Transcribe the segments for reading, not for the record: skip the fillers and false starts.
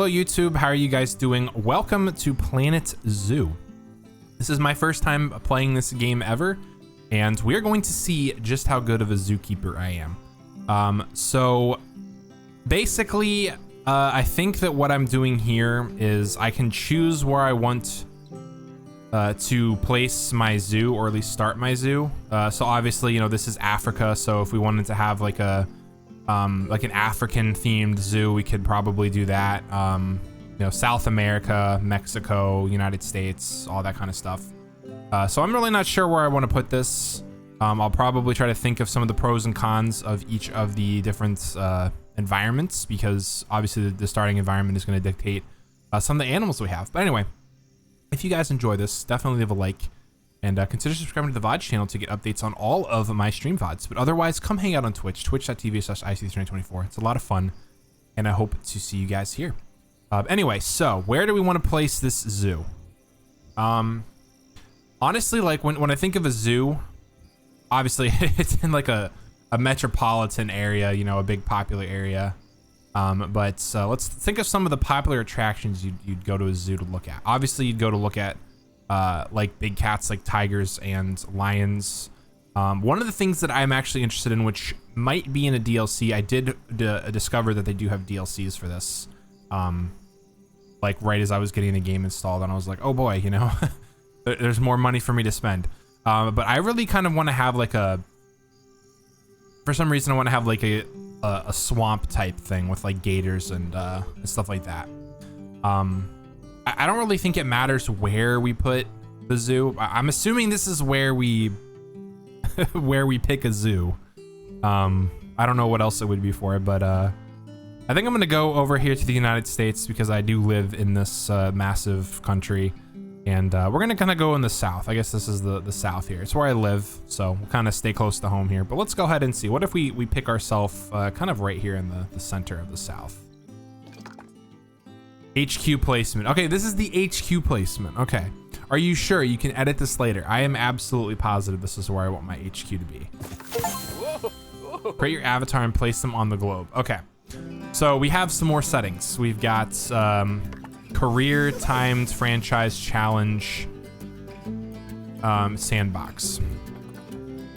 Hello YouTube, how are you guys doing? Welcome to Planet Zoo. This is my first time playing this game ever, and we're going to see just how good of a zookeeper I am. So basically, I think that what I'm doing here is I can choose where I want to place my zoo, or at least start my zoo. So obviously, you know, this is Africa, so if we wanted to have like an African themed zoo, we could probably do that. You know, South America, Mexico, United States, all that kind of stuff. So I'm really not sure where I want to put this. I'll probably try to think of some of the pros and cons of each of the different environments, because obviously the starting environment is going to dictate some of the animals we have. But anyway, if you guys enjoy this, definitely leave a like. And consider subscribing to the VOD channel to get updates on all of my stream VODs. But otherwise, come hang out on Twitch, twitch.tv/Iceknight24. It's a lot of fun, and I hope to see you guys here. Anyway, so where do we want to place this zoo? Honestly, like when I think of a zoo, obviously it's in like a metropolitan area, you know, a big popular area. But let's think of some of the popular attractions you'd go to a zoo to look at. Obviously, you'd go to look at like big cats like tigers and lions. One of the things that I'm actually interested in, which might be in a DLC, I did discover that they do have DLCs for this. Like right as I was getting the game installed, and I was like, oh boy, you know, there's more money for me to spend. But I really kind of want to have like for some reason I want to have like a swamp type thing with like gators and stuff like that. I don't really think it matters where we put the zoo. I'm assuming this is where we where we pick a zoo. I don't know what else it would be for, but I think I'm gonna go over here to the United States, because I do live in this massive country, and we're gonna kind of go in the south. I guess this is the south here. It's where I live, so we'll kind of stay close to home here. But let's go ahead and see. What if we pick ourselves kind of right here in the center of the south? HQ placement. Okay, this is the HQ placement. Okay. Are you sure? You can edit this later. I am absolutely positive this is where I want my HQ to be. Create your avatar and place them on the globe. Okay. So we have some more settings. We've got career, timed, franchise, challenge, sandbox.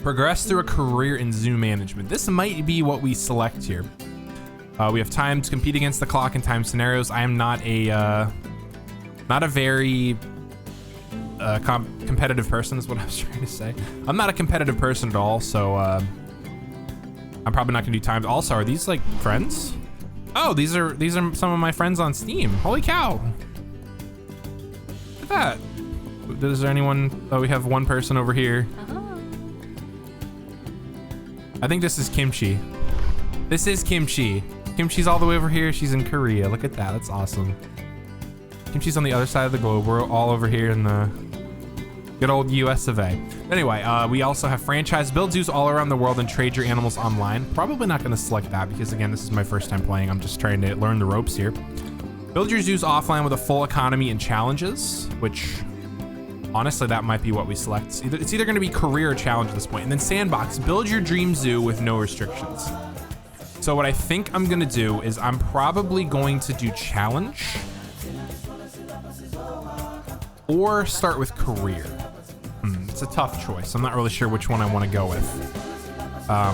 Progress through a career in zoo management. This might be what we select here. We have time to compete against the clock in time scenarios. I am not a very competitive person, is what I was trying to say. I'm not a competitive person at all, so I'm probably not gonna do timed. Also, are these like friends? Oh, these are some of my friends on Steam. Holy cow! Look at that. Is there anyone? Oh, we have one person over here. I think this is Kimchi. This is Kimchi. Kimchi's all the way over here. She's in Korea. Look at that. That's awesome. Kimchi's on the other side of the globe. We're all over here in the good old US of A. Anyway, we also have franchise. Build zoos all around the world and trade your animals online. Probably not going to select that, because again, this is my first time playing. I'm just trying to learn the ropes here. Build your zoos offline with a full economy and challenges, which honestly, that might be what we select. It's either going to be career or challenge at this point. And then sandbox. Build your dream zoo with no restrictions. So what I think I'm gonna do is I'm probably going to do challenge or start with career. It's a tough choice. I'm not really sure which one I want to go with. I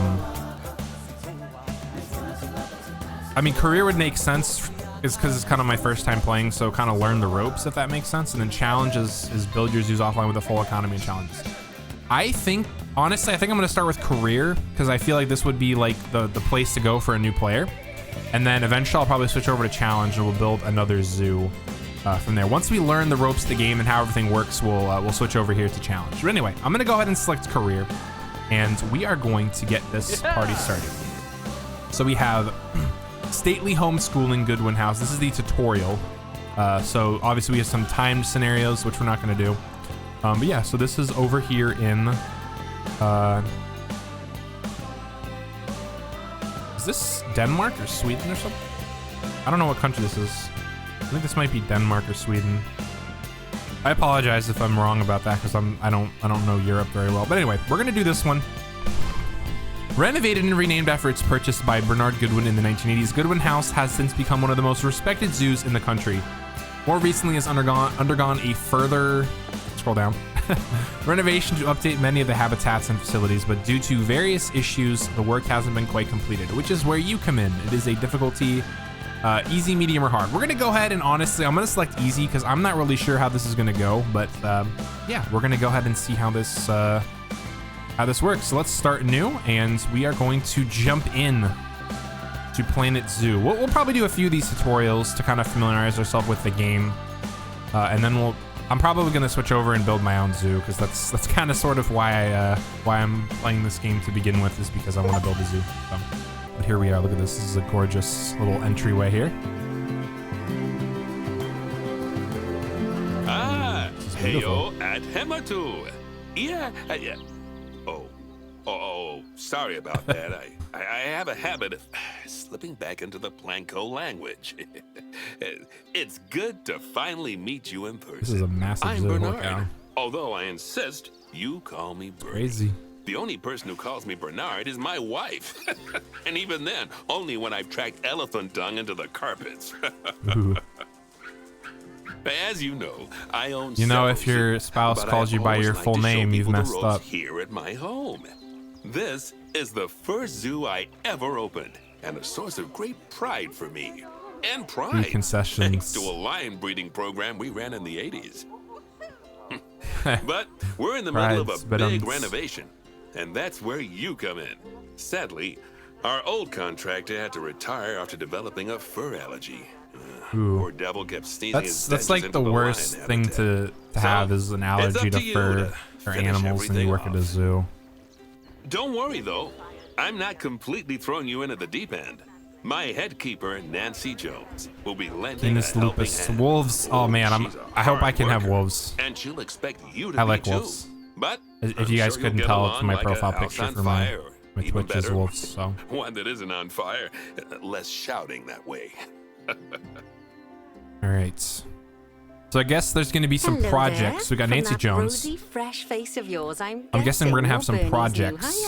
mean, career would make sense, is because it's kind of my first time playing, so kind of learn the ropes, if that makes sense. And then challenge is build your zoos offline with a full economy and challenges. Honestly, I think I'm going to start with career, because I feel like this would be like the place to go for a new player. And then eventually I'll probably switch over to challenge, and we'll build another zoo from there. Once we learn the ropes of the game and how everything works, we'll switch over here to challenge. But anyway, I'm going to go ahead and select career, and we are going to get this party started. So we have stately homeschooling Goodwin House. This is the tutorial. So obviously we have some timed scenarios, which we're not going to do. But yeah, so this is over here in, is this Denmark or Sweden or something? I don't know what country this is. I think this might be Denmark or Sweden. I apologize if I'm wrong about that, because I don't know Europe very well. But anyway, we're gonna do this one. Renovated and renamed after its purchase by Bernard Goodwin in the 1980s, Goodwin House has since become one of the most respected zoos in the country. More recently has undergone a further, scroll down, renovation to update many of the habitats and facilities, but due to various issues, the work hasn't been quite completed, which is where you come in. It is a difficulty, easy, medium, or hard. We're gonna go ahead and honestly, I'm gonna select easy because I'm not really sure how this is gonna go, but yeah, we're gonna go ahead and see how this works. So let's start new, and we are going to jump in to Planet Zoo. We'll probably do a few of these tutorials to kind of familiarize ourselves with the game, and then I'm probably going to switch over and build my own zoo, because that's kind of sort of why I'm playing this game to begin with, is because I want to build a zoo. So, but here we are. Look at this. This is a gorgeous little entryway here. Heyo at Hematu. Yeah. Oh, sorry about that. I have a habit of slipping back into the Planko language. It's good to finally meet you in person. This is a massive I'm zoo. Bernard, although I insist you call me Bernie. Crazy. The only person who calls me Bernard is my wife. And even then, only when I've tracked elephant dung into the carpets. As you know, I own if your spouse calls you by your full name, you've messed up. Here at my home. This is the first zoo I ever opened, and a source of great pride for me. And pride, concessions. Thanks to a lion breeding program we ran in the 80s. But we're in the middle of a big renovation, and that's where you come in. Sadly, our old contractor had to retire after developing a fur allergy. Poor devil kept sneezing. That's like the worst thing to have is an allergy to fur or animals, and you work at a zoo. Don't worry though, I'm not completely throwing you into the deep end. My head keeper, Nancy Jones, will be lending a helping hand. Wolves. Oh man, I hope I can have wolves. And she'll expect you to I like wolves. But if you guys couldn't tell from my profile picture for my Twitch is wolves, so one that isn't on fire, less shouting that way. All right. So I guess there's going to be some projects. We got Nancy Jones. Rosy, fresh face of yours, I'm guessing we're going to have some projects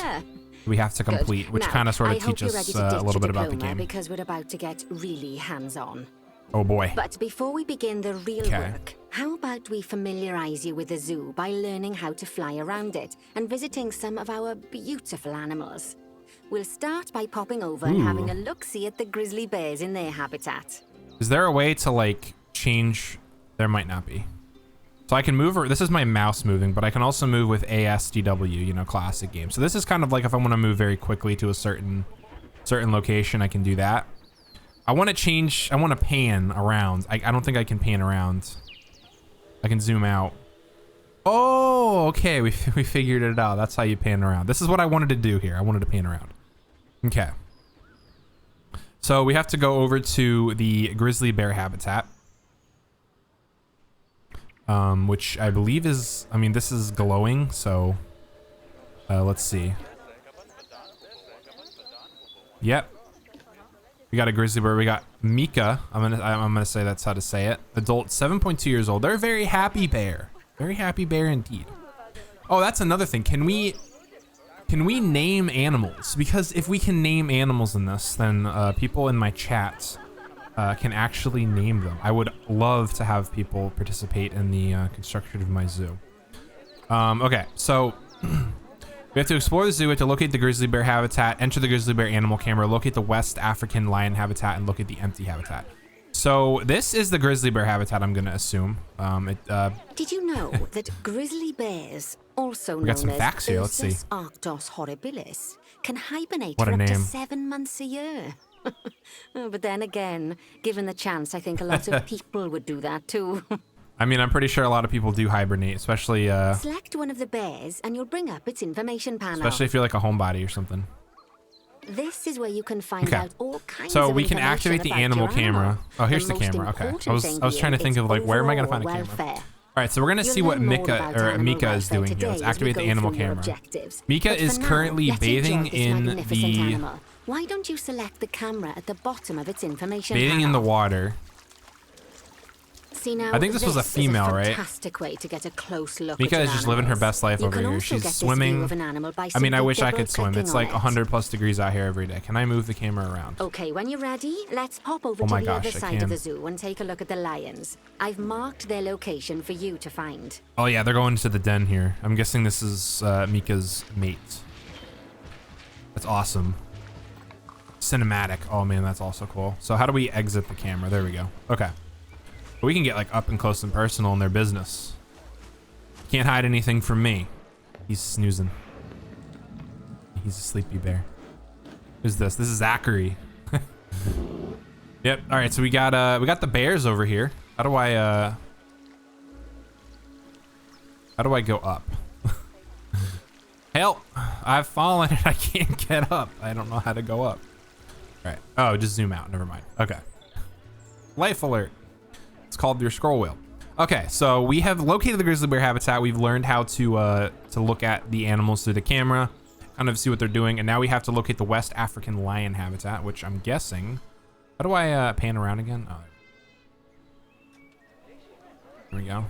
we have to complete, which kind of sort of teach us a little bit about the game. Because we're about to get really hands-on. Oh boy. But before we begin the real work, how about we familiarize you with the zoo by learning how to fly around it and visiting some of our beautiful animals. We'll start by popping over and having a look-see at the grizzly bears in their habitat. Is there a way to like change? There might not be. So I can move, or this is my mouse moving, but I can also move with ASDW, classic game. So this is kind of like if I want to move very quickly to a certain location, I can do that. I want to change, I want to pan around. I don't think I can pan around. I can zoom out. Oh, okay, we figured it out. That's how you pan around. This is what I wanted to do here. I wanted to pan around. Okay. So we have to go over to the grizzly bear habitat. Which I believe is, this is glowing, so let's see. Yep. We got a grizzly bear. We got Mika. I'm gonna say that's how to say it. Adult, 7.2 years old. They're a very happy bear. Very happy bear indeed. Oh, that's another thing. Can we name animals? Because if we can name animals in this, then people in my chat can actually name them. I would love to have people participate in the construction of my zoo. Okay, so we have to explore the zoo. We have to locate the grizzly bear habitat, enter the grizzly bear animal camera, locate the West African lion habitat, and locate the empty habitat. So this is the grizzly bear habitat, I'm gonna assume. Did you know that grizzly bears, also we got some known facts as here. Let's see. Ursus arctos horribilis, can hibernate What for a up to name. 7 months a year. Oh, but then again, given the chance, I think a lot of people would do that too. I'm pretty sure a lot of people do hibernate, especially Select one of the bears and you'll bring up its information panel. especially if you're like a homebody or something. This is where you can find out all kinds So of we can information activate the about animal your camera. animal. Oh, here's the most camera. Okay. important I was trying to think thing of like where am I gonna overall find a camera? welfare. All right, so we're gonna see You'll what learn more about animal Mika is welfare doing here. today Let's as we activate the go animal through your camera. objectives. Mika But is for now, currently let's bathing enjoy this in magnificent the animal. Why don't you select the camera at the bottom of its information bathing in the panel? water. See now, I think this was a female, is a right? fantastic way to get a close look Mika at is your just living her animals. best life You over can here. also She's get this swimming. view of an animal by I mean, I simply wish I could swim. double-clicking It's on like it. 100 plus degrees out here every day. Can I move the camera around? Okay, when you're ready, let's pop over Oh to my the gosh, other I side of can. the zoo and take a look at the lions. I've marked their location for you to find. Oh yeah, they're going to the den here. I'm guessing this is Mika's mate. That's awesome. Cinematic. Oh man, that's also cool. So how do we exit the camera? There we go. Okay. We can get like up and close and personal in their business. Can't hide anything from me. He's snoozing. He's a sleepy bear. Who's this? This is Zachary. Yep. All right. So we got the bears over here. How do I go up? Help! I've fallen and I can't get up. I don't know how to go up. All right. Oh, just zoom out. Never mind. Okay. Life alert. It's called your scroll wheel. Okay, so we have located the grizzly bear habitat. We've learned how to look at the animals through the camera, kind of see what they're doing, and now we have to locate the West African lion habitat, which I'm guessing. How do I pan around again? Oh, there we go.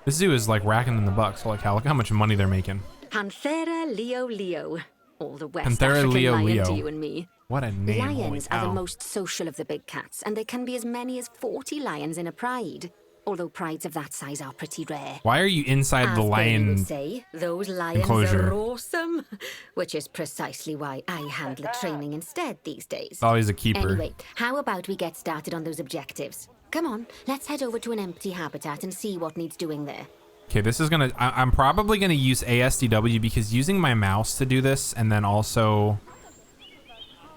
This zoo is like racking in the bucks. Holy cow! Look how much money they're making. Panthera Leo Leo. All the West Panthera African Leo lion Leo. to you and me. What a name! Holy Lions are cow. the most social of the big cats, and there can be as many as 40 lions in a pride. Although prides of that size are pretty rare. Why are you inside As the Bernie lion? would say, those lions enclosure? are awesome, which is precisely why I handle training instead these days. Oh, he's a keeper. Anyway, how about we get started on those objectives? Come on, let's head over to an empty habitat and see what needs doing there. Okay, this is gonna. I'm probably gonna use ASDW because using my mouse to do this, and then also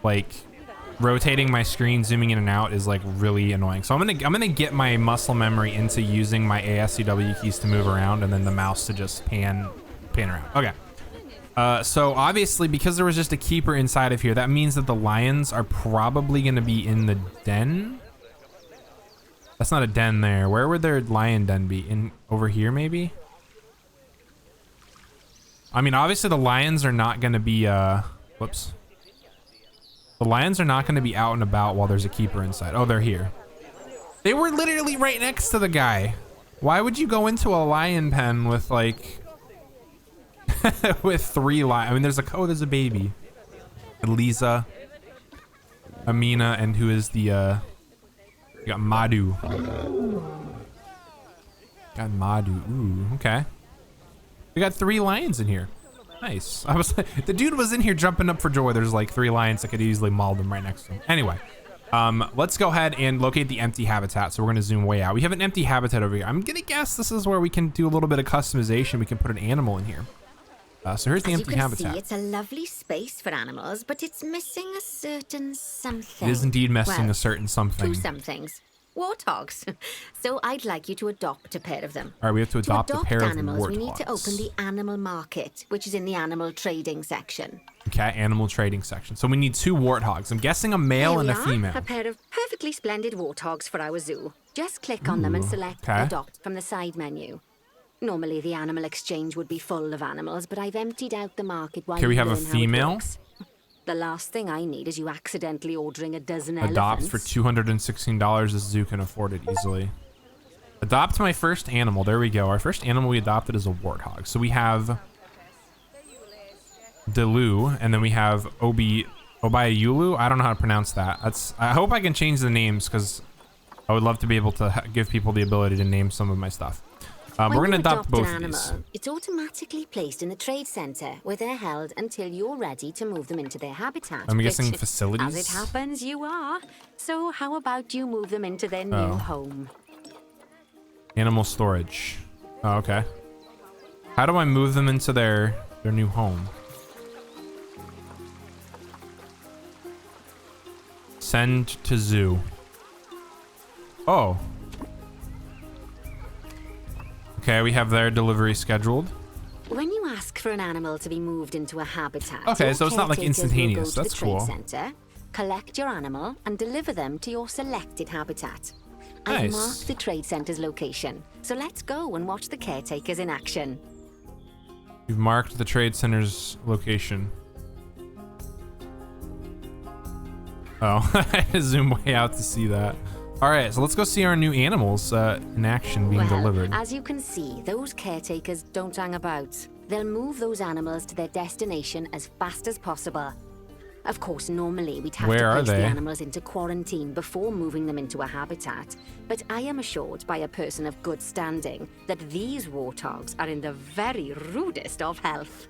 like rotating my screen, zooming in and out is like really annoying. So I'm gonna get my muscle memory into using my ASCW keys to move around, and then the mouse to just pan around. Okay. So obviously, because there was just a keeper inside of here, that means that the lions are probably gonna be in the den. That's not a den there. Where would their lion den be? In over here, maybe? I mean, obviously the lions are not gonna be, whoops. The lions are not gonna be out and about while there's a keeper inside. Oh, they're here. They were literally right next to the guy. Why would you go into a lion pen with like, with 3 lions? I mean, there's a baby. Elisa, Amina, and who is the, we got Madhu. Got Madhu. Ooh, okay. We got 3 lions in here. Nice. I was like, the dude was in here jumping up for joy. There's like 3 lions that could easily maul them right next to him. Anyway, let's go ahead and locate the empty habitat. So we're gonna zoom way out. We have an empty habitat over here. I'm gonna guess this is where we can do a little bit of customization. We can put an animal in here. So here's the empty habitat. As you can see, it's a lovely space for animals, but it's missing a certain something. It is indeed missing Well, a certain something. 2 somethings. Warthogs. So I'd like you to adopt a pair of them. All right, we have to adopt a pair of animals, warthogs. we need to open the animal market, which is in the animal trading section. Okay, animal trading section. So we need 2 warthogs. I'm guessing a male and a Here we female. are, a pair of perfectly splendid warthogs for our zoo. Just click on them and select okay. Adopt from the side menu. Normally the animal exchange would be full of animals, but I've emptied out the market while Okay, we you have a learn how it female. works. The last thing I need is you accidentally ordering a dozen Adopt elephants. for $216. This zoo can afford it easily. Adopt my first animal. There we go. Our first animal we adopted is a warthog. So we have Delu, and then we have Obayulu. I don't know how to pronounce that. I hope I can change the names because I would love to be able to give people the ability to name some of my stuff. We're When going to you adopt both an of these. animal, it's automatically placed in the trade center where they're held until you're ready to move them into their habitat. I'm guessing which, facilities? As it happens, you are. So how about you move them into their new home? Animal storage. Oh, okay. How do I move them into their new home? Send to zoo. Oh. Okay, we have their delivery scheduled. When you ask for an animal to be moved into a habitat, Okay, your so it's not like caretakers will instantaneous. go to That's the trade cool. Center, collect your animal and deliver them to your selected habitat. I've Nice. marked the trade center's location, so let's go and watch the caretakers in action. You've marked the trade center's location. Oh, I had to zoom way out to see that. All right, so let's go see our new animals in action being delivered. As you can see, those caretakers don't hang about. They'll move those animals to their destination as fast as possible. Of course, normally we'd have to place the animals into quarantine before moving them into a habitat, but I am assured by a person of good standing that these warthogs are in the very rudest of health.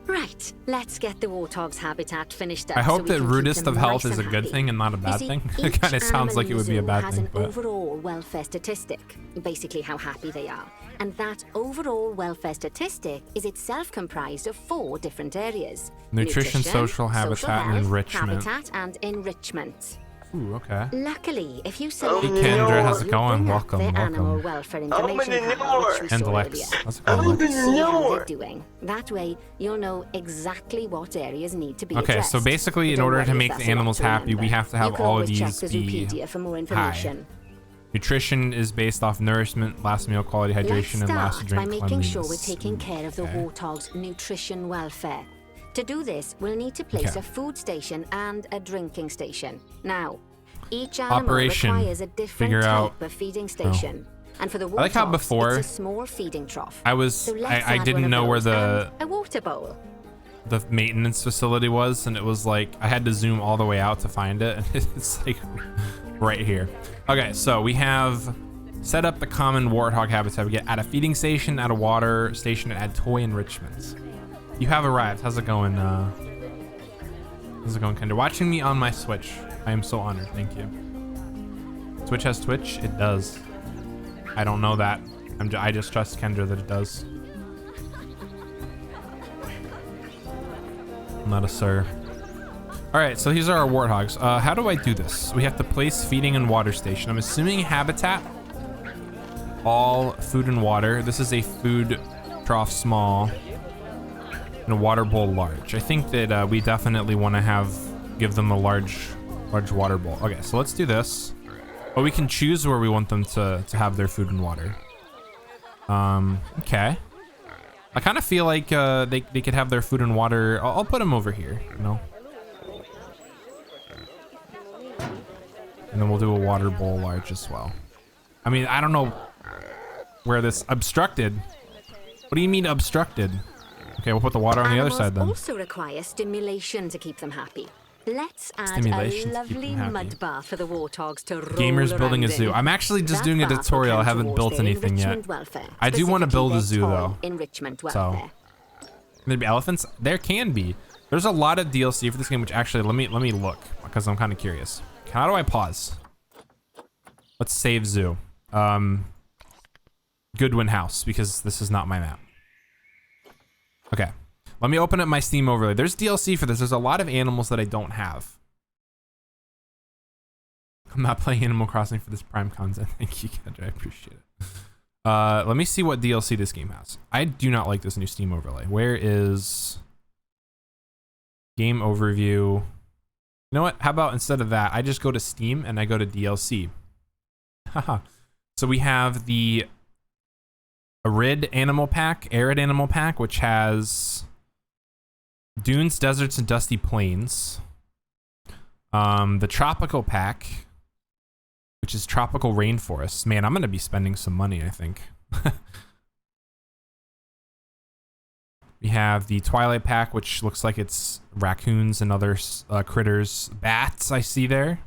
Right, let's get the warthog's habitat finished up. I hope that rudest of health is a good thing and not a bad thing. It kind of sounds like it would be a bad thing. But overall welfare statistic, basically how happy they are. And that overall welfare statistic is itself comprised of 4 different areas. Nutrition, social, habitat, and enrichment. Habitat and enrichment. Ooh, okay. Luckily, if you select Kendra, how's it going? Welcome, animal welcome. welfare information panel, which we And saw Lex. earlier. How's it going, Lex? See how they're doing. That way, you'll know exactly what areas need to be Okay, addressed. so basically, in order to make the animals happy, we have to have all of these be high. Nutrition is based off nourishment, last meal quality, hydration, and last drink cleanliness. By making sure we're cleanliness. taking care of the warthog's nutrition welfare. To do this, we'll need to place a food station and a drinking station. Now, each animal requires a different type of feeding station. And for the warthogs, I like how before it's a small feeding trough. I didn't know where the a water bowl. The maintenance facility was, and it was like I had to zoom all the way out to find it, and it's like right here. Okay, so we have set up the common warthog habitat. We get add a feeding station, add a water station, and add toy enrichments. You have arrived. How's it going? How's it going, Kendra? Watching me on my Switch. I am so honored. Thank you. Switch has Twitch? It does. I don't know that. I just trust Kendra that it does. I'm not a sir. All right, so these are our warthogs. How do I do this? We have to place feeding and water station. I'm assuming habitat, all food and water. This is a food trough small and a water bowl large. I think that we definitely want to give them a large water bowl. Okay, so let's do this. But we can choose where we want them to have their food and water. Okay. I kind of feel like they could have their food and water. I'll put them over here, you know. And then we'll do a water bowl large as well. I mean, I don't know where this obstructed. What do you mean obstructed? Okay, we'll put the water on the other side then. Also require stimulation to keep them happy. Let's add a lovely mud bath for the warthogs to roll Gamers building a around zoo. in. I'm actually just That doing a bath will tutorial. I count haven't towards built their anything yet. enrichment welfare, I do want to build a zoo specifically though. their enrichment So, welfare. can there be elephants? There can be. There's a lot of DLC for this game, which actually let me look because I'm kind of curious. How do I pause? Let's save zoo. Goodwin House, because this is not my map. Okay. Let me open up my Steam overlay. There's DLC for this. There's a lot of animals that I don't have. I'm not playing Animal Crossing for this Prime content. Thank you, Kendra. I appreciate it. Let me see what DLC this game has. I do not like this new Steam overlay. Where is game overview? You know what? How about instead of that, I just go to Steam and I go to DLC. Haha. So we have the Arid Animal Pack, which has dunes, deserts, and dusty plains. The Tropical Pack, which is tropical rainforests. Man, I'm going to be spending some money, I think. We have the Twilight Pack, which looks like it's raccoons and other critters. Bats, I see there.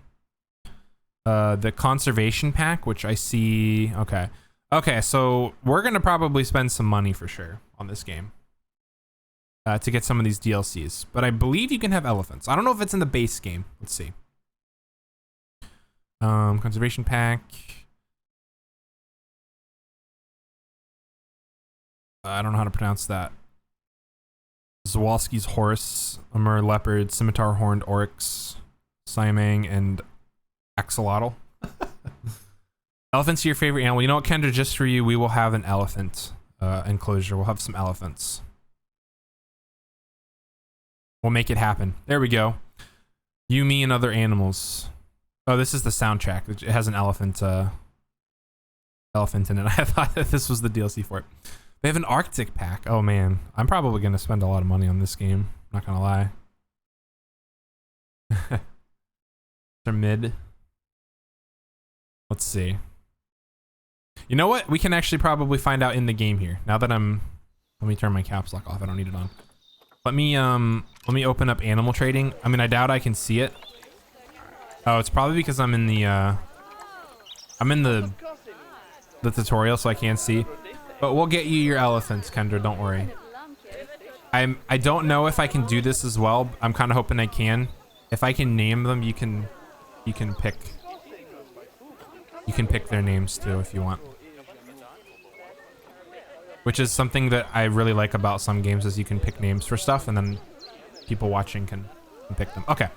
The Conservation Pack, which I see... Okay. Okay, so we're going to probably spend some money for sure on this game. To get some of these DLCs. But I believe you can have elephants. I don't know if it's in the base game. Let's see. Conservation Pack. I don't know how to pronounce that. Zawalski's Horse, Amur Leopard, Scimitar Horned Oryx, Siamang, and Axolotl. Elephants are your favorite animal. You know what, Kendra? Just for you, we will have an elephant enclosure. We'll have some elephants. We'll make it happen. There we go. You, me, and other animals. Oh, this is the soundtrack. It has an elephant in it. I thought that this was the DLC for it. They have an Arctic pack. Oh man, I'm probably gonna spend a lot of money on this game. Not gonna lie. They're mid. Let's see. You know what? We can actually probably find out in the game here. Now that let me turn my caps lock off. I don't need it on. Let me open up animal trading. I mean, I doubt I can see it. Oh, it's probably because I'm in the tutorial, so I can't see. But we'll get you your elephants, Kendra. Don't worry. I don't know if I can do this as well. I'm kind of hoping I can. If I can name them, you can pick their names too if you want. Which is something that I really like about some games, is you can pick names for stuff and then people watching can pick them. Okay.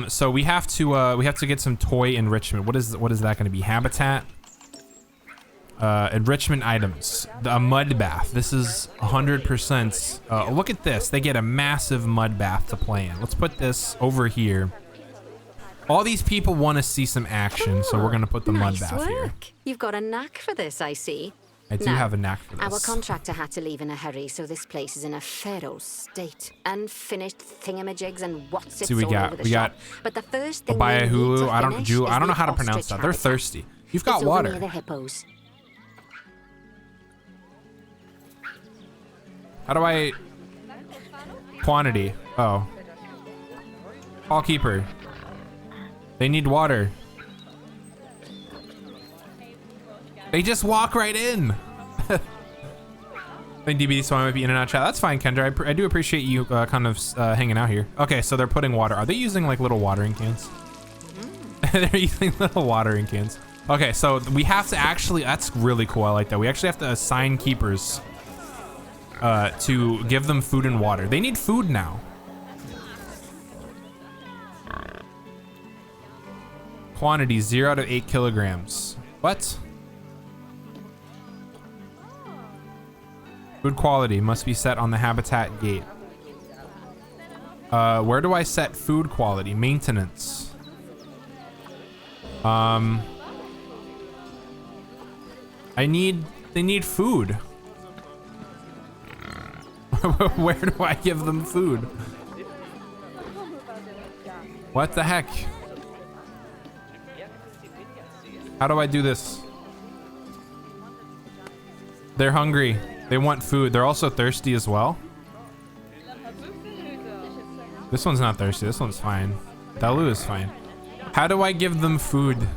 So we have to get some toy enrichment. What is that going to be? Habitat. Enrichment items. A mud bath. This is 100%. Look at this. They get a massive mud bath to play in. Let's put this over here. All these people want to see some action, so we're going to put the mud bath here. You've got a knack for this, I see. I do have a knack for this. Our contractor had to leave in a hurry, so this place is in a pharaoh state. Unfinished thingamajigs and what's it all over the shop. But the first thing we need to I don't know how to pronounce that. They're thirsty. You've got water. Near the hippos. How do I... Quantity. Oh. Hall keeper. They need water. They just walk right in. I think DBD, so I might be in and out chat. That's fine, Kendra. I do appreciate you kind of hanging out here. Okay, so they're putting water. Are they using like little watering cans? They're using little watering cans. Okay, so we have to actually, that's really cool. I like that. We actually have to assign keepers to give them food and water. They need food now. Quantity 0 out of 8 kilograms. What? Food quality must be set on the habitat gate. Where do I set food quality? Maintenance. They need food. Where do I give them food? What the heck? How do I do this? They're hungry. They want food. They're also thirsty as well. This one's not thirsty. This one's fine. Dalu is fine. How do I give them food?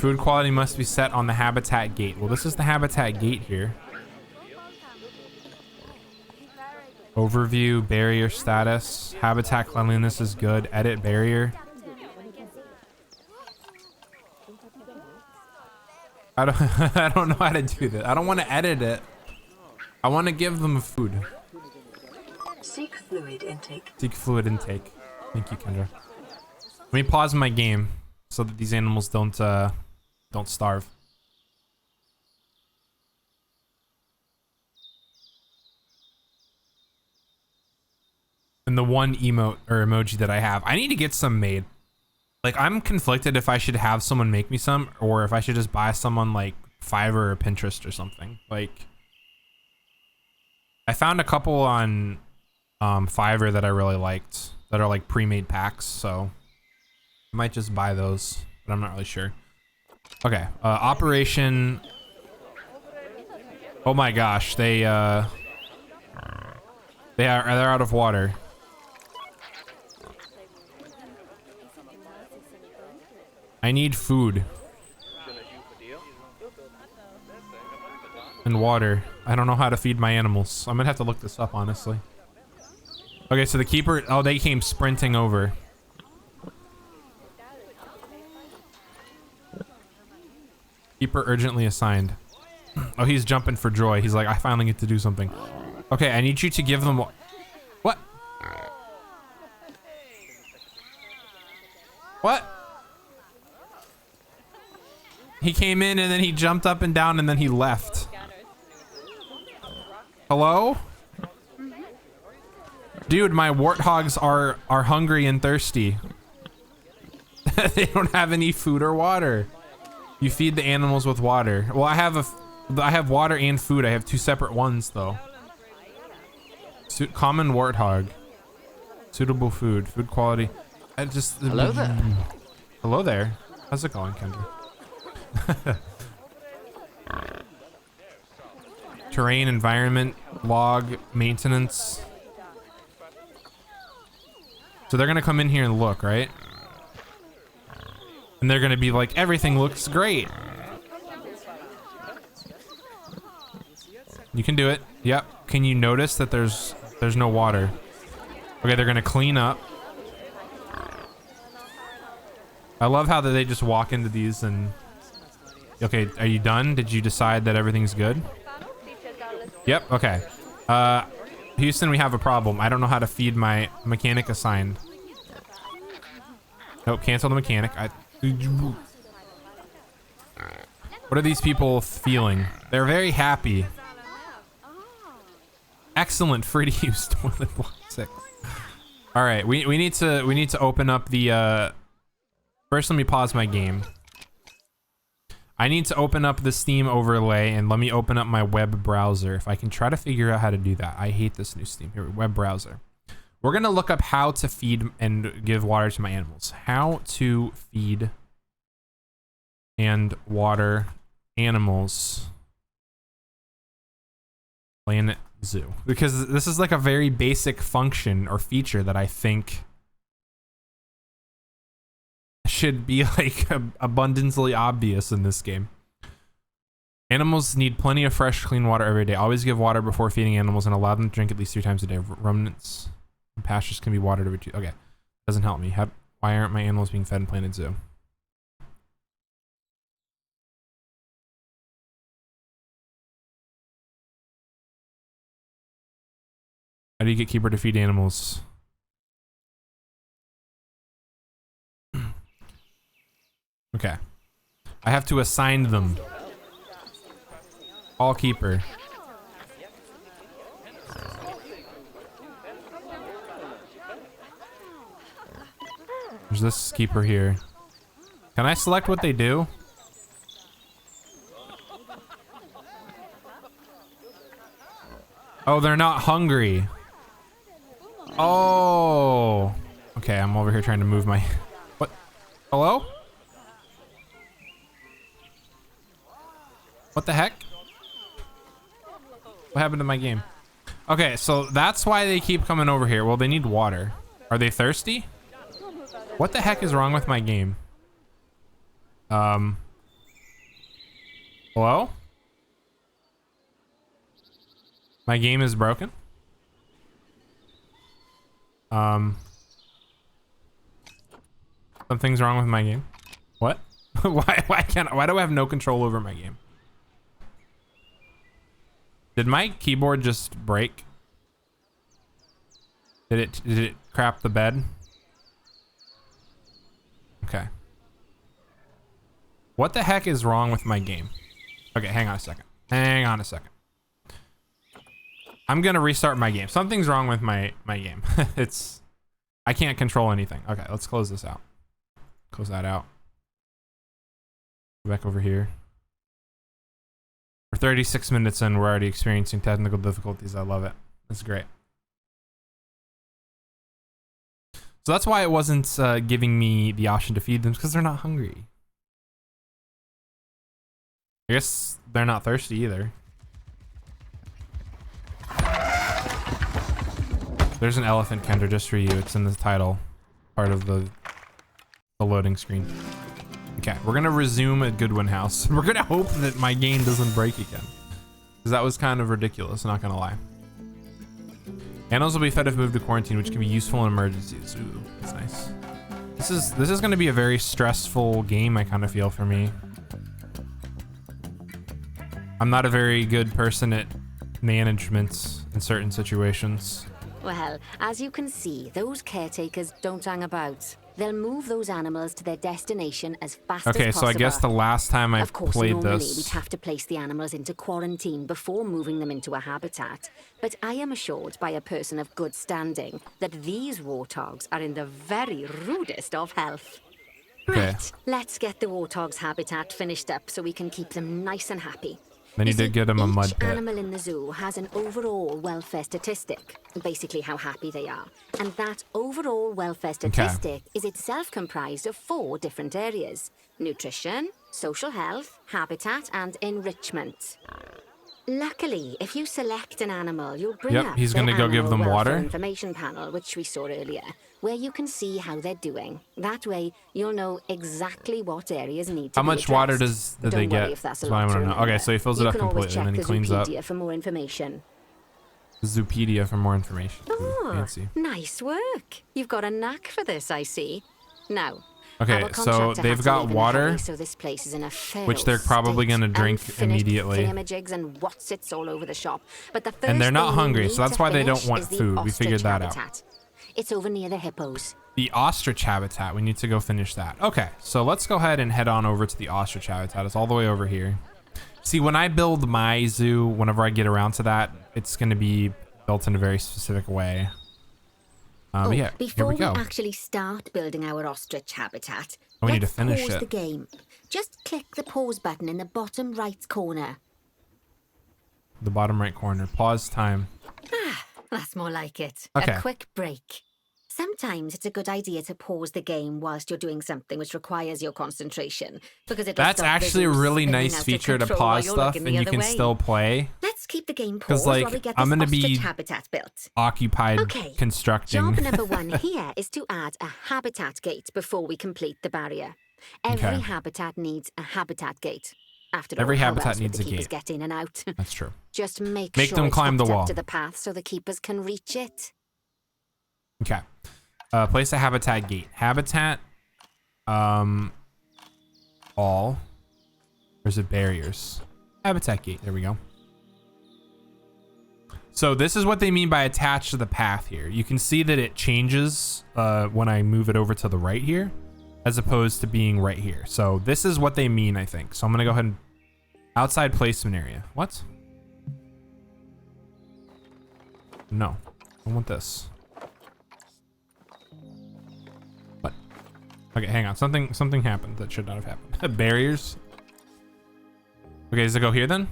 Food quality must be set on the habitat gate. Well, this is the habitat gate here. Overview, barrier status, habitat cleanliness is good. Edit barrier. I don't know how to do that. I don't want to edit it. I want to give them food. Seek fluid intake. Seek fluid intake. Thank you, Kendra. Let me pause my game so that these animals don't starve. And the one emote or emoji that I have, I need to get some made. Like, I'm conflicted if I should have someone make me some or if I should just buy some on like Fiverr or Pinterest or something. Like, I found a couple on Fiverr that I really liked that are like pre-made packs, so I might just buy those, but I'm not really sure. Okay, operation. Oh my gosh, they're out of water. I need food and water. I don't know how to feed my animals. I'm gonna have to look this up, honestly. Okay, so the keeper, oh, they came sprinting over. Keeper urgently assigned. Oh, he's jumping for joy. He's like, I finally get to do something. Okay, I need you to give them... What? What? He came in and then he jumped up and down and then he left. Hello? Dude, my warthogs are hungry and thirsty. They don't have any food or water. You feed the animals with water. Well, I have water and food. I have two separate ones though. Common warthog. Suitable food. Food quality. Hello there. Hello there. How's it going, Kendra? Terrain, environment, log, maintenance. So they're gonna come in here and look, right? And they're gonna be like, everything looks great. You can do it. Yep. Can you notice that there's no water? Okay, they're gonna clean up. I love how they just walk into these and... Okay, are you done? Did you decide that everything's good? Yep, okay. Houston, we have a problem. I don't know how to feed my mechanic assigned. Nope, cancel the mechanic. What are these people feeling? They're very happy. Excellent, free to use toilet block 6. All right, we need to open up the first let me pause my game. I need to open up the Steam overlay and let me open up my web browser. If I can try to figure out how to do that. I hate this new Steam. Here, web browser. We're gonna look up how to feed and give water to my animals. How to feed and water animals. Planet Zoo. Because this is like a very basic function or feature that I think should be like abundantly obvious in this game. Animals need plenty of fresh, clean water every day. Always give water before feeding animals and allow them to drink at least 3 times a day. Ruminants and pastures can be watered every 2. Okay, doesn't help me. Why aren't my animals being fed in Planet Zoo? How do you get keeper to feed animals? Okay. I have to assign them. All keeper. There's this keeper here. Can I select what they do? Oh, they're not hungry. Oh. Okay, I'm over here trying to move my... What? Hello? What the heck? What happened to my game? Okay, so that's why they keep coming over here. Well, they need water. Are they thirsty? What the heck is wrong with my game? Hello? My game is broken? Something's wrong with my game. What? why do I have no control over my game? Did my keyboard just break? Did it crap the bed? Okay. What the heck is wrong with my game? Okay, hang on a second. Hang on a second. I'm gonna restart my game. Something's wrong with my game. I can't control anything. Okay, let's close this out. Close that out. Go back over here. We're 36 minutes in, we're already experiencing technical difficulties. I love it. It's great. So that's why it wasn't giving me the option to feed them, because they're not hungry. I guess they're not thirsty either. There's an elephant, Kendra, just for you. It's in the title, part of the loading screen. Okay, we're gonna resume at Goodwin House. We're gonna hope that my game doesn't break again, because that was kind of ridiculous, not gonna lie. Animals will be fed if moved to quarantine, which can be useful in emergencies. Ooh, that's nice. This is gonna be a very stressful game, I kind of feel, for me. I'm not a very good person at management in certain situations. Well, as you can see, those caretakers don't hang about. They'll move those animals to their destination as fast as possible. Okay, so I guess the last time I played normally this... we'd have to place the animals into quarantine before moving them into a habitat. But I am assured by a person of good standing that these warthogs are in the very rudest of health. Okay. Right, let's get the warthog's habitat finished up so we can keep them nice and happy. Then you did get him a mud Each pit. animal in the zoo has an overall welfare statistic, basically how happy they are. And that overall welfare statistic is itself comprised of 4 different areas: nutrition, social health, habitat, and enrichment. Luckily, if you select an animal, you'll bring up he's the gonna go give animal them welfare water. information panel, which we saw earlier, where you can see how they're doing. That way, you'll know exactly what areas need to How be much water addressed. did they Don't worry get? if that's a That's what I lot want to to know. Okay, remember. so he fills it You up can always completely, and check then he the cleans up. Zoopedia for more information. Zoopedia for more information. Ooh, Oh, fancy. nice work. You've got a knack for this, I see. Now, Okay, our so contractor they've had to got leave in a water, hurry, so this place is in a feral which they're probably state. gonna drink Unfinished immediately. thingamajigs and whatsits all over the shop. But the first And they're not thing we hungry, need so that's to why they don't finish want is the food. We figured ostrich that out. habitat. It's over near the hippos. The ostrich habitat. We need to go finish that. Okay, so let's go ahead and head on over to the ostrich habitat. It's all the way over here. See, when I build my zoo, whenever I get around to that, it's going to be built in a very specific way. But yeah, here Before we go. actually start building our ostrich habitat, We need to let's finish pause it. the game. Just click the pause button in the bottom right corner. The bottom right corner. Pause time. That's more like it. Okay. A quick break. Sometimes it's a good idea to pause the game whilst you're doing something which requires your concentration, because it'll That's stop the actually a zoo really spinning nice out of feature to control while pause you're stuff looking and the you other can way. still play. Let's keep the game 'Cause, paused like, while we get I'm this gonna be ostrich habitat built. Occupied Okay. constructing. Job number 1 here is to add a habitat gate before we complete the barrier. Every Okay. habitat needs a habitat gate. After Every all, how habitat else would needs the a keepers gate. get in and out? That's true. Just make Make sure them it's climb the hooked up wall. to the path so the keepers can reach it. Okay. Place a habitat gate. Habitat, all. Or is it barriers? Habitat gate. There we go. So this is what they mean by attached to the path here. You can see that it changes when I move it over to the right here, as opposed to being right here. So this is what they mean, I think. So I'm gonna go ahead and outside placement area. What? No, I want this. What? Okay, hang on. Something happened that should not have happened. Barriers. Okay, does it go here then?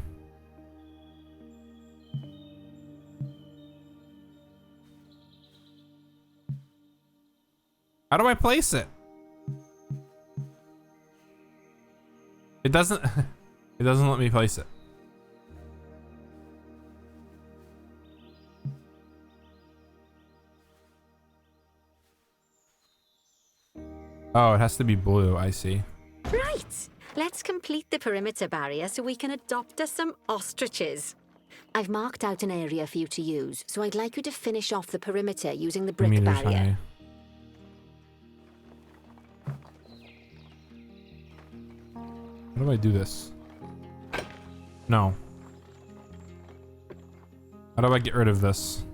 How do I place it? It doesn't it doesn't let me place it. Oh, it has to be blue, I see. Right. Let's complete the perimeter barrier so we can adopt us some ostriches. I've marked out an area for you to use, so I'd like you to finish off the perimeter using the brick Meters barrier. high. How do I do this? No. How do I get rid of this?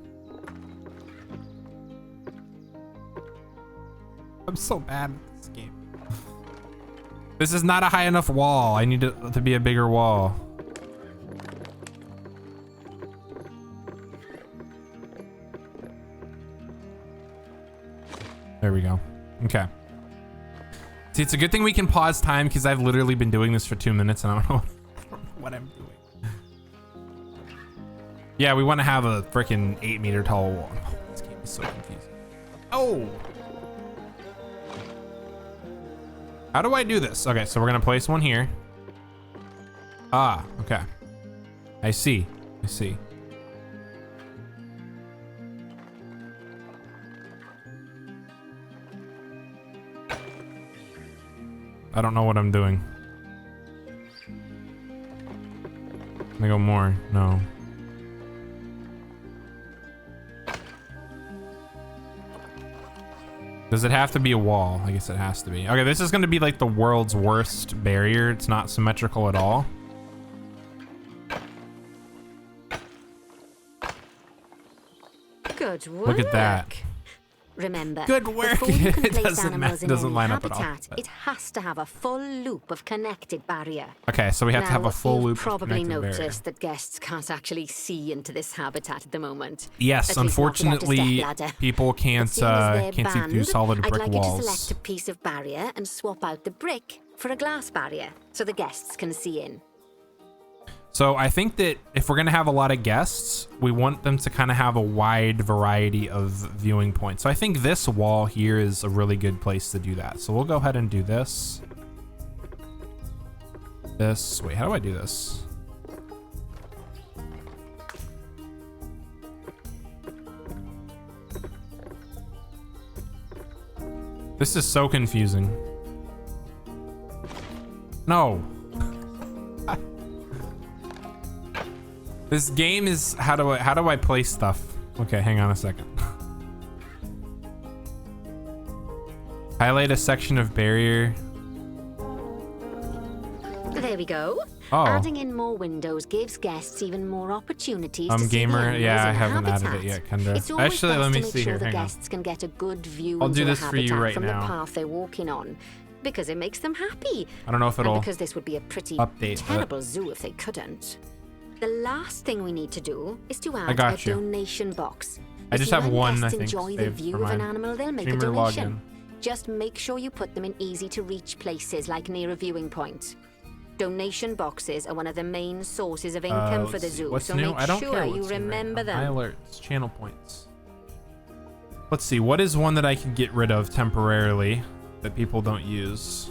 I'm so bad at this game. This is not a high enough wall. I need it to be a bigger wall. There we go. Okay. See, it's a good thing we can pause time because I've literally been doing this for 2 minutes and I don't know what I'm doing. Yeah, we want to have a freaking 8-meter tall wall. Oh, this game is so confusing. Oh! How do I do this? Okay, so we're going to place one here. Ah, okay. I see. I see. I don't know what I'm doing. Can I go more? No. Does it have to be a wall? I guess it has to be. Okay, this is going to be like the world's worst barrier. It's not symmetrical at all. Good work. Look at that. Remember, Good work. before you can It place doesn't animals in doesn't any line up at all, habitat, but- it has to have a full loop of connected barrier. Okay, so we have to have a full you've loop. of probably connected barrier. noticed that guests can't actually see into this habitat at the moment. Yes, At least not without a unfortunately, stepladder. people But can't seeing as they're see through banned, solid I'd brick like you to walls. select a piece of barrier and swap out the brick for a glass barrier so the guests can see in. So I think that if we're gonna have a lot of guests, we want them to kind of have a wide variety of viewing points. So I think this wall here is a really good place to do that. So we'll go ahead and do this. Wait, how do I do this? This is so confusing. No. This game is how do I place stuff? Okay, hang on a second. Highlight a section of barrier. There we go. Oh. Adding in more windows gives guests even more opportunities to see gamer. the animals Yeah, I in the haven't habitat. added it yet, Kendra. It's always Actually, best let me to make see sure here. the Hang on. guests can get a good view I'll into do the this for you habitat right from now. the path they're walking on, because it makes them happy. I don't know if And it'll because this would be a pretty update, but- terrible zoo if they couldn't. The last thing we need to do is to add a got you. donation box. I You just see, have when one, I guests think, enjoy the saved view for of an mine. animal, they'll make a Streamer donation. login. Just make sure you put them in easy to reach places like near a viewing point. Donation boxes are one of the main sources of income for Let's the see. zoo, What's so new? make I don't sure care you what's new right remember now. High them. alerts, channel points. Let's see. What is one that I can get rid of temporarily that people don't use,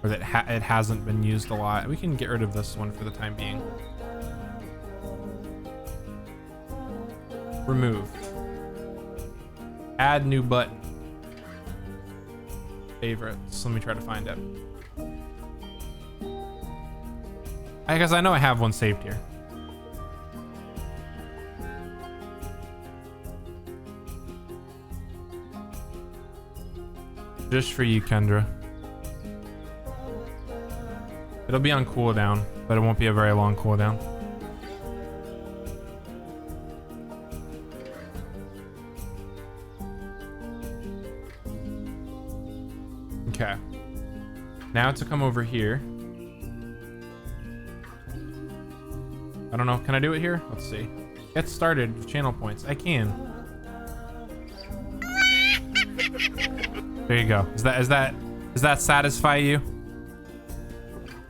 or that it hasn't been used a lot? We can get rid of this one for the time being. Remove. Add new button. Favorites. Let me try to find it. I guess I know I have one saved here. Just for you, Kendra. It'll be on cooldown, but it won't be a very long cooldown. Okay. Now to come over here. I don't know. Can I do it here? Let's see. Get started with channel points. I can. There you go. Does that satisfy you?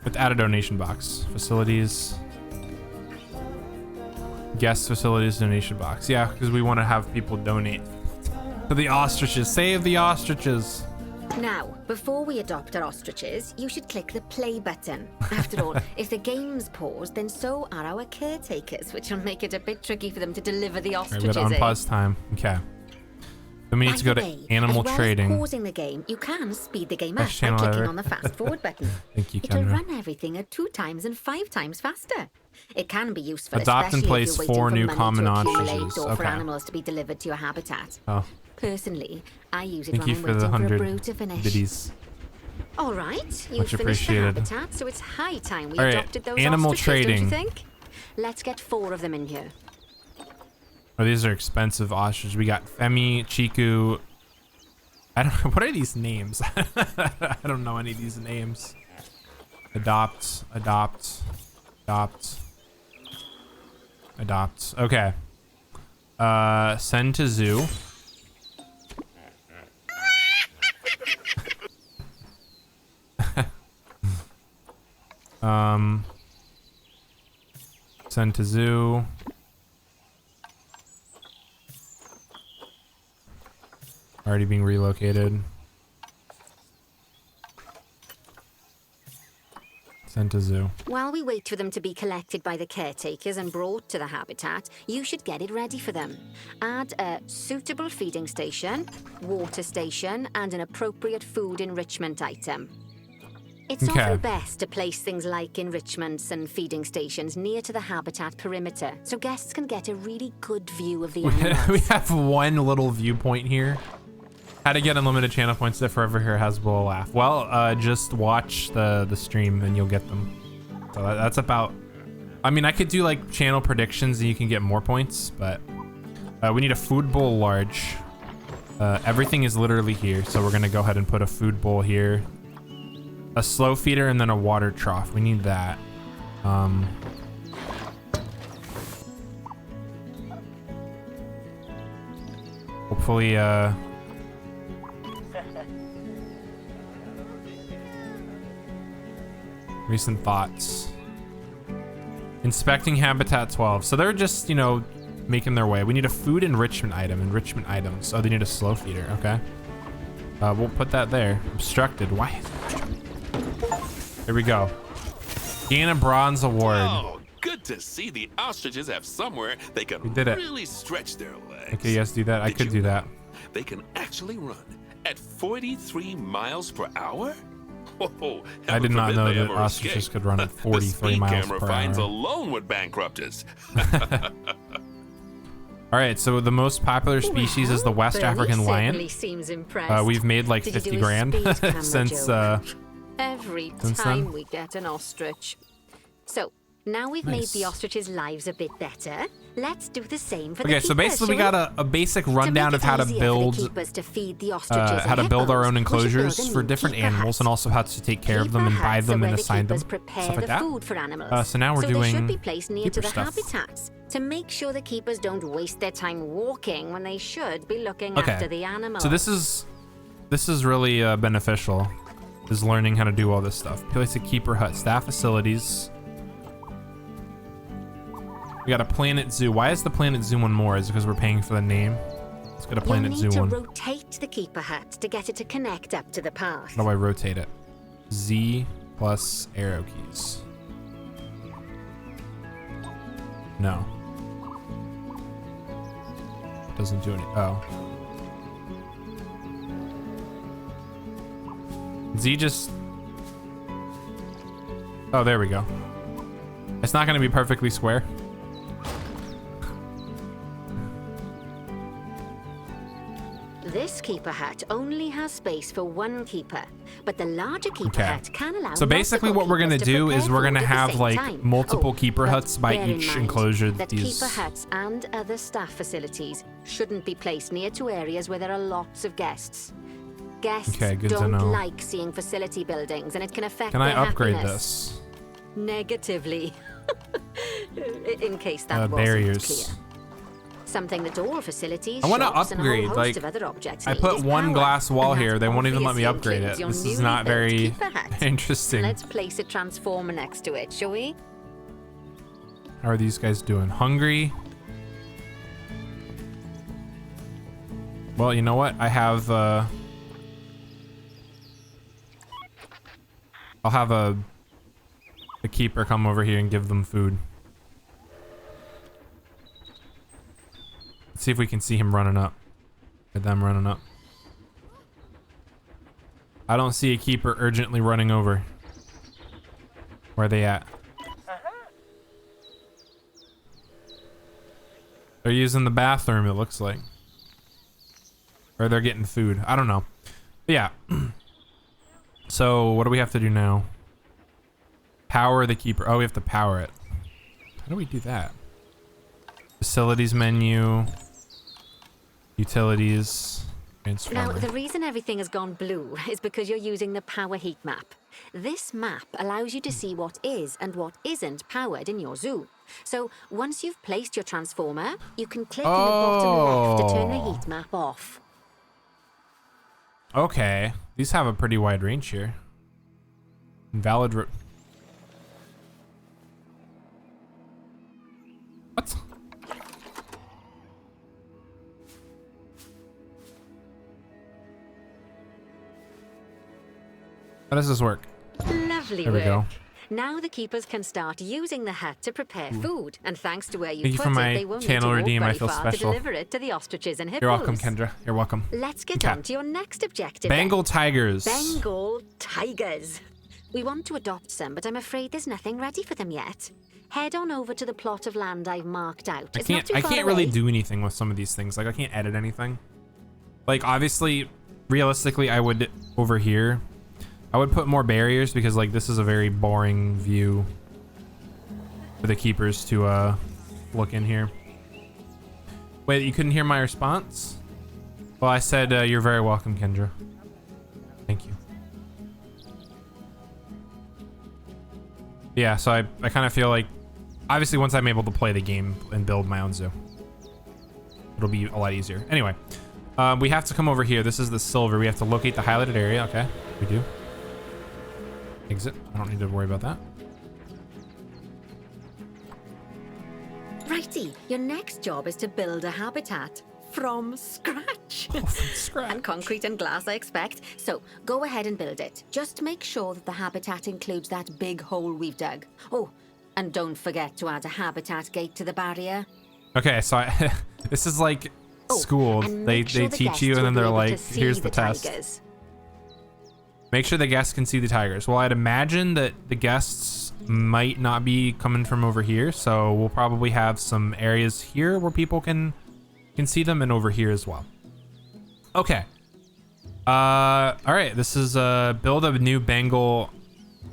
With add a donation box. Facilities. Guest facilities donation box. Yeah, because we want to have people donate to the ostriches. Save the ostriches. Now, before we adopt our ostriches, you should click the play button. After all, if the game's paused, then so are our caretakers, which will make it a bit tricky for them to deliver the Alright, ostriches. we got unpause time. Okay. Then we need to go to animal trading. As pausing the game, you can speed the game up Best by channel clicking ever. on the fast forward button. Thank you, It'll Kendra. run everything at 2 times and 5 times faster. It can be useful, Adopt and especially place if you're waiting 4 for new money common to accumulate ostriches. or for Okay. animals to be delivered to your habitat. Oh, Personally, I use it thank when you I'm for waiting the for a 100 brew to finish. biddies. All right, you've Much finished the appreciated. habitat, so it's high time we All right, adopted those animal ostriches, don't trading. you think? Let's get 4 of them in here. Oh, these are expensive ostriches. We got Femi, Chiku. I don't know. What are these names? I don't know any of these names. Adopt. Okay. Send to zoo. Send to zoo. Already being relocated. Sent to zoo. While we wait for them to be collected by the caretakers and brought to the habitat, you should get it ready for them. Add a suitable feeding station, water station, and an appropriate food enrichment item. It's Okay. often best to place things like enrichments and feeding stations near to the habitat perimeter, so guests can get a really good view of the animals. We have one little viewpoint here. How to get unlimited channel points if forever here has will laugh. Well, just watch the stream and you'll get them. So that's about. I mean, I could do like channel predictions and you can get more points, but we need a food bowl large. Everything is literally here, so we're gonna go ahead and put a food bowl here, a slow feeder, and then a water trough. We need that. Hopefully, recent thoughts. Inspecting habitat 12. So they're just, you know, making their way. We need a food enrichment item. Enrichment items. Oh, they need a slow feeder. Okay. We'll put that there. Obstructed. Why is it obstructed? Here we go. Gain a bronze award. Oh, good to see the ostriches have somewhere they can really stretch their legs. Okay, yes, do that. I could do that. They can actually run at 43 miles per hour? Oh, I did not know that ostriches could run at 43 miles per hour. The speed camera fines alone would bankrupt us. All right, so the most popular species is the West African lion. Seems impressed. We've made like 50 grand since every time we get an ostrich. So now we've made the ostriches' lives a bit better. Let's do the same for the keepers. So basically we got a basic rundown of how to build our own enclosures for different animals, and also how to take care of them and buy them and assign them, stuff like that. So now we're doing they should be placed near to the stuff. habitats to make sure the keepers don't waste their time walking when they should be looking after the animals. So this is really beneficial, is learning how to do all this stuff. Place a keeper hut, staff facilities. We got a Planet Zoo. Why is the Planet Zoo one more? Is it because we're paying for the name? Let's get a Planet Zoo one. You'll need to rotate the keeper hut to get it to connect up to the path. How do I rotate it? Z plus arrow keys. No. Doesn't do any. Oh. Z just. Oh, there we go. It's not going to be perfectly square. This keeper hut only has space for one keeper, but the larger keeper hut can allow. So basically what we're going to do is we're going to have like multiple keeper huts by each enclosure. That keeper huts and other staff facilities shouldn't be placed near to areas where there are lots of guests. Guests don't like seeing facility buildings, and it can affect their happiness. Can I upgrade this? Negatively. In case that wasn't clear. Something that all facilities, I want to upgrade. Like, I put one glass wall here. They won't even let me upgrade it. This is not very interesting. Let's place a transformer next to it, shall we? How are these guys doing? Hungry? Well, you know what? I have. I'll have a keeper come over here and give them food. See if we can see him running up. Get them running up. I don't see a keeper urgently running over. Where are they at? They're using the bathroom, it looks like. Or they're getting food. I don't know. But yeah. So what do we have to do now? Power the keeper. Oh, we have to power it. How do we do that? Facilities menu. Utilities. Now, the reason everything has gone blue is because you're using the power heat map. This map allows you to see what is and what isn't powered in your zoo. So once you've placed your transformer, you can click in the bottom left to turn the heat map off. Okay. These have a pretty wide range here. Invalid. What? How does this work? Lovely there we go. Now the keepers can start using the hut to prepare food, and thanks to where you put it, they won't need to walk very far to deliver it to the ostriches and hippos. You're welcome, Kendra. You're welcome. Let's get on to your next objective. Bengal tigers. Bengal tigers. We want to adopt some, but I'm afraid there's nothing ready for them yet. Head on over to the plot of land I've marked out. I can't really do anything with some of these things. Like, I can't edit anything. Like, obviously, realistically, I would over here. I would put more barriers because like this is a very boring view for the keepers to look in here. Wait, you couldn't hear my response? Well, I said you're very welcome, Kendra. Thank you. Yeah, so I kind of feel like obviously once I'm able to play the game and build my own zoo, it'll be a lot easier. Anyway, we have to come over here. This is the silver. We have to locate the highlighted area. Okay, we do. Exit. I don't need to worry about that. Righty, your next job is to build a habitat from scratch. Oh, from scratch. And concrete and glass, I expect. So go ahead and build it. Just make sure that the habitat includes that big hole we've dug. Oh, and don't forget to add a habitat gate to the barrier. Okay, so this is like school. They teach you and then they're like, here's the test. Tigers. Make sure the guests can see the tigers. Well, I'd imagine that the guests might not be coming from over here, so we'll probably have some areas here where people can see them, and over here as well. Okay. All right. This is build a new Bengal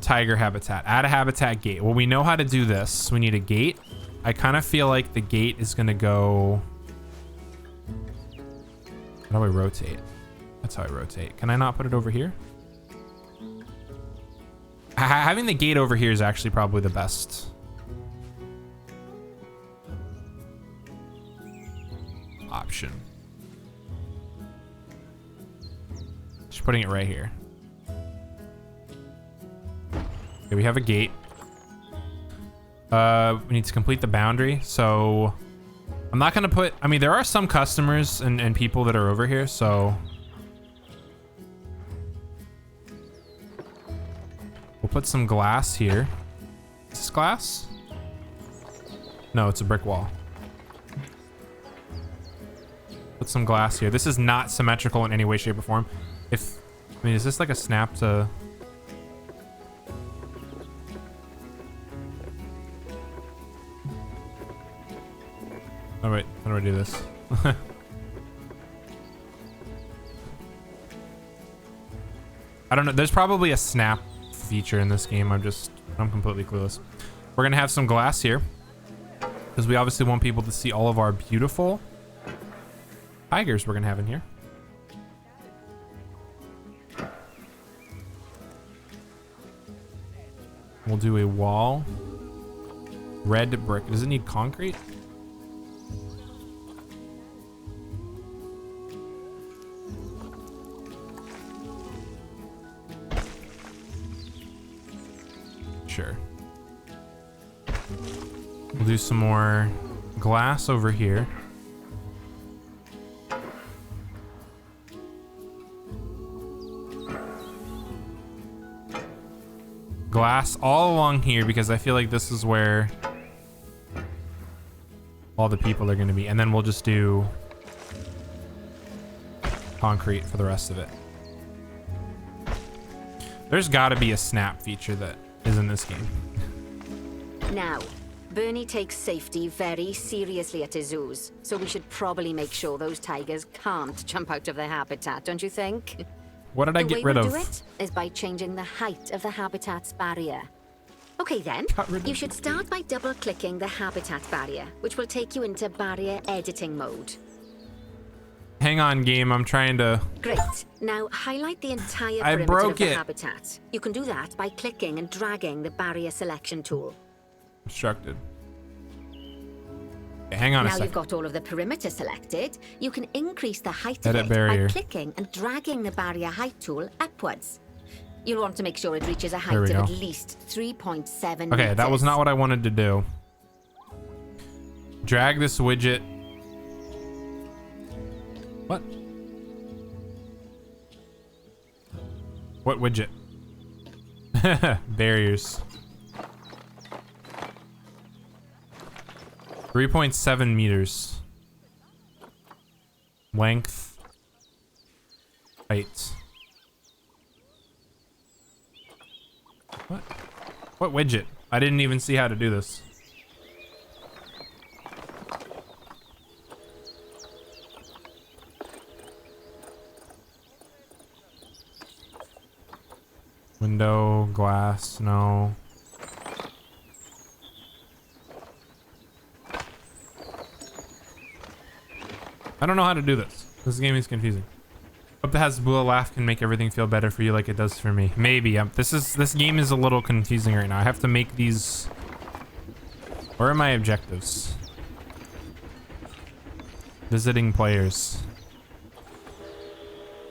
tiger habitat. Add a habitat gate. Well, we know how to do this. We need a gate. I kind of feel like the gate is gonna go. How do I rotate? That's how I rotate. Can I not put it over here? Having the gate over here is actually probably the best option. Just putting it right here. Okay, we have a gate. We need to complete the boundary. So I'm not gonna put, I mean, there are some customers and people that are over here, so we'll put some glass here. Is this glass? No, it's a brick wall. Put some glass here. This is not symmetrical in any way, shape, or form. I mean, is this like a snap to... Oh wait, how do I do this? I don't know. There's probably a snap feature in this game. I'm completely clueless. We're gonna have some glass here because we obviously want people to see all of our beautiful tigers we're gonna have in here. We'll do a wall. Red brick. Does it need concrete? Sure. We'll do some more glass over here. Glass all along here because I feel like this is where all the people are going to be. And then we'll just do concrete for the rest of it. There's got to be a snap feature that is in this game. Now, Bernie takes safety very seriously at his zoos, so we should probably make sure those tigers can't jump out of their habitat, don't you think? What did I get rid of? The way we'll do it is by changing the height of the habitat's barrier. Okay then, you should start by double-clicking the habitat barrier, which will take you into barrier editing mode. Hang on, game. I'm trying to... Great. Now highlight the entire perimeter of the habitat. You can do that by clicking and dragging the barrier selection tool. Instructed. Okay, hang on a second. Now you've got all of the perimeter selected, you can increase the height Edit of it barrier. by clicking and dragging the barrier height tool upwards. You'll want to make sure it reaches a height There we of go. at least 3.7 Okay, meters. that was not what I wanted to do. Drag this widget. What? What widget? Barriers. 3.7 meters. Length. Height. What? What widget? I didn't even see how to do this. Window, glass, no. I don't know how to do this. This game is confusing. Hope the Hasbula laugh can make everything feel better for you like it does for me. Maybe. This game is a little confusing right now. I have to make these... Where are my objectives? Visiting players.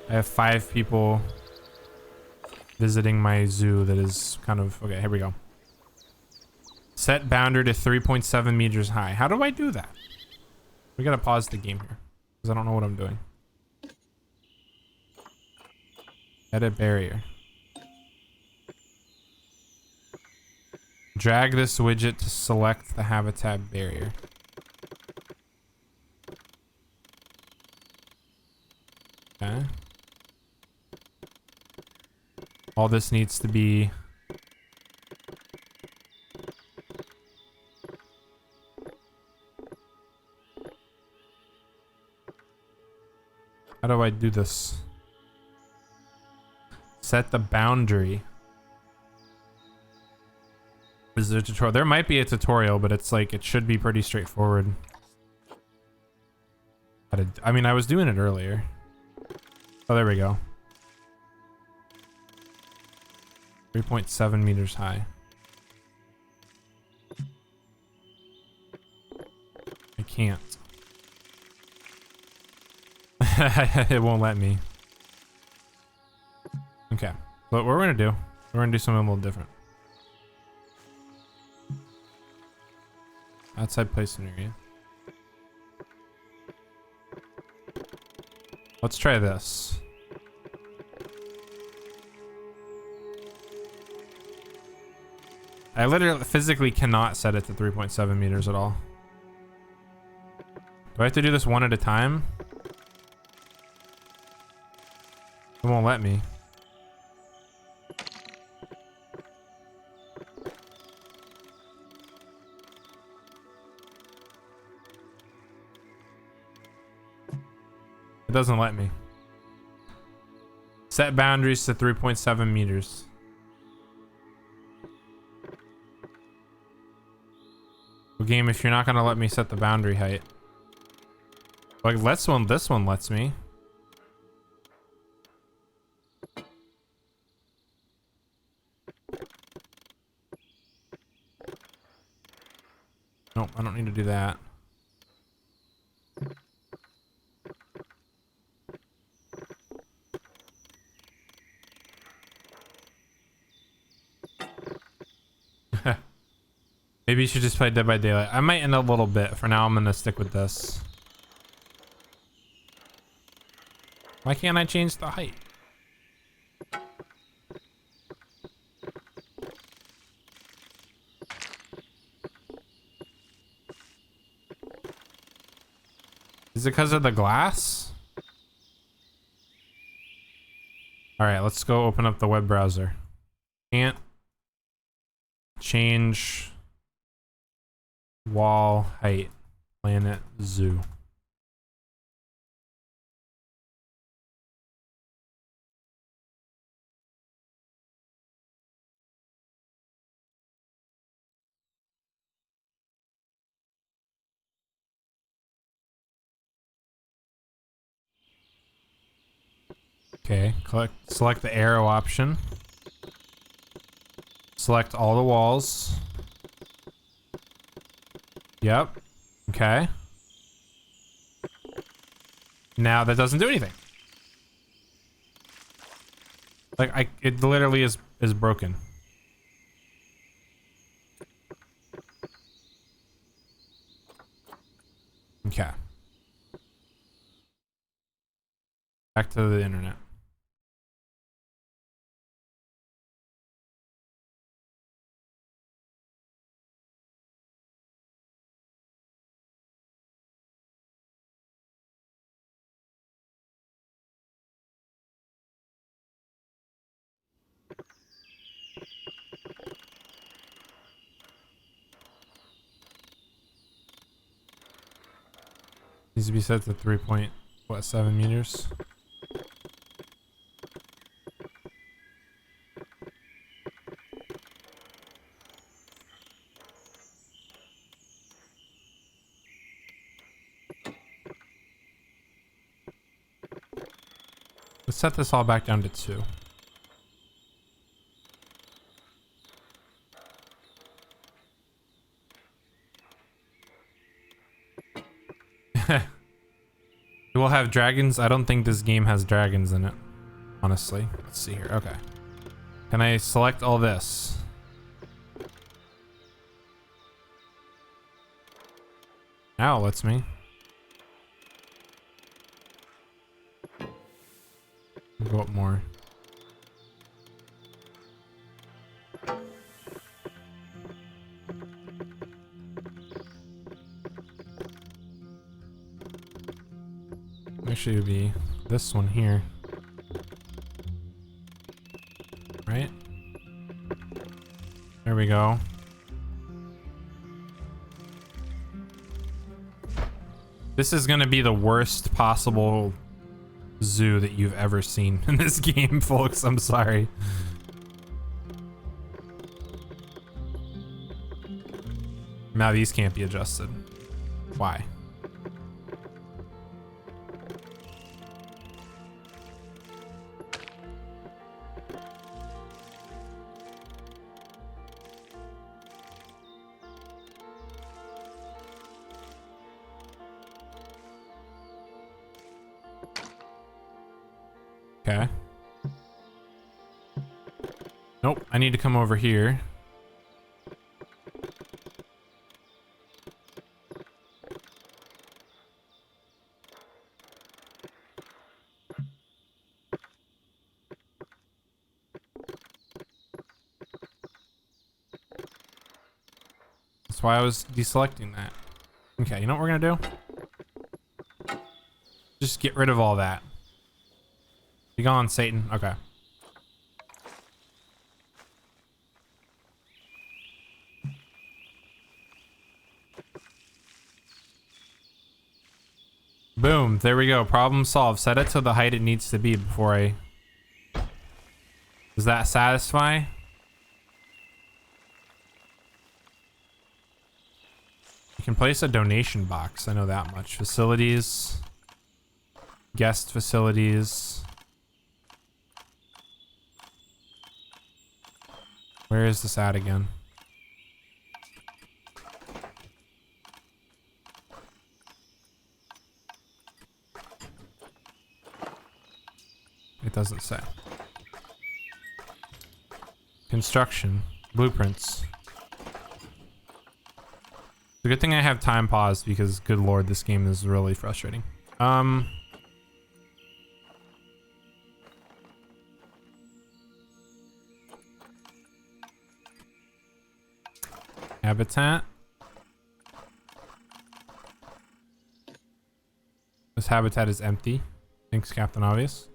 I have 5 people visiting my zoo that is kind of... Okay, here we go. Set boundary to 3.7 meters high. How do I do that? We gotta pause the game here because I don't know what I'm doing. Edit barrier. Drag this widget to select the habitat barrier. Okay. All this needs to be how do I do this? Set the boundary. Is there a tutorial? There might be a tutorial, but it's like, it should be pretty straightforward. I mean, I was doing it earlier. Oh, there we go. 3.7 meters high. I can't. It won't let me. Okay. But what we're gonna do, we're gonna do something a little different. Outside play scenario. Let's try this. I literally physically cannot set it to 3.7 meters at all. Do I have to do this one at a time? It won't let me. It doesn't let me. Set boundaries to 3.7 meters. Well, game, if you're not gonna let me set the boundary height. Like this one lets me. Nope, I don't need to do that. Maybe you should just play Dead by Daylight. I might in a little bit. For now, I'm gonna stick with this. Why can't I change the height? Is it because of the glass? All right, let's go open up the web browser. Can't change wall height. Planet Zoo. Okay, select the arrow option. Select all the walls. Yep. Okay. Now that doesn't do anything. Like it literally is broken. Okay. Back to the internet. Needs to be set to 3.7 meters. Let's set this all back down to 2. We'll have dragons. I don't think this game has dragons in it, honestly. Let's see here. Okay. Can I select all this? Now it lets me. Go up more. Actually, it would be this one here. Right? There we go. This is gonna be the worst possible zoo that you've ever seen in this game, folks. I'm sorry. Now these can't be adjusted. Why? Okay. Nope, I need to come over here. That's why I was deselecting that. Okay, you know what we're gonna do? Just get rid of all that. Be gone, Satan. Okay. Boom. There we go. Problem solved. Set it to the height it needs to be before I... Does that satisfy? You can place a donation box. I know that much. Facilities. Guest facilities. Where is this at again? It doesn't say. Construction. Blueprints. It's a good thing I have time paused because, good lord, this game is really frustrating. Habitat. This habitat is empty. Thanks, Captain Obvious.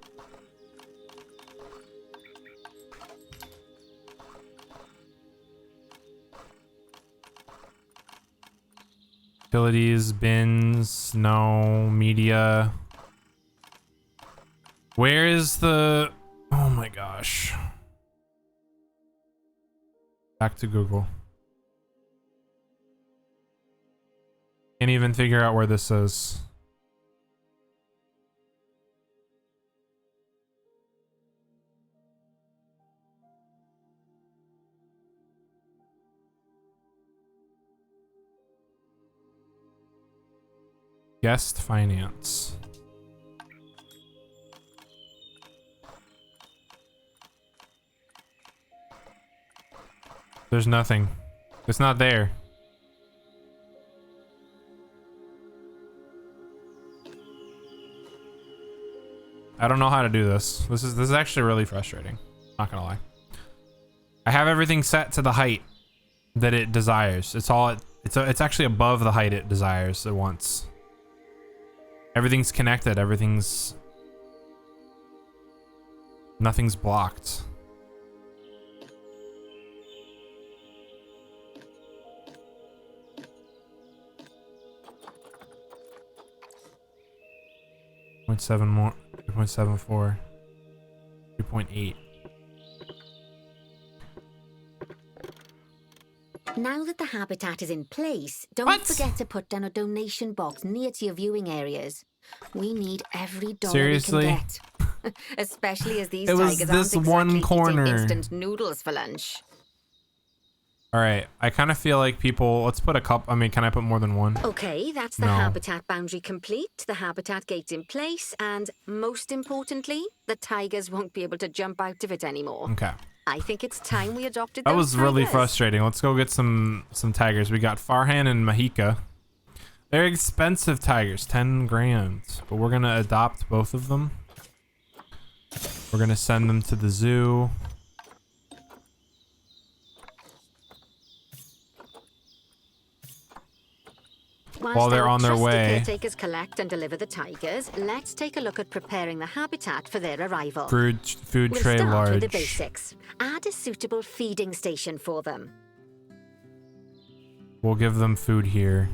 Utilities, bins, no, media. Where is the... Oh my gosh. Back to Google. Can't even figure out where this is. Guest finance. There's nothing. It's not there. I don't know how to do this. This is actually really frustrating. Not gonna lie. I have everything set to the height that it desires. It's actually above the height it desires at once. Everything's connected. Nothing's blocked. .7 more. 2.74. 2.8. Now that the habitat is in place, don't forget to put down a donation box near to your viewing areas. We need every dollar we can get. Especially as these tigers aren't exactly eating instant noodles for lunch. All right, I kind of feel like people, let's put a couple, I mean, can I put more than one? Okay, that's the habitat boundary complete, the habitat gate in place, and most importantly, the tigers won't be able to jump out of it anymore. Okay. I think it's time we adopted those That was really tigers. frustrating. Let's go get some tigers. We got Farhan and Mahika. They're expensive tigers, 10 grand. But we're gonna adopt both of them. We're gonna send them to the zoo. While they're on their way. Caretakers collect and deliver the tigers, let's take a look at preparing the habitat for their arrival. Food tray We'll start large. with the basics. Add a suitable feeding station for them. We'll give them food here.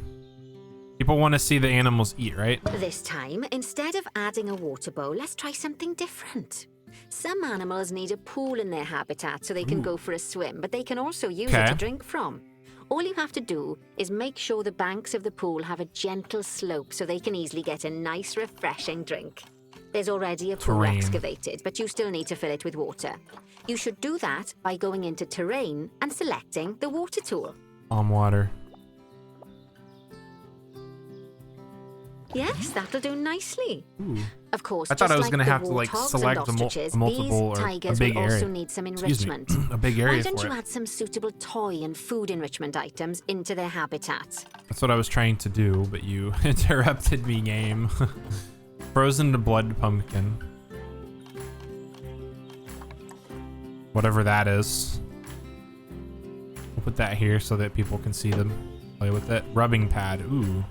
People want to see the animals eat, right? This time, instead of adding a water bowl, let's try something different. Some animals need a pool in their habitat so they can go for a swim, but they can also use it to drink from. All you have to do is make sure the banks of the pool have a gentle slope so they can easily get a nice, refreshing drink. There's already a pool excavated, but you still need to fill it with water. You should do that by going into terrain and selecting the water tool. Water. Yes, that'll do nicely. Ooh. Of course, I thought I was going to have to like select a multiple or a big area. Also need some enrichment. A big area. Why don't you add some suitable toy and food enrichment items into their habitat? That's what I was trying to do, but you interrupted me, game. Frozen to blood pumpkin. Whatever that is. We'll put that here so that people can see them. Play with it. Rubbing pad. Ooh.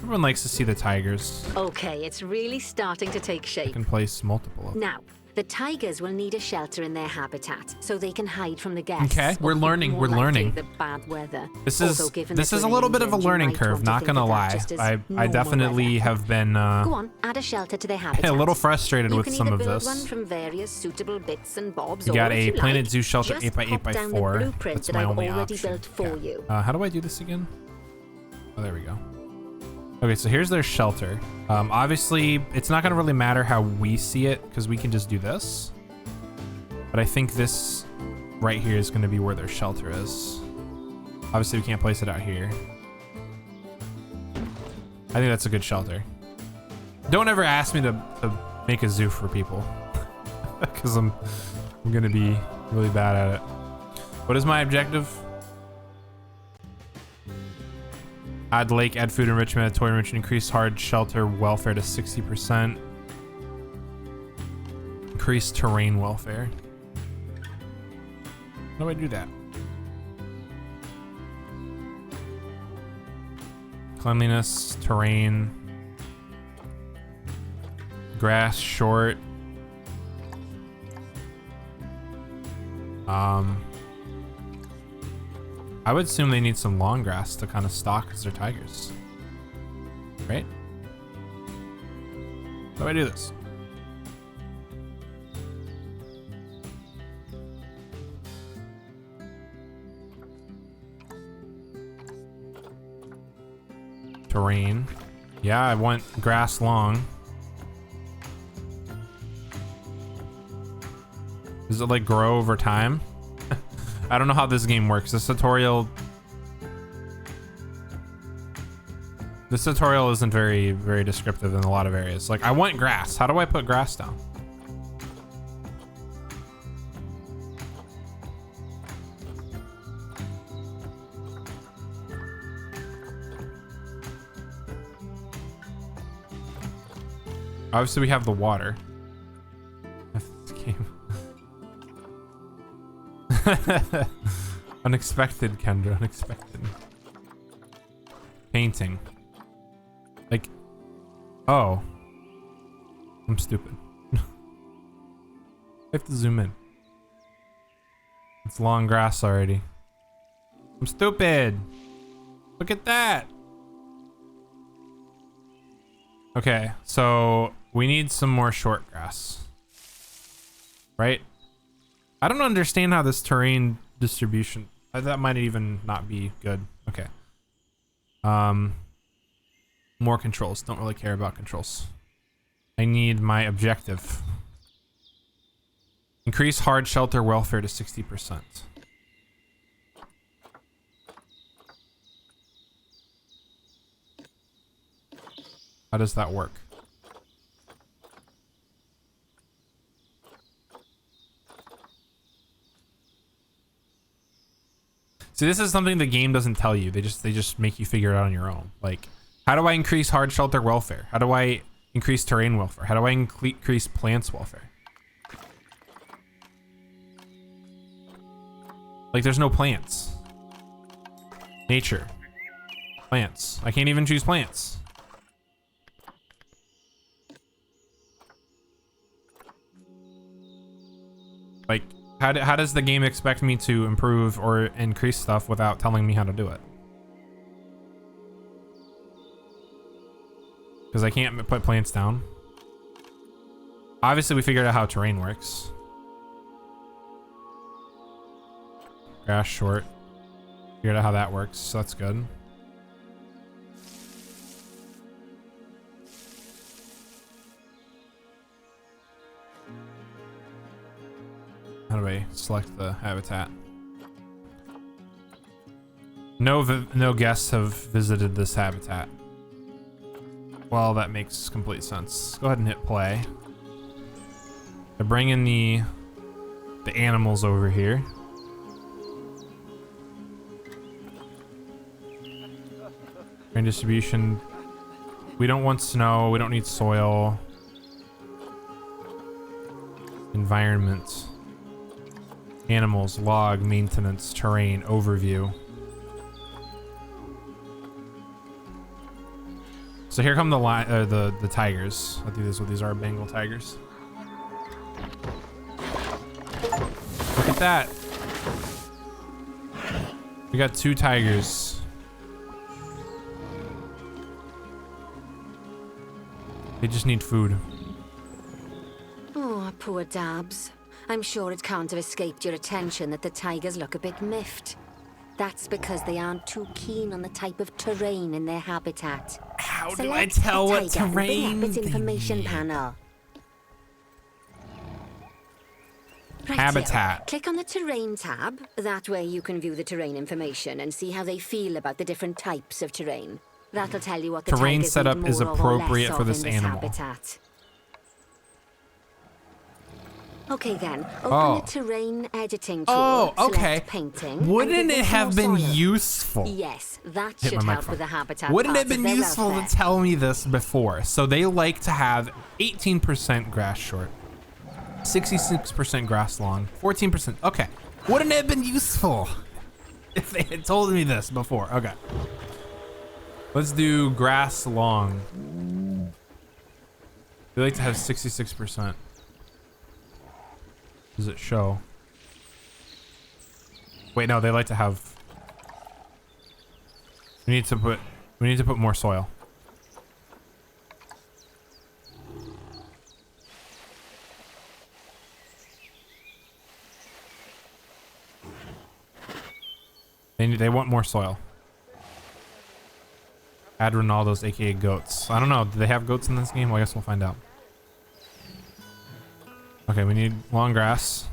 Everyone likes to see the tigers. Okay, it's really starting to take shape. I can place multiple of them. Now, the tigers will need a shelter in their habitat so they can hide from the guests. Okay, we're learning. We're learning. The bad weather. This is a little bit of a learning curve. Not gonna lie. I definitely have been Go on, add a shelter to their habitat. a little frustrated with some of this. You can either build one from various suitable bits and bobs. You got or a Planet Zoo shelter just 8x8x4. That's my only option. For you. How do I do this again? Oh, there we go. Okay, so here's their shelter. Obviously, it's not gonna really matter how we see it because we can just do this. But I think this right here is gonna be where their shelter is. Obviously, we can't place it out here. I think that's a good shelter. Don't ever ask me to make a zoo for people because I'm gonna be really bad at it. What is my objective? Add lake, add food enrichment, add toy enrichment, increase hard shelter welfare to 60%. Increase terrain welfare. How do I do that? Cleanliness, terrain, grass short. I would assume they need some long grass to kind of stalk because they're tigers. Right? How do I do this? Terrain. Yeah, I want grass long. Does it like grow over time? I don't know how this game works. This tutorial isn't very descriptive in a lot of areas. Like, I want grass. How do I put grass down? Obviously, we have the water. This game. Unexpected, Kendra. Unexpected. Painting. Like, oh. I'm stupid. I have to zoom in. It's long grass already. I'm stupid. Look at that. Okay, so we need some more short grass. Right? I don't understand how this terrain distribution, that might even not be good. Okay. More controls. Don't really care about controls. I need my objective. Increase hard shelter welfare to 60%. How does that work? See, this is something the game doesn't tell you. They just make you figure it out on your own. Like, how do I increase hard shelter welfare? How do I increase terrain welfare? How do I increase plants welfare? Like, there's no plants. Nature. Plants. I can't even choose plants. Like, how does the game expect me to improve or increase stuff without telling me how to do it? Because I can't put plants down. Obviously, we figured out how terrain works. Grass short. Figured out how that works, so that's good. How do I select the habitat? No guests have visited this habitat. Well, that makes complete sense. Go ahead and hit play. I bring in the animals over here. Grain distribution. We don't want snow. We don't need soil. Environment. Animals, log, maintenance, terrain, overview. So here come the tigers. I think this is what these are, Bengal tigers. Look at that. We got 2 tigers. They just need food. Oh, poor Dabs. I'm sure it can't have escaped your attention that the tigers look a bit miffed. That's because they aren't too keen on the type of terrain in their habitat. How do I tell what terrain? Bring up its information panel. Right, habitat. Click on the terrain tab. That way you can view the terrain information and see how they feel about the different types of terrain. That'll tell you what the terrain tigers setup need is more or appropriate less for of this in animal. Habitat. Okay then, open the terrain editing tool. Oh, okay. Select painting. Wouldn't it have been soil. useful? Yes, that Hit should my help microphone. with the habitat. Wouldn't it have parts been of their useful welfare. to tell me this before? So they like to have 18% grass short, 66% grass long, 14%. Okay. Wouldn't it have been useful if they had told me this before? Okay. Let's do grass long. They like to have 66%. Does it show? Wait, no, they like to have. We need to put more soil. They want more soil. Add Ronaldo's, aka goats. I don't know. Do they have goats in this game? Well, I guess we'll find out. Okay, we need long grass.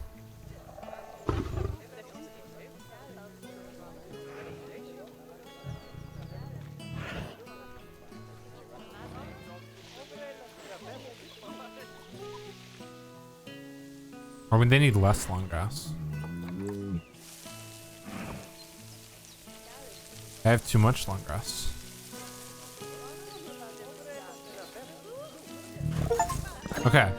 Or when they need less long grass. I have too much long grass. Okay.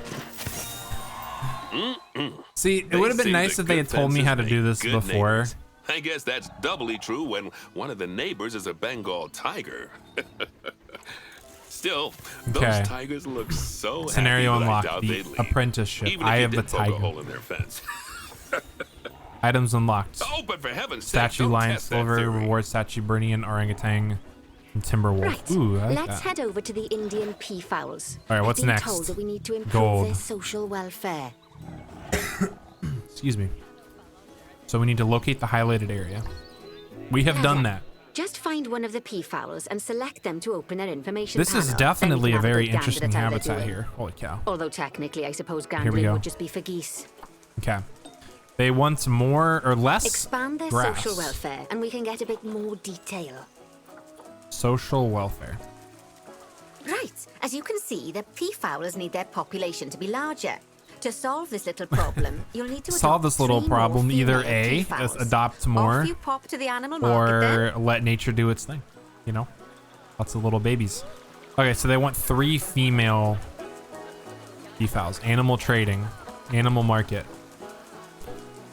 See, it would have been nice if they had told me how to do this before. Neighbors. I guess that's doubly true when one of the neighbors is a Bengal tiger. Still, those tigers look so Scenario happy that I unlocked. doubt The they'd leave. apprenticeship. Even if Eye you of the did poke a tiger. hole in their fence. Items unlocked. Oh, but for heaven's sake, Statue, don't lion, test that silver, theory. reward statue, Burnian, orangutan, and timber wolf. Right. Ooh, I like Let's that. head over to the Indian peafowls. All right, what's I've been next? told that we need to improve Gold. their social welfare. Excuse me. So we need to locate the highlighted area. We have done that. Just find one of the peafowls and select them to open their information This panel. is Then definitely you a can have very good gander interesting at how they're habitat doing. here. Holy cow. Although technically, I suppose we gambling go. would just be for geese. Okay. They want more or less Expand their grass. social welfare, and we can get a bit more detail. Social welfare. Right. As you can see, the peafowls need their population to be larger. To solve this little problem, you'll need to solve this little problem. Either A, adopt more, you pop to the animal market, or let nature do its thing. You know, lots of little babies. Okay, so they want 3 female peafowls. Animal trading, animal market.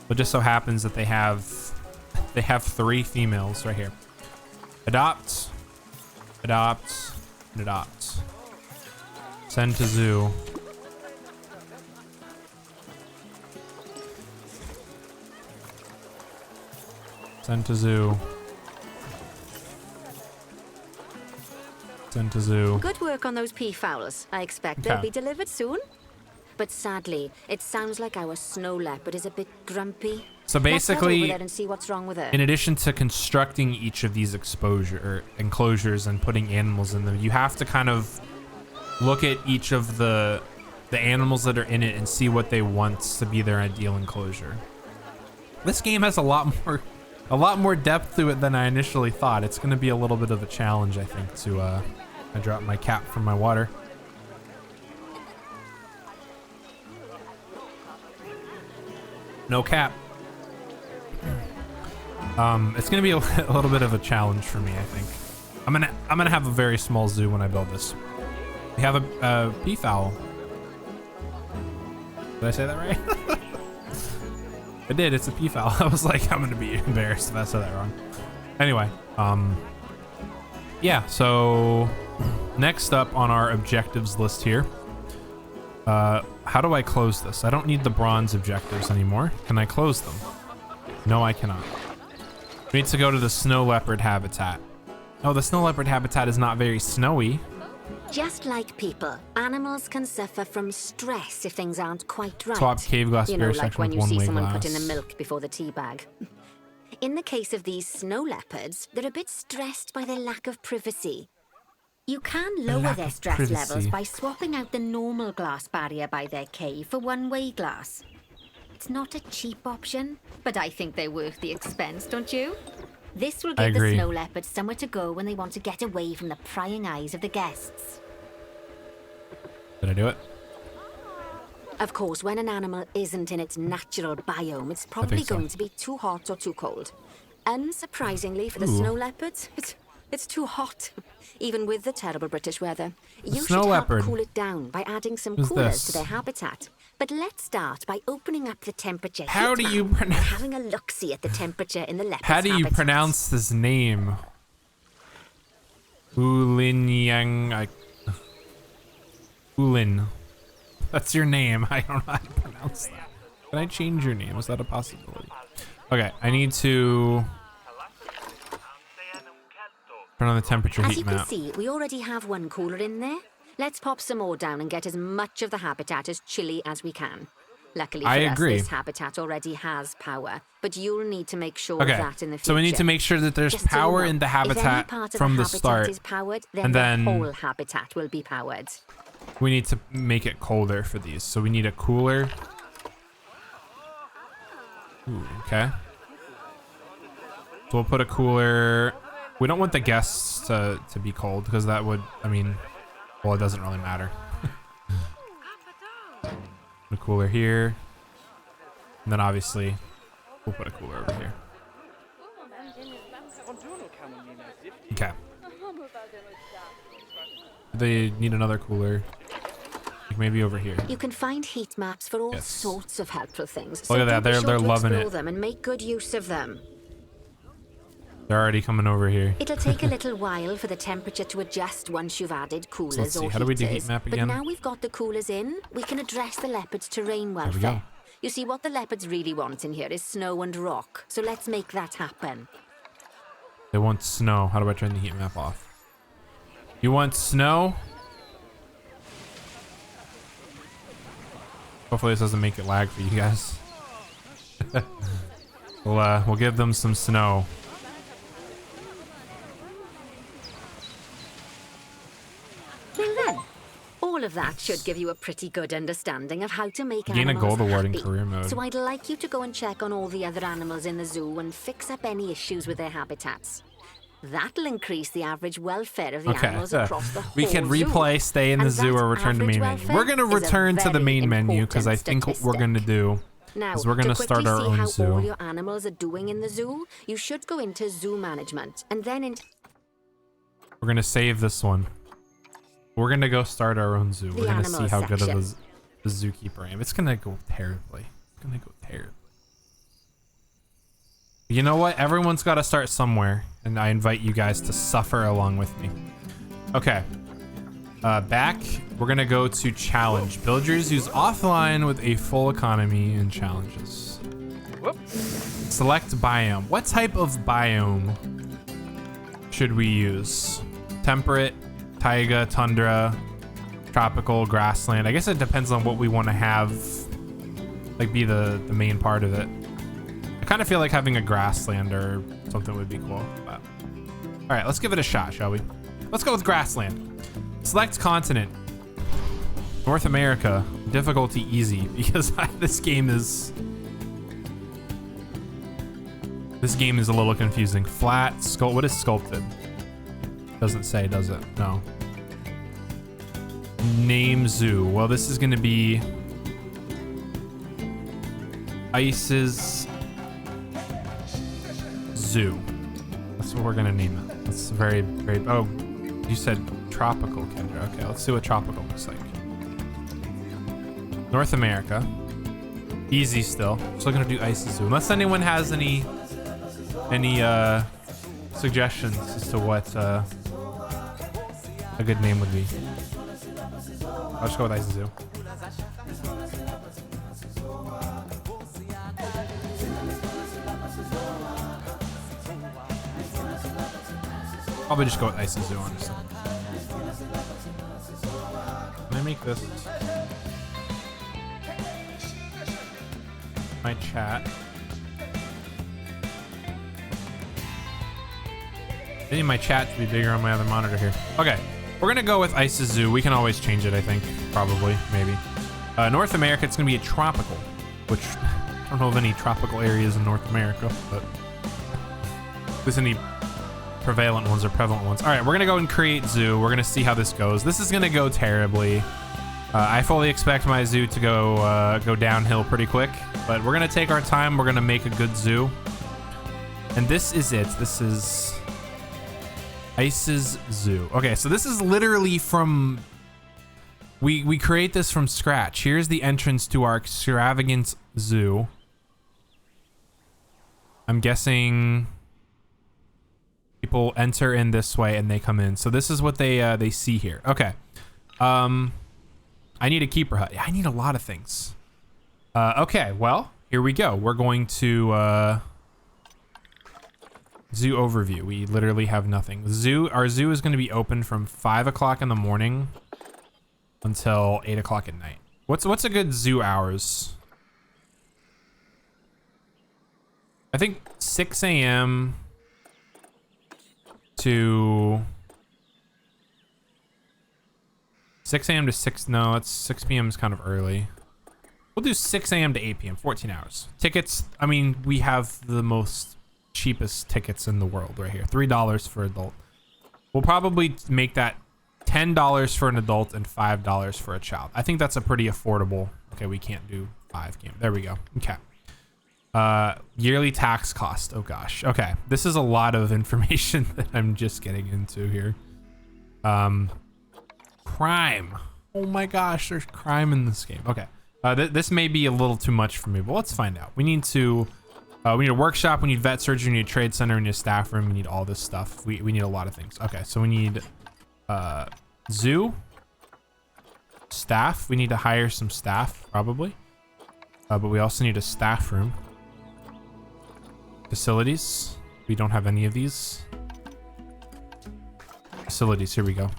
It just so happens that they have 3 females right here. Adopt, adopt, and adopt. Send to zoo. Send to zoo. Send to zoo. Good work on those peafowls. I expect they'll be delivered soon. But sadly, it sounds like our snow leopard is a bit grumpy. So basically, let's head over there and see what's wrong with her. In addition to constructing each of these enclosures and putting animals in them, you have to kind of look at each of the animals that are in it and see what they want to be their ideal enclosure. This game has a lot more depth to it than I initially thought. It's going to be a little bit of a challenge, I think, to I dropped my cap from my water. No cap. It's gonna be a little bit of a challenge for me, I think. I'm gonna have a very small zoo when I build this. We have a peafowl. Did I say that right? I did. It's a peafowl. I was like, I'm gonna be embarrassed if I said that wrong. Anyway, yeah. So next up on our objectives list here. How do I close this? I don't need the bronze objectives anymore. Can I close them? No, I cannot. We need to go to the snow leopard habitat. Oh, the snow leopard habitat is not very snowy. Just like people, animals can suffer from stress if things aren't quite right. Swap cave glass you know, bear like section when with you see one-way someone glass. put in the milk before the tea bag. In the case of these snow leopards, they're a bit stressed by their lack of privacy. You can lower their stress levels by swapping out the normal glass barrier by their cave for one-way glass. It's not a cheap option, but I think they're worth the expense, don't you? This will give the snow leopards somewhere to go when they want to get away from the prying eyes of the guests. Did I do it? Of course, when an animal isn't in its natural biome, it's probably going to be too hot or too cold. Unsurprisingly for the snow leopards, it's too hot, even with the terrible British weather. You should help cool it down by adding some coolers to their habitat. But let's start by opening up the temperature heat map and having a look-see at the temperature in the leopard's habitat. How do you pronounce this name? Ulin. That's your name. I don't know how to pronounce that. Can I change your name? Is that a possibility? Okay, I need to turn on the temperature heat map. As you can see, we already have one cooler in there. Let's pop some more down and get as much of the habitat as chilly as we can. Luckily for us, this habitat already has power, but you'll need to make sure of that in the future. So we need to make sure that there's power in the habitat from the start, is powered, then and then the whole habitat will be powered. We need to make it colder for these, so we need a cooler. Ooh, okay. So we'll put a cooler. We don't want the guests to be cold because that would, I mean, well, it doesn't really matter. Put a cooler here, and then obviously we'll put a cooler over here. Okay. They need another cooler, like maybe over here. You can find heat maps for all sorts of helpful things. So look at that, they're loving it. Them and make good use of them. They're already coming over here. It'll take a little while for the temperature to adjust once you've added coolers or heaters. How do we do heat map again? But now we've got the coolers in, we can address the leopard's terrain welfare. There we go. You see, what the leopards really want in here is snow and rock. So let's make that happen. They want snow. How do I turn the heat map off? You want snow? Hopefully this doesn't make it lag for you guys. We'll give them some snow. All of that should give you a pretty good understanding of how to make Gain animals a gold award in happy. career mode. So I'd like you to go and check on all the other animals in the zoo and fix up any issues with their habitats. That'll increase the average welfare of the animals across the whole we can zoo. replay, stay in the zoo, or return to main menu. We're gonna return to the main menu because I think what we're gonna do is we're gonna start our own zoo. All your animals are doing in the zoo. You should go into zoo management and then into. We're gonna save this one. We're gonna go start our own zoo. We're gonna see how good of a zookeeper I am. It's gonna go terribly. It's gonna go terribly. You know what? Everyone's got to start somewhere, and I invite you guys to suffer along with me. Okay. Back, we're gonna go to challenge. Build your zoos offline with a full economy and challenges. Whoop. Select biome. What type of biome should we use? Temperate, taiga, tundra, tropical, grassland. I guess it depends on what we want to have, like, be the main part of it. I kind of feel like having a grassland or something would be cool. But all right, let's give it a shot, shall we? Let's go with grassland. Select continent. North America. Difficulty easy, because this game is a little confusing. Flat, what is sculpted? Doesn't say, does it? No. Name zoo. Well, this is gonna be Ice's Zoo. That's what we're gonna name it. That's very, very. Oh, you said tropical, Kendra. Okay, let's see what tropical looks like. North America. Easy still. Still gonna do Ice's Zoo. Unless anyone has any suggestions as to what a good name would be. I'll just go with Ice's Zoo. Probably just go with Ice's Zoo, honestly. Can I make this my chat? I need my chat to be bigger on my other monitor here. Okay, we're gonna go with Ice's Zoo. We can always change it, I think. Probably, maybe. North America, it's gonna be a tropical, which I don't know of any tropical areas in North America, but if there's any prevalent ones or prevalent ones. All right, we're gonna go and create zoo. We're gonna see how this goes. This is gonna go terribly. I fully expect my zoo to go downhill pretty quick, but we're gonna take our time. We're gonna make a good zoo, and this is it. This is Ice's Zoo. Okay, so this is literally from. We create this from scratch. Here's the entrance to our extravagant zoo. I'm guessing people enter in this way and they come in. So this is what they see here. Okay. I need a keeper hut. I need a lot of things. Okay, well, here we go. We're going to zoo overview. We literally have nothing. Our zoo is going to be open from 5 o'clock in the morning until 8 o'clock at night. What's a good zoo hours? I think 6 a.m. to 6 a.m. to 6. No, it's 6 p.m. is kind of early. We'll do 6 a.m. to 8 p.m. 14 hours. Tickets. I mean, we have the most cheapest tickets in the world right here. $3 for adult. We'll probably make that $10 for an adult and $5 for a child. I think that's a pretty affordable. Okay, we can't do 5. There we go. Okay. Yearly tax cost. Oh gosh. Okay. This is a lot of information that I'm just getting into here. Crime. Oh my gosh, there's crime in this game. Okay. This may be a little too much for me, but let's find out. We need a workshop, we need vet surgery, we need a trade center, we need a staff room, we need all this stuff. We need a lot of things. Okay, so we need zoo, staff. We need to hire some staff, probably. But we also need a staff room. Facilities. We don't have any of these. Facilities, here we go.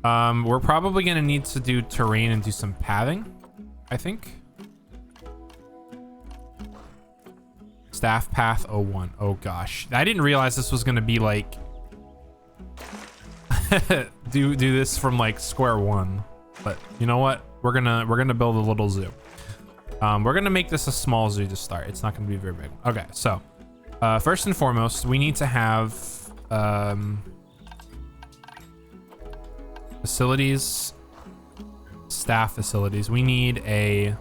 We're probably gonna need to do terrain and do some pathing, I think. Staff path 01. Oh gosh. I didn't realize this was gonna be like do this from like square one. But you know what? We're gonna build a little zoo. We're gonna make this a small zoo to start. It's not gonna be very big. Okay, so first and foremost, we need to have Facilities. Staff facilities. We need a...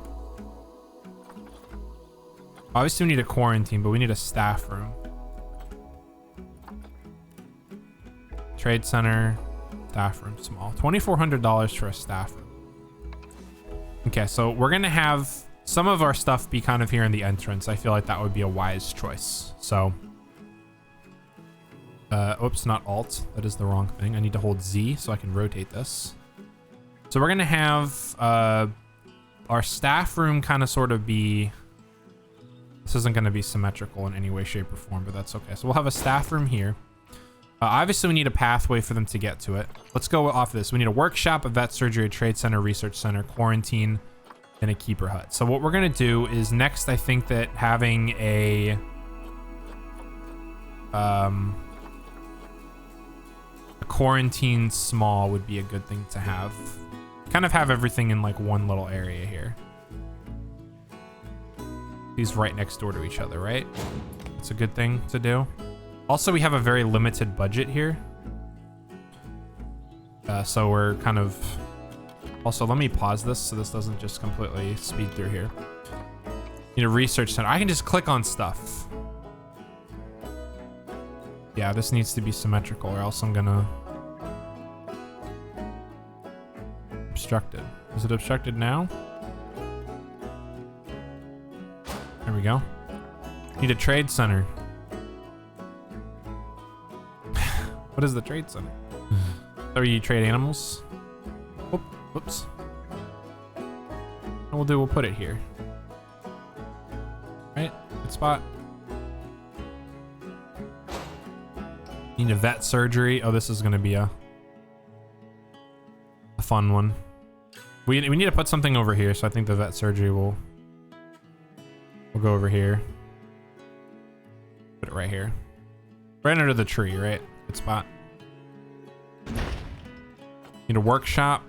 Obviously we need a quarantine, but we need a staff room. Trade center. Staff room small. $2,400 for a staff room. Okay, so we're gonna have some of our stuff be kind of here in the entrance. I feel like that would be a wise choice. So... oops, not Alt. That is the wrong thing. I need to hold Z so I can rotate this. So we're gonna have our staff room kind of sort of be... This isn't gonna be symmetrical in any way, shape, or form, but that's okay. So we'll have a staff room here. Obviously, we need a pathway for them to get to it. Let's go off this. We need a workshop, a vet surgery, a trade center, research center, quarantine, and a keeper hut. So what we're gonna do is next, I think that having a... quarantine small would be a good thing to have. Kind of have everything in like one little area here. These right next door to each other, right? It's a good thing to do. Also, we have a very limited budget here. So we're kind of... Also, let me pause this so this doesn't just completely speed through here. Need a research center. I can just click on stuff. Yeah, this needs to be symmetrical or else I'm gonna... Obstructed. Is it obstructed now? There we go. Need a trade center. What is the trade center? Or you trade animals? Oop, whoops. What we'll put it here. Right? Good spot. Need a vet surgery. Oh, this is gonna be a fun one. We need to put something over here, so I think the vet surgery will go over here. Put it right here. Right under the tree, right? Good spot. Need a workshop.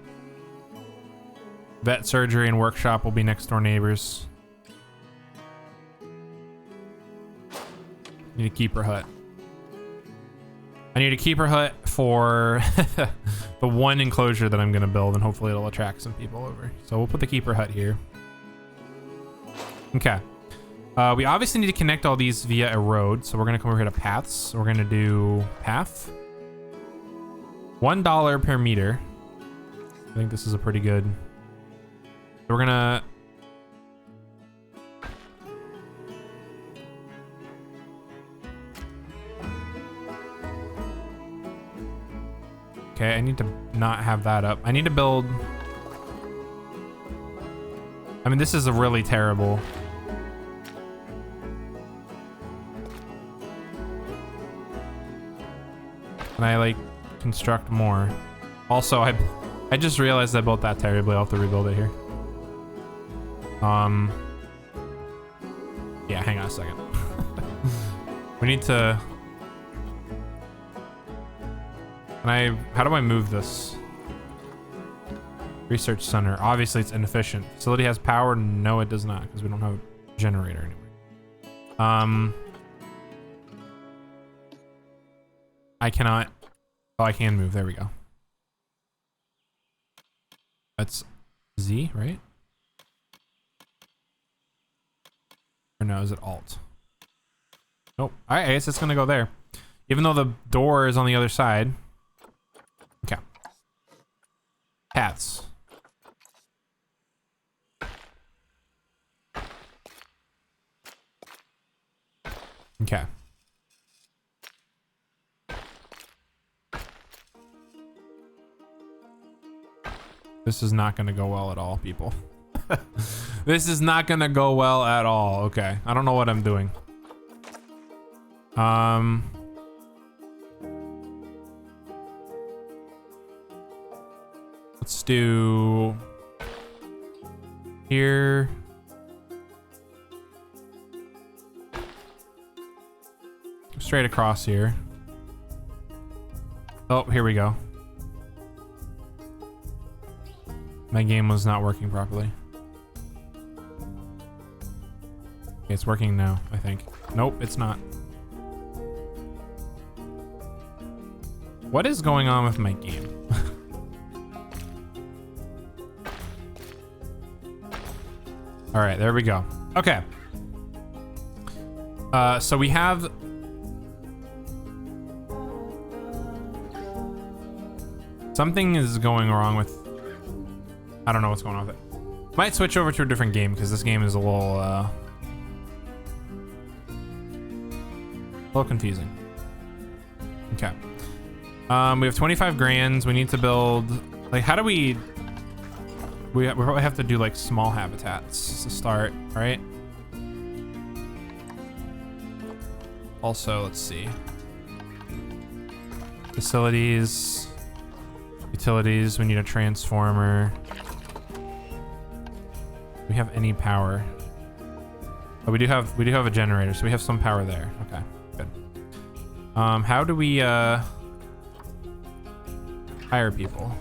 Vet surgery and workshop will be next door neighbors. Need a keeper hut. I need a keeper hut for the one enclosure that I'm gonna build, and hopefully it'll attract some people over. So we'll put the keeper hut here. Okay. We obviously need to connect all these via a road, so we're gonna come over here to paths. So we're gonna do path. $1 per meter. I think this is a pretty good. So we're gonna... Okay, I need to not have that up. I need to build... I mean, this is a really terrible... Can I, like, construct more? Also, I just realized I built that terribly. I'll have to rebuild it here. Yeah, hang on a second. We need to... How do I move this? Research center. Obviously, it's inefficient. Facility has power. No, it does not, because we don't have a generator anymore. I cannot... Oh, I can move. There we go. That's Z, right? Or no, is it Alt? Nope. All right, I guess it's going to go there. Even though the door is on the other side. Okay. Paths. Okay. This is not going to go well at all, people. This is not going to go well at all. Okay. I don't know what I'm doing. Let's do here. Straight across here. Oh, here we go. My game was not working properly. Okay, it's working now, I think. Nope, it's not. What is going on with my game? All right, there we go. Okay. So we have... Something is going wrong with... I don't know what's going on with it. Might switch over to a different game because this game is a little confusing. Okay. We have 25 grands. We need to build... Like, how do we... We probably have to do, like, small habitats to start, right? Also, let's see. Facilities... Utilities, we need a transformer. Do we have any power? Oh, we do have a generator, so we have some power there. Okay, good. How do we hire people?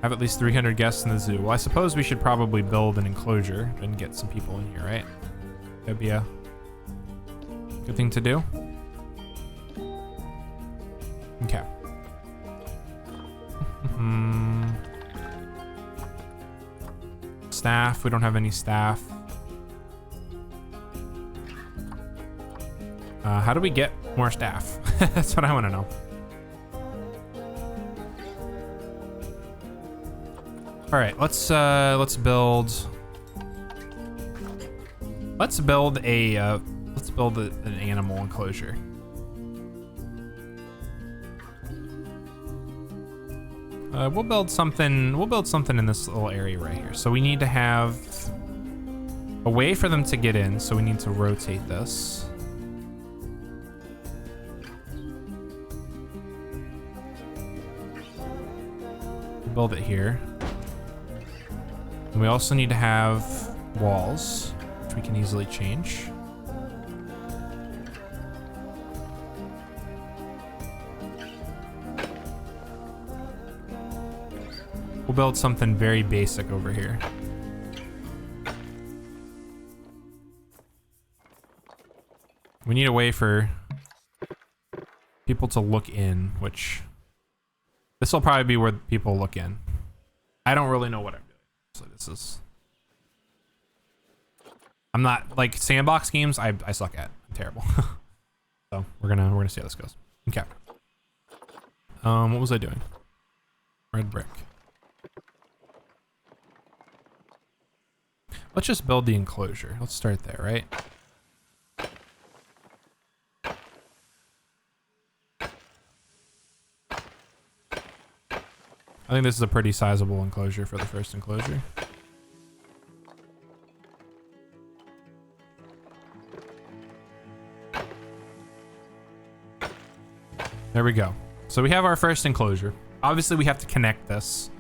Have at least 300 guests in the zoo. Well, I suppose we should probably build an enclosure and get some people in here, right? That'd be a good thing to do. Okay. Staff, we don't have any staff. How do we get more staff? That's what I want to know. All right, let's build an animal enclosure. We'll build something in this little area right here. So we need to have a way for them to get in, so we need to rotate this. Build it here. And we also need to have walls, which we can easily change. We'll build something very basic over here. We need a way for people to look in, which this will probably be where people look in. I don't really know what I'm doing. So this is... I'm not, like, sandbox games, I suck at. I'm terrible. So we're gonna see how this goes. Okay. What was I doing? Red brick. Let's just build the enclosure. Let's start there, right? I think this is a pretty sizable enclosure for the first enclosure. There we go. So we have our first enclosure. Obviously, we have to connect this.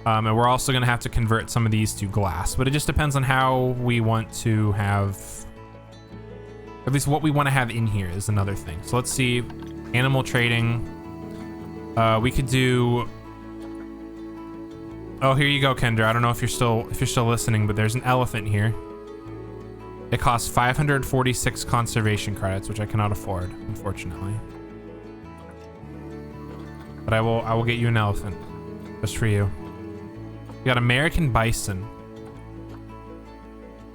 And we're also gonna have to convert some of these to glass, but it just depends on how we want to have, at least what we want to have in here is another thing. So let's see, animal trading. We could do, oh, here you go, Kendra. I don't know if you're still listening, but there's an elephant here. It costs 546 conservation credits, which I cannot afford, unfortunately. But I will get you an elephant, just for you. We got American bison.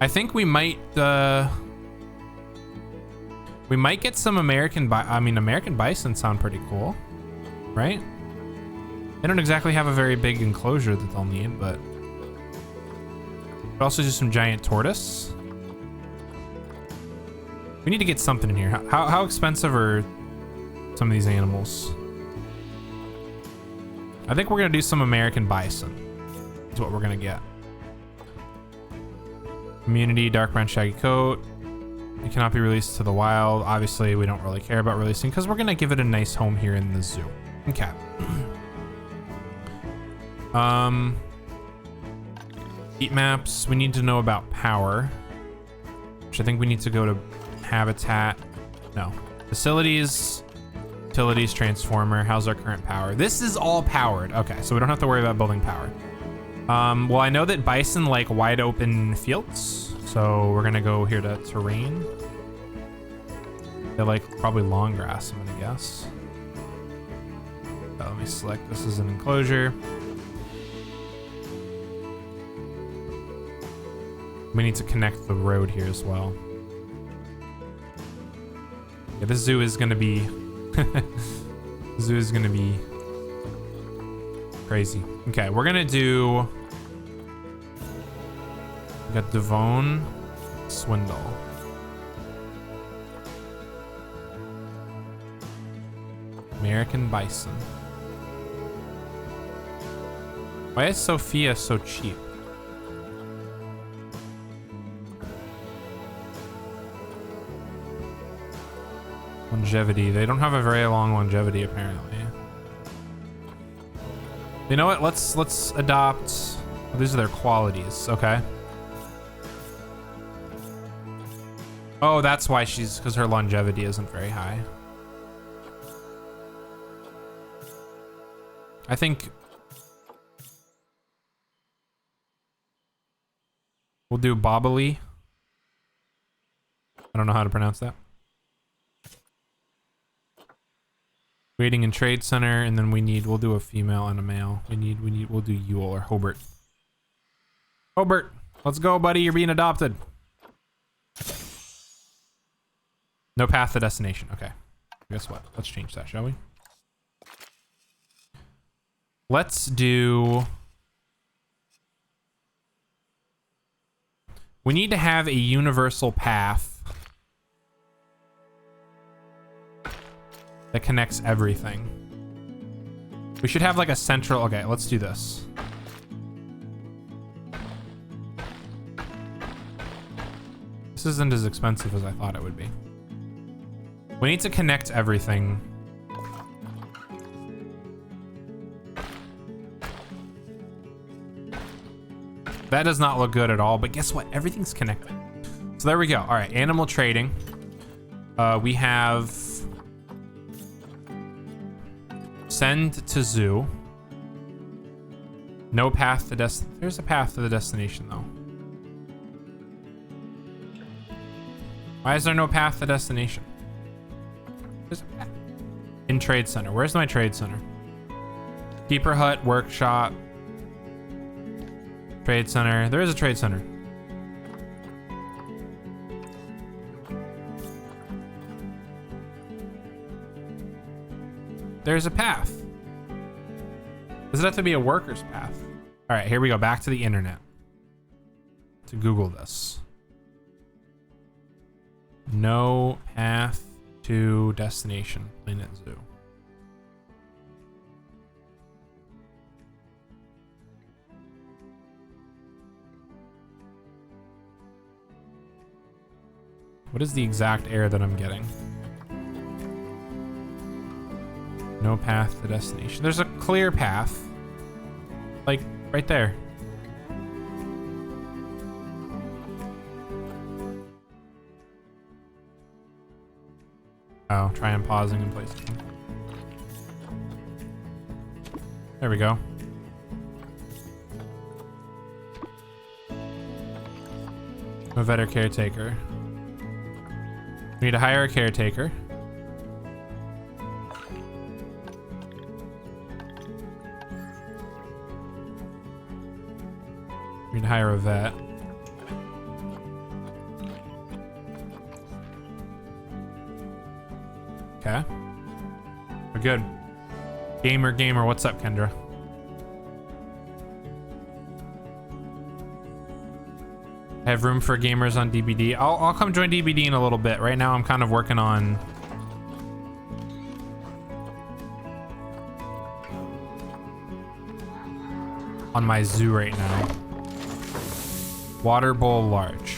I think we might get some American bison sound pretty cool, right? They don't exactly have a very big enclosure that they'll need, but also just some giant tortoise. We need to get something in here. How expensive are some of these animals? I think we're gonna do some American bison. Is what we're gonna get. Immunity, dark brown shaggy coat. It cannot be released to the wild. Obviously, we don't really care about releasing because we're gonna give it a nice home here in the zoo. Okay. Heat maps. We need to know about power, which I think we need to go to habitat. No. Facilities. Utilities, transformer. How's our current power? This is all powered. Okay, so we don't have to worry about building power. Well, I know that bison like wide open fields, so we're gonna go here to terrain. They like probably long grass, I'm gonna guess. Let me select, this is an enclosure. We need to connect the road here as well. Yeah, this zoo is gonna be zoo is gonna be crazy. Okay, we're gonna do, we got Devon, Swindle. American Bison. Why is Sophia so cheap? Longevity. They don't have a very long longevity apparently. You know what? Let's adopt. Oh, these are their qualities. Okay. Oh, that's why she's, because her longevity isn't very high. I think we'll do Bobbly. I don't know how to pronounce that. Waiting in Trade Center, and then we'll do a female and a male. We'll do Yule or Hobart. Hobart, let's go, buddy. You're being adopted. No path to destination. Okay. Guess what? Let's change that, shall we? Let's do... We need to have a universal path that connects everything. We should have like a central... Okay, let's do this. This isn't as expensive as I thought it would be. We need to connect everything. That does not look good at all, but guess what? Everything's connected. So there we go. All right, animal trading. We have send to zoo. No path to there's a path to the destination though. Why is there no path to destination? There's a path. In Trade Center. Where's my Trade Center? Keeper Hut, Workshop. Trade Center. There is a Trade Center. There's a path. Does it have to be a worker's path? All right, here we go. Back to the internet. To Google this. No path to destination. Planet Zoo. What is the exact error that I'm getting? No path to destination. There's a clear path. Like, right there. Oh, try and pausing and placing. There we go. No vet or caretaker. We need to hire a caretaker. We need to hire a vet. Okay. We're good. Gamer, what's up, Kendra? I have room for gamers on DBD. I'll come join DBD in a little bit. Right now I'm kind of working on my zoo right now. Water bowl large.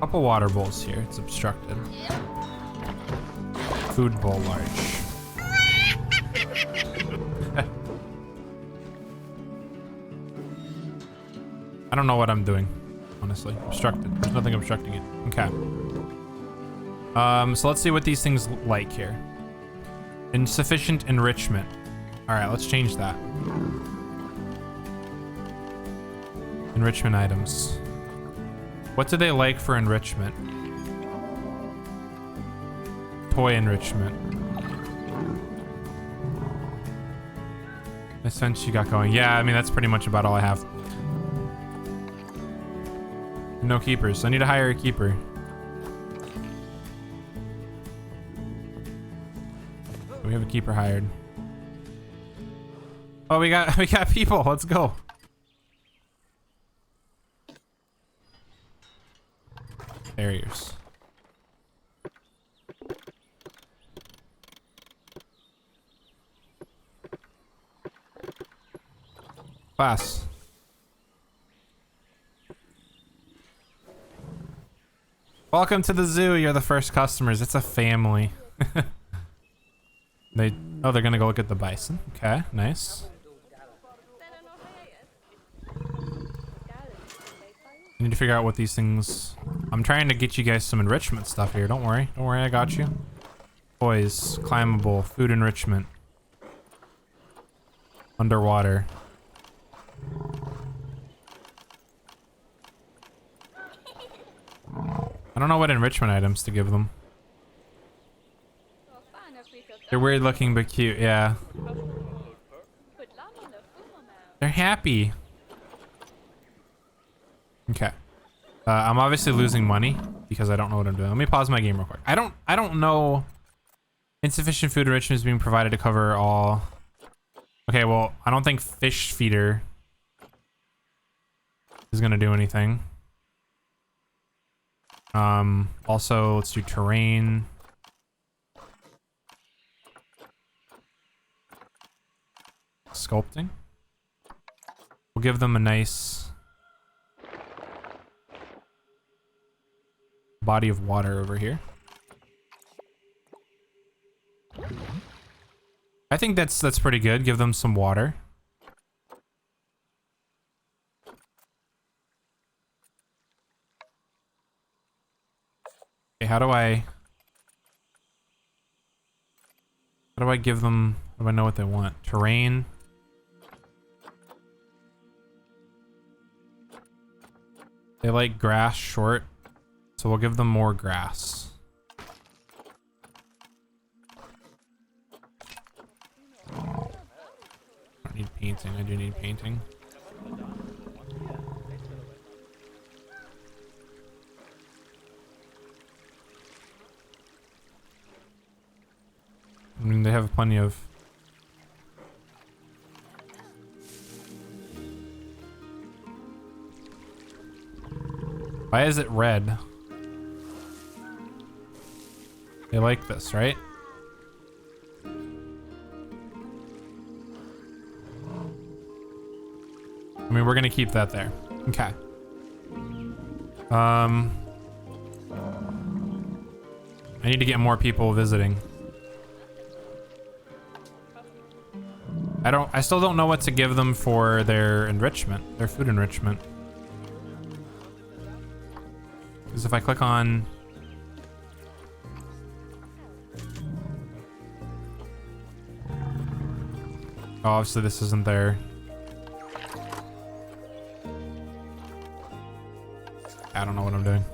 Couple water bowls here. It's obstructed. Food bowl large. I don't know what I'm doing, honestly. Obstructed. There's nothing obstructing it. Okay. So let's see what these things like here. Insufficient enrichment. All right, let's change that. Enrichment items. What do they like for enrichment? toy enrichment. I sense you got going. Yeah, I mean, that's pretty much about all I have. No keepers. I need to hire a keeper. We have a keeper hired. Oh, we got people. Let's go. Barriers. Class. Welcome to the zoo. You're the first customers. It's a family. They're gonna go look at the bison. Okay, nice. I need to figure out what these things... I'm trying to get you guys some enrichment stuff here. Don't worry. Don't worry, I got you. Toys, climbable, food enrichment. Underwater. I don't know what enrichment items to give them. They're weird looking but cute, yeah. They're happy. Okay. I'm obviously losing money because I don't know what I'm doing. Let me pause my game real quick. I don't know. Insufficient food enrichment is being provided to cover all. Okay, well, I don't think fish feeder is gonna do anything. Also, let's do terrain. Sculpting. We'll give them a nice body of water over here. I think that's pretty good. Give them some water. Okay, how do I give them, how do I know what they want? Terrain. They like grass short, so we'll give them more grass. I don't need painting. I do need painting. I mean, they have plenty of... Why is it red? They like this, right? I mean, we're gonna keep that there. Okay. I need to get more people visiting. I still don't know what to give them for their enrichment, their food enrichment. Because if I click on... Oh, obviously this isn't there. I don't know what I'm doing.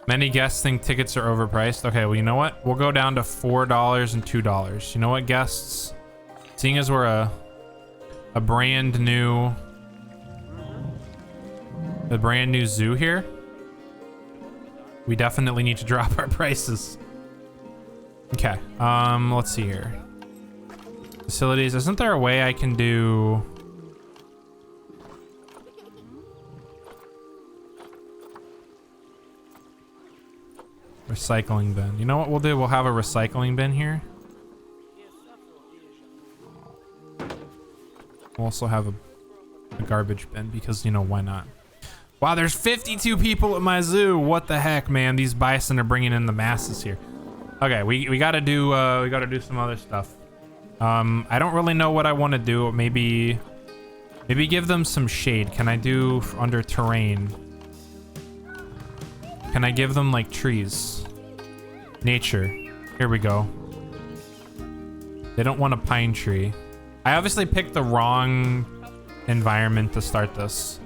Many guests think tickets are overpriced. Okay, well, you know what? We'll go down to $4 and $2. You know what, guests? Seeing as we're a brand new zoo here, we definitely need to drop our prices. Okay, let's see here. Facilities. Isn't there a way I can do... Recycling bin. You know what we'll do? We'll have a recycling bin here. We'll also have a garbage bin because, you know, why not? Wow, there's 52 people at my zoo. What the heck, man? These bison are bringing in the masses here. Okay, we gotta do some other stuff. I don't really know what I want to do. Maybe give them some shade. Can I do under terrain? Can I give them like trees? Nature. Here we go. They don't want a pine tree. I obviously picked the wrong environment to start this.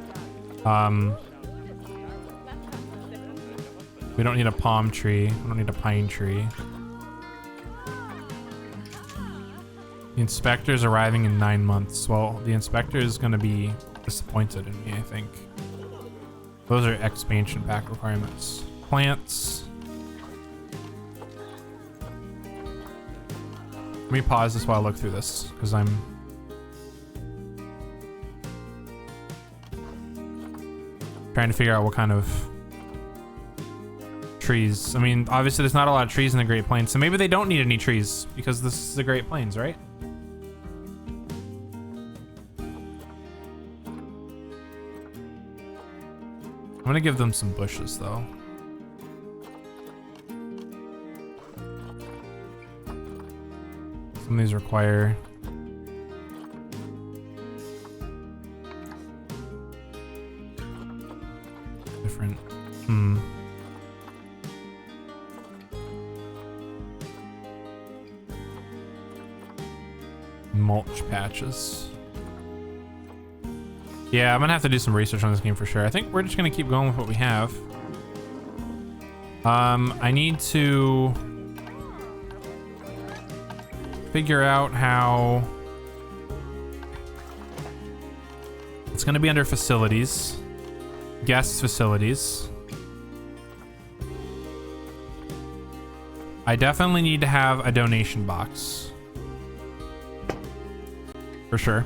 We don't need a palm tree. We don't need a pine tree. The inspector's arriving in 9 months. Well, the inspector is going to be disappointed in me, I think. Those are expansion pack requirements. Plants. Let me pause this while I look through this, because I'm trying to figure out what kind of trees. I mean, obviously there's not a lot of trees in the Great Plains, so maybe they don't need any trees because this is the Great Plains, right? I'm gonna give them some bushes though. Some of these require different mulch patches. Yeah, I'm gonna have to do some research on this game for sure. I think we're just gonna keep going with what we have. I need to figure out how it's gonna be under facilities, guest facilities. I definitely need to have a donation box for sure.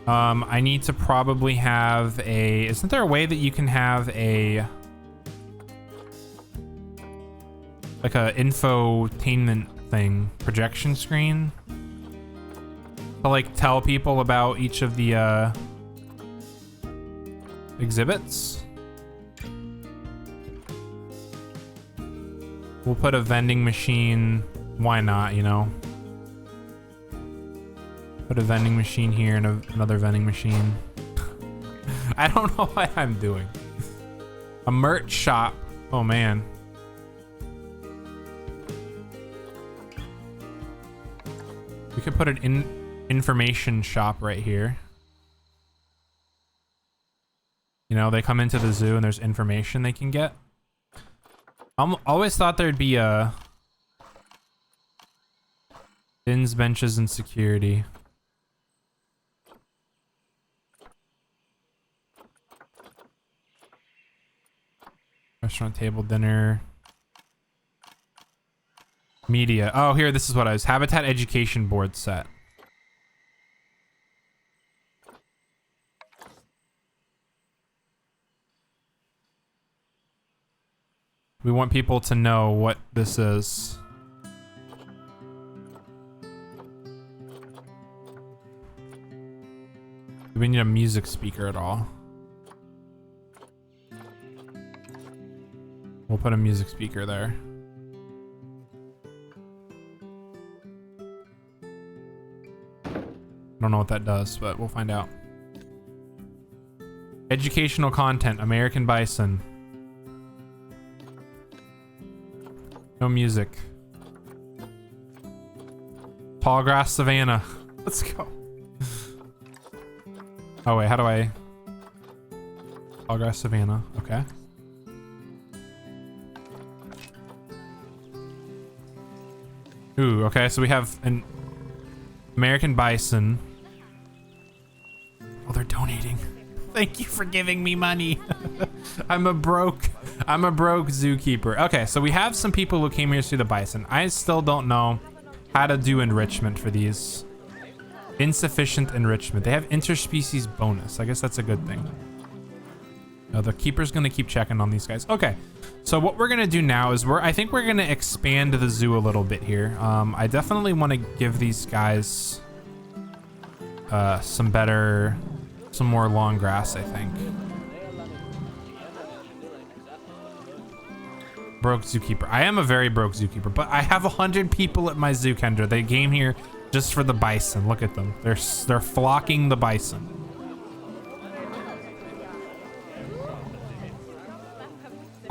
I need to probably have a, isn't there a way that you can have a, like a infotainment thing, projection screen to like tell people about each of the exhibits? We'll put a vending machine, why not, you know? Put a vending machine here and another vending machine. I don't know what I'm doing. A merch shop. Oh man. We could put an information shop right here. You know, they come into the zoo and there's information they can get. Always thought there'd be a bins, benches, and security. Restaurant table, dinner, media. Oh, here, this is what I was. Habitat education board set. We want people to know what this is. Do we need a music speaker at all? We'll put a music speaker there. I don't know what that does, but we'll find out. Educational content, American bison. No music. Tall grass savanna. Let's go. Oh wait, how do I? Tall grass savanna, okay. Ooh, okay, so we have an American bison. Oh, they're donating. Thank you for giving me money. I'm a broke zookeeper. Okay, so we have some people who came here to see the bison. I still don't know how to do enrichment for these. Insufficient enrichment. They have interspecies bonus. I guess that's a good thing. No, the keeper's gonna keep checking on these guys. Okay, so what we're gonna do now is I think we're gonna expand the zoo a little bit here. I definitely want to give these guys some more long grass, I think. Broke zookeeper. I am a very broke zookeeper, but I have 100 people at my zoo, Kendra. They came here just for the bison. Look at them. They're flocking the bison.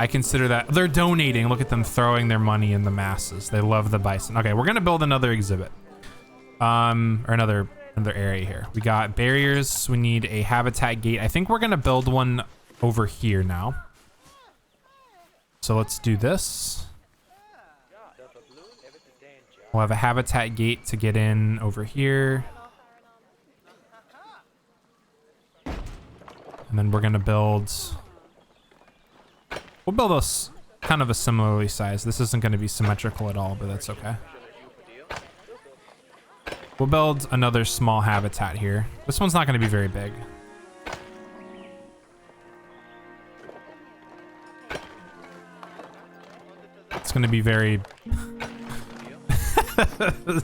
I consider that they're donating. Look at them throwing their money in the masses. They love the bison. Okay, we're gonna build another exhibit, or another area here. We got barriers. We need a habitat gate. I think we're gonna build one over here now. So let's do this. We'll have a habitat gate to get in over here. And then we're gonna build, we'll build us kind of a similarly sized. This isn't gonna be symmetrical at all, but that's okay. We'll build another small habitat here. This one's not gonna be very big. It's gonna be very,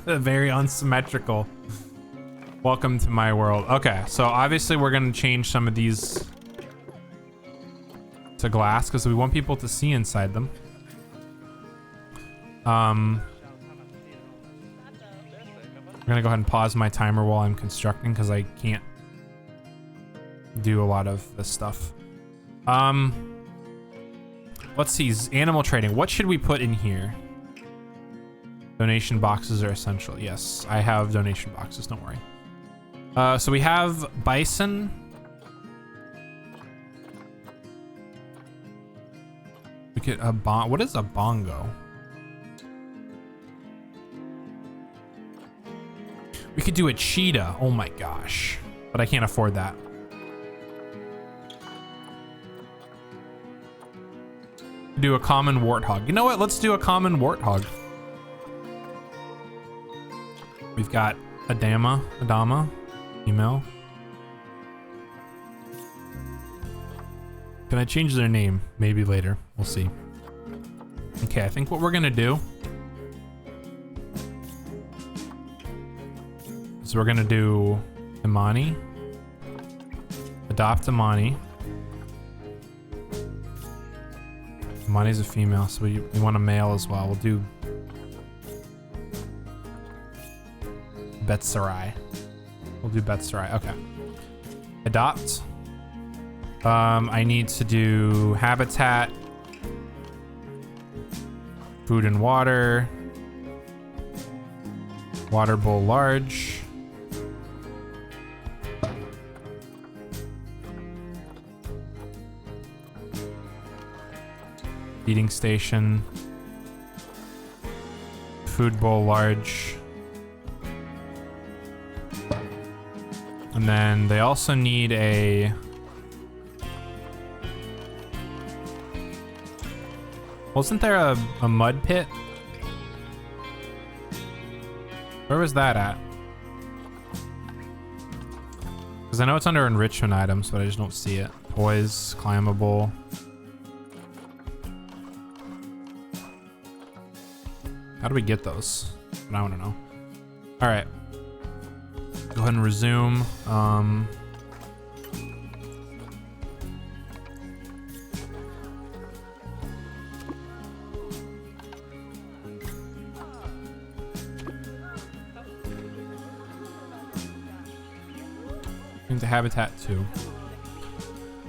very unsymmetrical. Welcome to my world. Okay, so obviously we're gonna change some of these to glass because we want people to see inside them. I'm gonna go ahead and pause my timer while I'm constructing because I can't do a lot of this stuff. Let's see, animal trading. What should we put in here? Donation boxes are essential. Yes, I have donation boxes, don't worry. So we have bison. We could what is a bongo? We could do a cheetah. Oh my gosh. But I can't afford that. Do a common warthog. You know what? Let's do a common warthog. We've got Adama, email. Can I change their name? Maybe later. We'll see. Okay, I think what we're gonna do is we're gonna do Imani. Adopt Imani. Imani's a female, so we want a male as well. We'll do Betsarai. We'll do Betsarai. Okay. Adopt. I need to do habitat, food and water, water bowl large, feeding station, food bowl large. And then they also need a wasn't there a mud pit? Where was that at? Because I know it's under enrichment items, but I just don't see it. Toys, climbable. How do we get those? I want to know. All right. Go ahead and resume. Into habitat 2.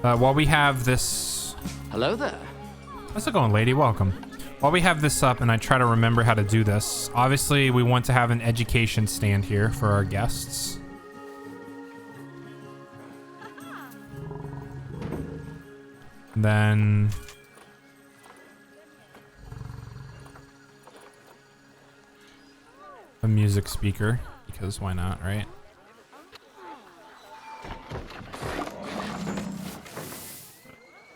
While we have this. Hello there. How's it going, lady? Welcome. While we have this up and I try to remember how to do this, obviously we want to have an education stand here for our guests. Then a music speaker, because why not, right?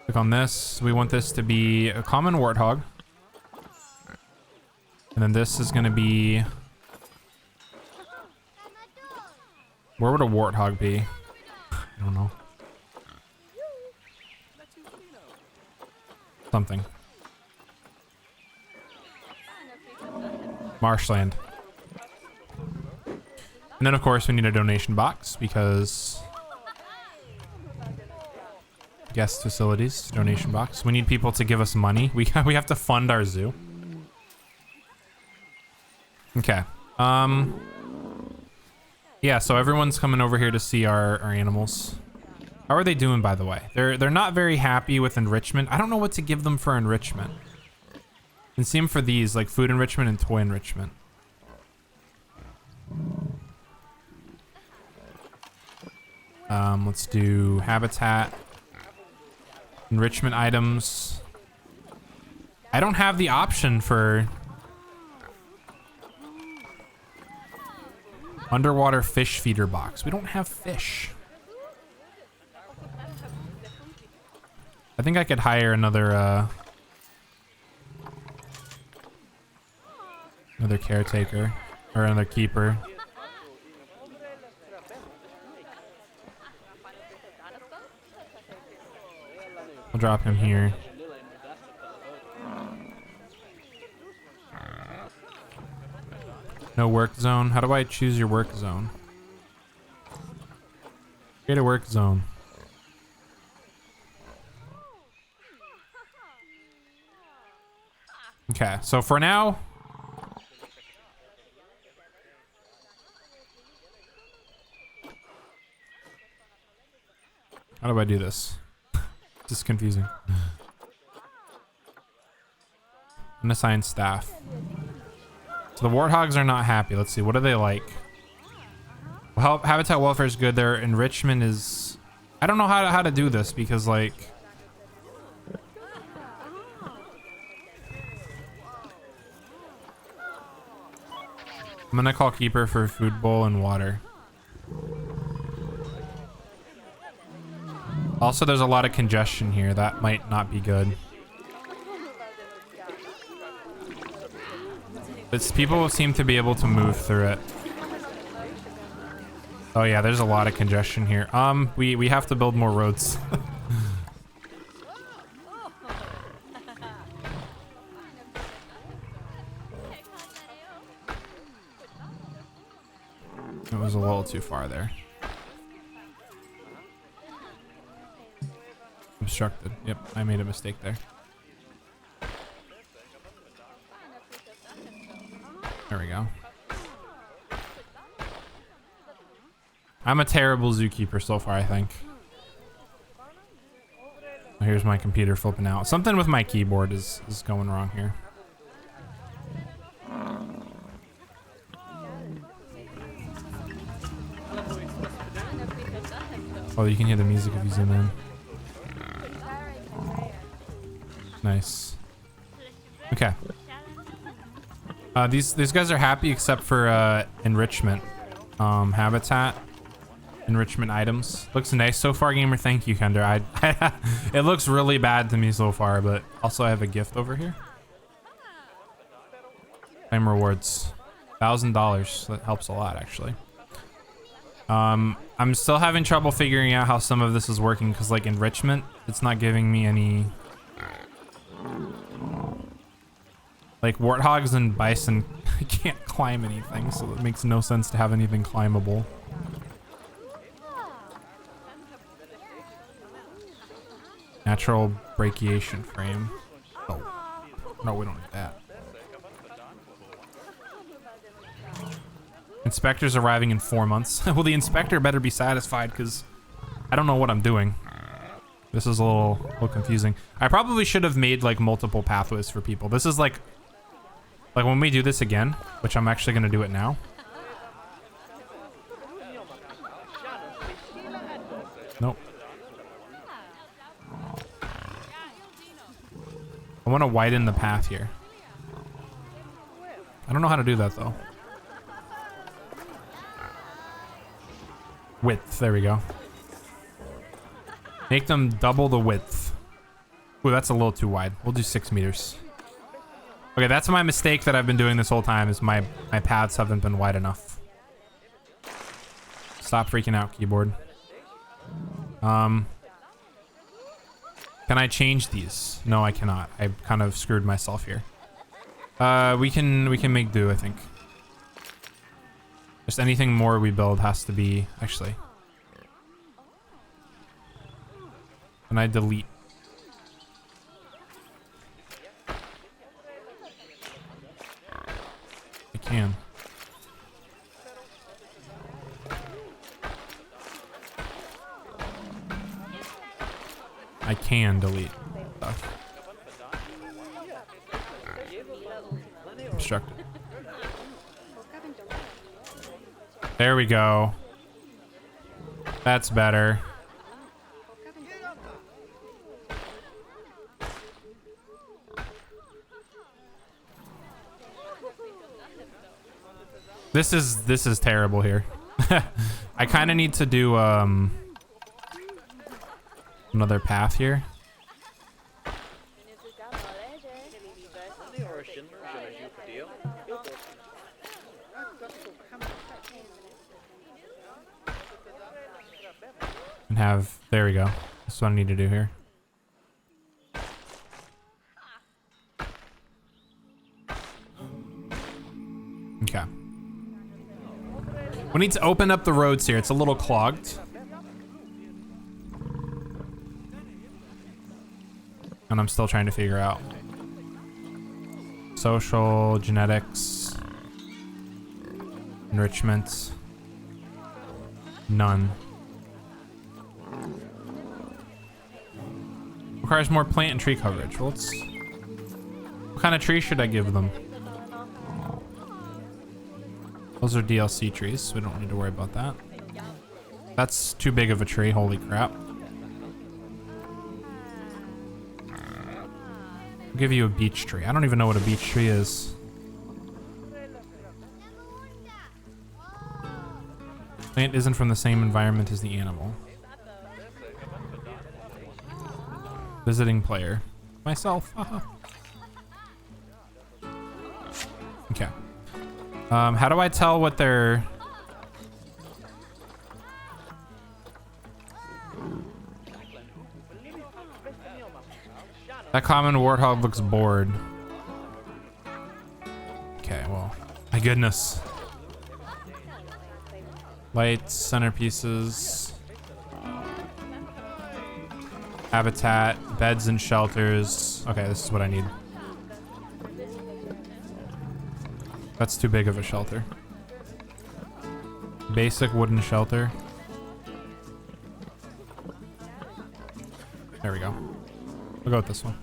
Click on this. We want this to be a common warthog. And then this is going to be... Where would a warthog be? I don't know. Something. Marshland. And then, of course, we need a donation box because... Guest facilities, donation box. We need people to give us money. We have to fund our zoo. Okay. Yeah, so everyone's coming over here to see our animals. How are they doing, by the way? They're not very happy with enrichment. I don't know what to give them for enrichment. And see them for these, like food enrichment and toy enrichment. Let's do habitat. Enrichment items. I don't have the option for underwater fish feeder box. We don't have fish. I think I could hire another caretaker or another keeper. I'll drop him here. No work zone. How do I choose your work zone? Create a work zone. Okay, so for now, how do I do this? This is confusing. Unassign staff. So the warthogs are not happy. Let's see, what are they like? Well, habitat welfare is good. Their enrichment is... I don't know how to do this because, like... I'm gonna call keeper for food bowl and water. Also, there's a lot of congestion here. That might not be good. People seem to be able to move through it. Oh yeah, there's a lot of congestion here. We have to build more roads. It was a little too far there. Obstructed. Yep, I made a mistake there. There we go. I'm a terrible zookeeper so far, I think. Here's my computer flipping out. Something with my keyboard is going wrong here. Oh, you can hear the music if you zoom in. Nice. Okay. These guys are happy except for enrichment. Habitat. Enrichment items. Looks nice so far, gamer. Thank you, Kender. It looks really bad to me so far, but also I have a gift over here. Claim rewards. $1,000. That helps a lot, actually. I'm still having trouble figuring out how some of this is working because, like, enrichment, it's not giving me any... Like, warthogs and bison can't climb anything, so it makes no sense to have anything climbable. Natural brachiation frame. Oh. No, we don't need that. Inspector's arriving in 4 months. Well, the inspector better be satisfied because I don't know what I'm doing. This is a little confusing. I probably should have made like multiple pathways for people. This is like when we do this again, which I'm actually going to do it now. Nope. I want to widen the path here. I don't know how to do that though. Width, there we go. Make them double the width. Ooh, that's a little too wide. We'll do 6 meters. Okay, that's my mistake that I've been doing this whole time is my paths haven't been wide enough. Stop freaking out, keyboard. Can I change these? No, I cannot. I kind of screwed myself here. We can make do, I think. Just anything more we build has to be... Actually. Can I delete? I can. I can delete stuff. Obstructed. There we go. That's better. This is terrible here. I kind of need to do another path here. And have, there we go. That's what I need to do here. Okay. We need to open up the roads here. It's a little clogged. And I'm still trying to figure out. Social, genetics, enrichment. None. Requires more plant and tree coverage. Well, let's... What kind of tree should I give them? Those are DLC trees, so we don't need to worry about that. That's too big of a tree, holy crap. I'll give you a beech tree. I don't even know what a beech tree is. Plant isn't from the same environment as the animal. Visiting player. Myself. Okay. How do I tell what they're... That common warthog looks bored. Okay, well, my goodness. Lights, centerpieces. Habitat, beds and shelters. Okay, this is what I need. That's too big of a shelter. Basic wooden shelter. There we go. We'll go with this one.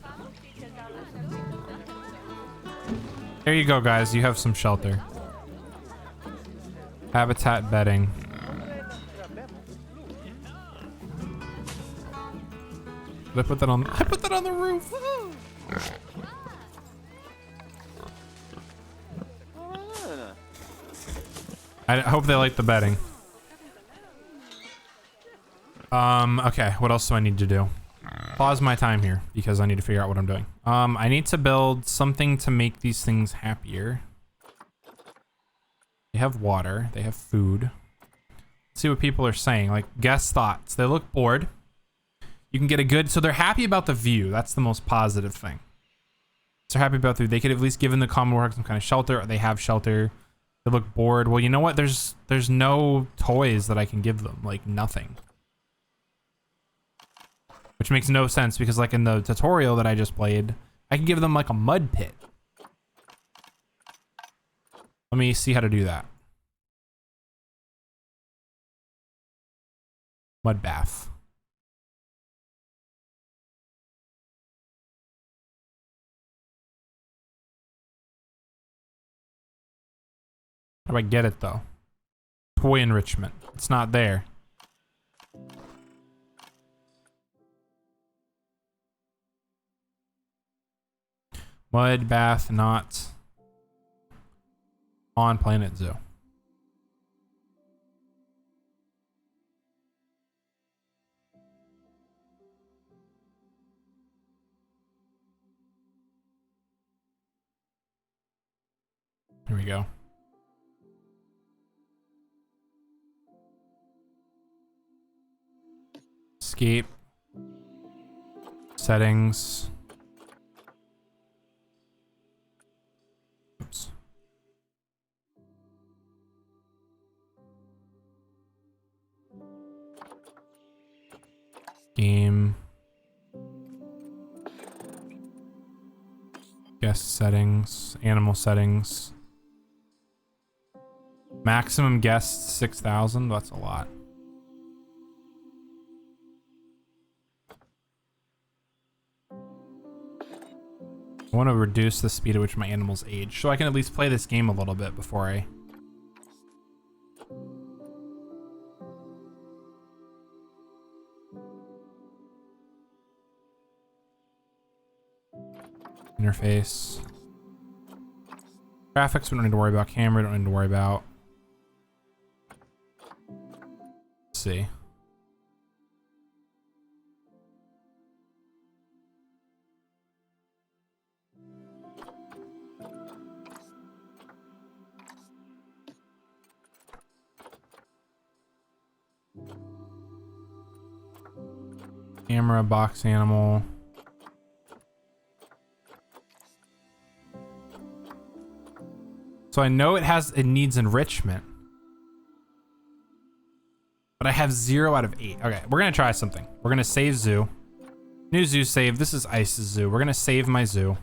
There you go, guys. You have some shelter. Habitat bedding. Did I put that on? I put that on the roof. I hope they like the bedding. Okay, what else do I need to do? Pause my time here because I need to figure out what I'm doing. I need to build something to make these things happier. They have water, they have food. Let's see what people are saying, like guest thoughts. They look bored. You can get a good, so they're happy about the view. That's the most positive thing. So they're happy about the view. They could at least give in the common warthog some kind of shelter, or they have shelter. They look bored. Well, you know what? There's no toys that I can give them, like nothing. Which makes no sense because like in the tutorial that I just played, I can give them like a mud pit. Let me see how to do that. Mud bath. How do I get it though? Toy enrichment. It's not there. Mud bath not on Planet Zoo. Here we go. Escape. Settings. Oops. Game. Guest settings. Animal settings. Maximum guests 6,000. That's a lot. I want to reduce the speed at which my animals age, so I can at least play this game a little bit before I... Interface. Graphics, we don't need to worry about. Camera, don't need to worry about. see. Camera, box animal. So I know it needs enrichment. But I have 0 out of 8. Okay, we're gonna try something. We're gonna save zoo. New zoo save. This is Ice's zoo. We're gonna save my zoo.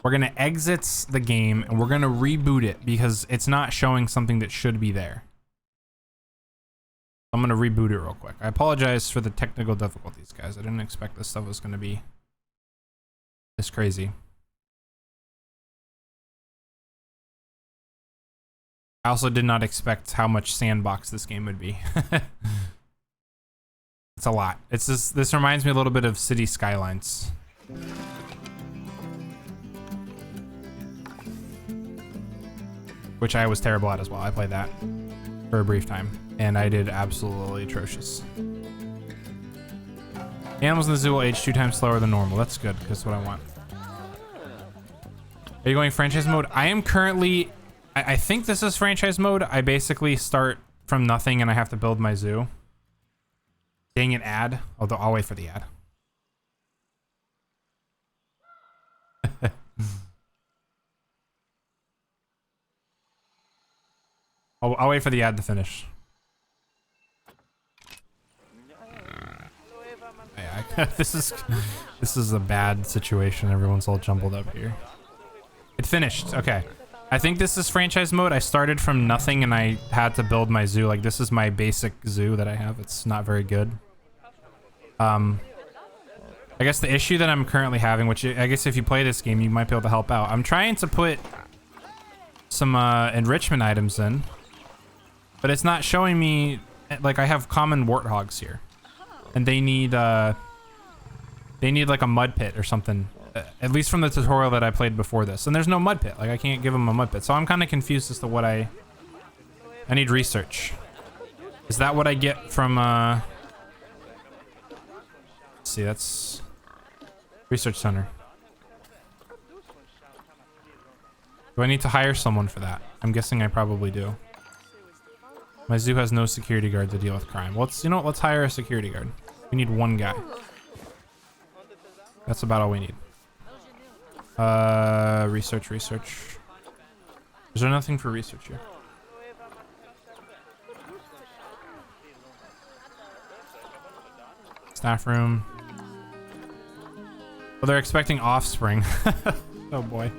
We're gonna exit the game and we're gonna reboot it because it's not showing something that should be there. I'm gonna reboot it real quick. I apologize for the technical difficulties, guys. I didn't expect this stuff was gonna be this crazy. I also did not expect how much sandbox this game would be. It's a lot. It's just, this reminds me a little bit of City Skylines. Which I was terrible at as well. I played that for a brief time and I did absolutely atrocious. Animals in the zoo will age 2 times slower than normal. That's good because that's what I want. Are you going franchise mode? I am currently, I think this is franchise mode. I basically start from nothing and I have to build my zoo. Dang it, ad. Although I'll wait for the ad. I'll wait for the ad to finish. This is a bad situation. Everyone's all jumbled up here. It finished. Okay. I think this is franchise mode. I started from nothing and I had to build my zoo. Like this is my basic zoo that I have. It's not very good. I guess the issue that I'm currently having, which I guess if you play this game, you might be able to help out. I'm trying to put some enrichment items in, but it's not showing me. Like I have common warthogs here, and they need like a mud pit or something. At least from the tutorial that I played before this, and there's no mud pit. Like I can't give them a mud pit, so I'm kind of confused as to what I need research. Is that what I get from? Let's see, that's research center. Do I need to hire someone for that? I'm guessing I probably do. My zoo has no security guard to deal with crime. Well, you know what? Let's hire a security guard. We need 1 guy. That's about all we need. Research. Is there nothing for research here? Staff room. Well, they're expecting offspring. Oh boy.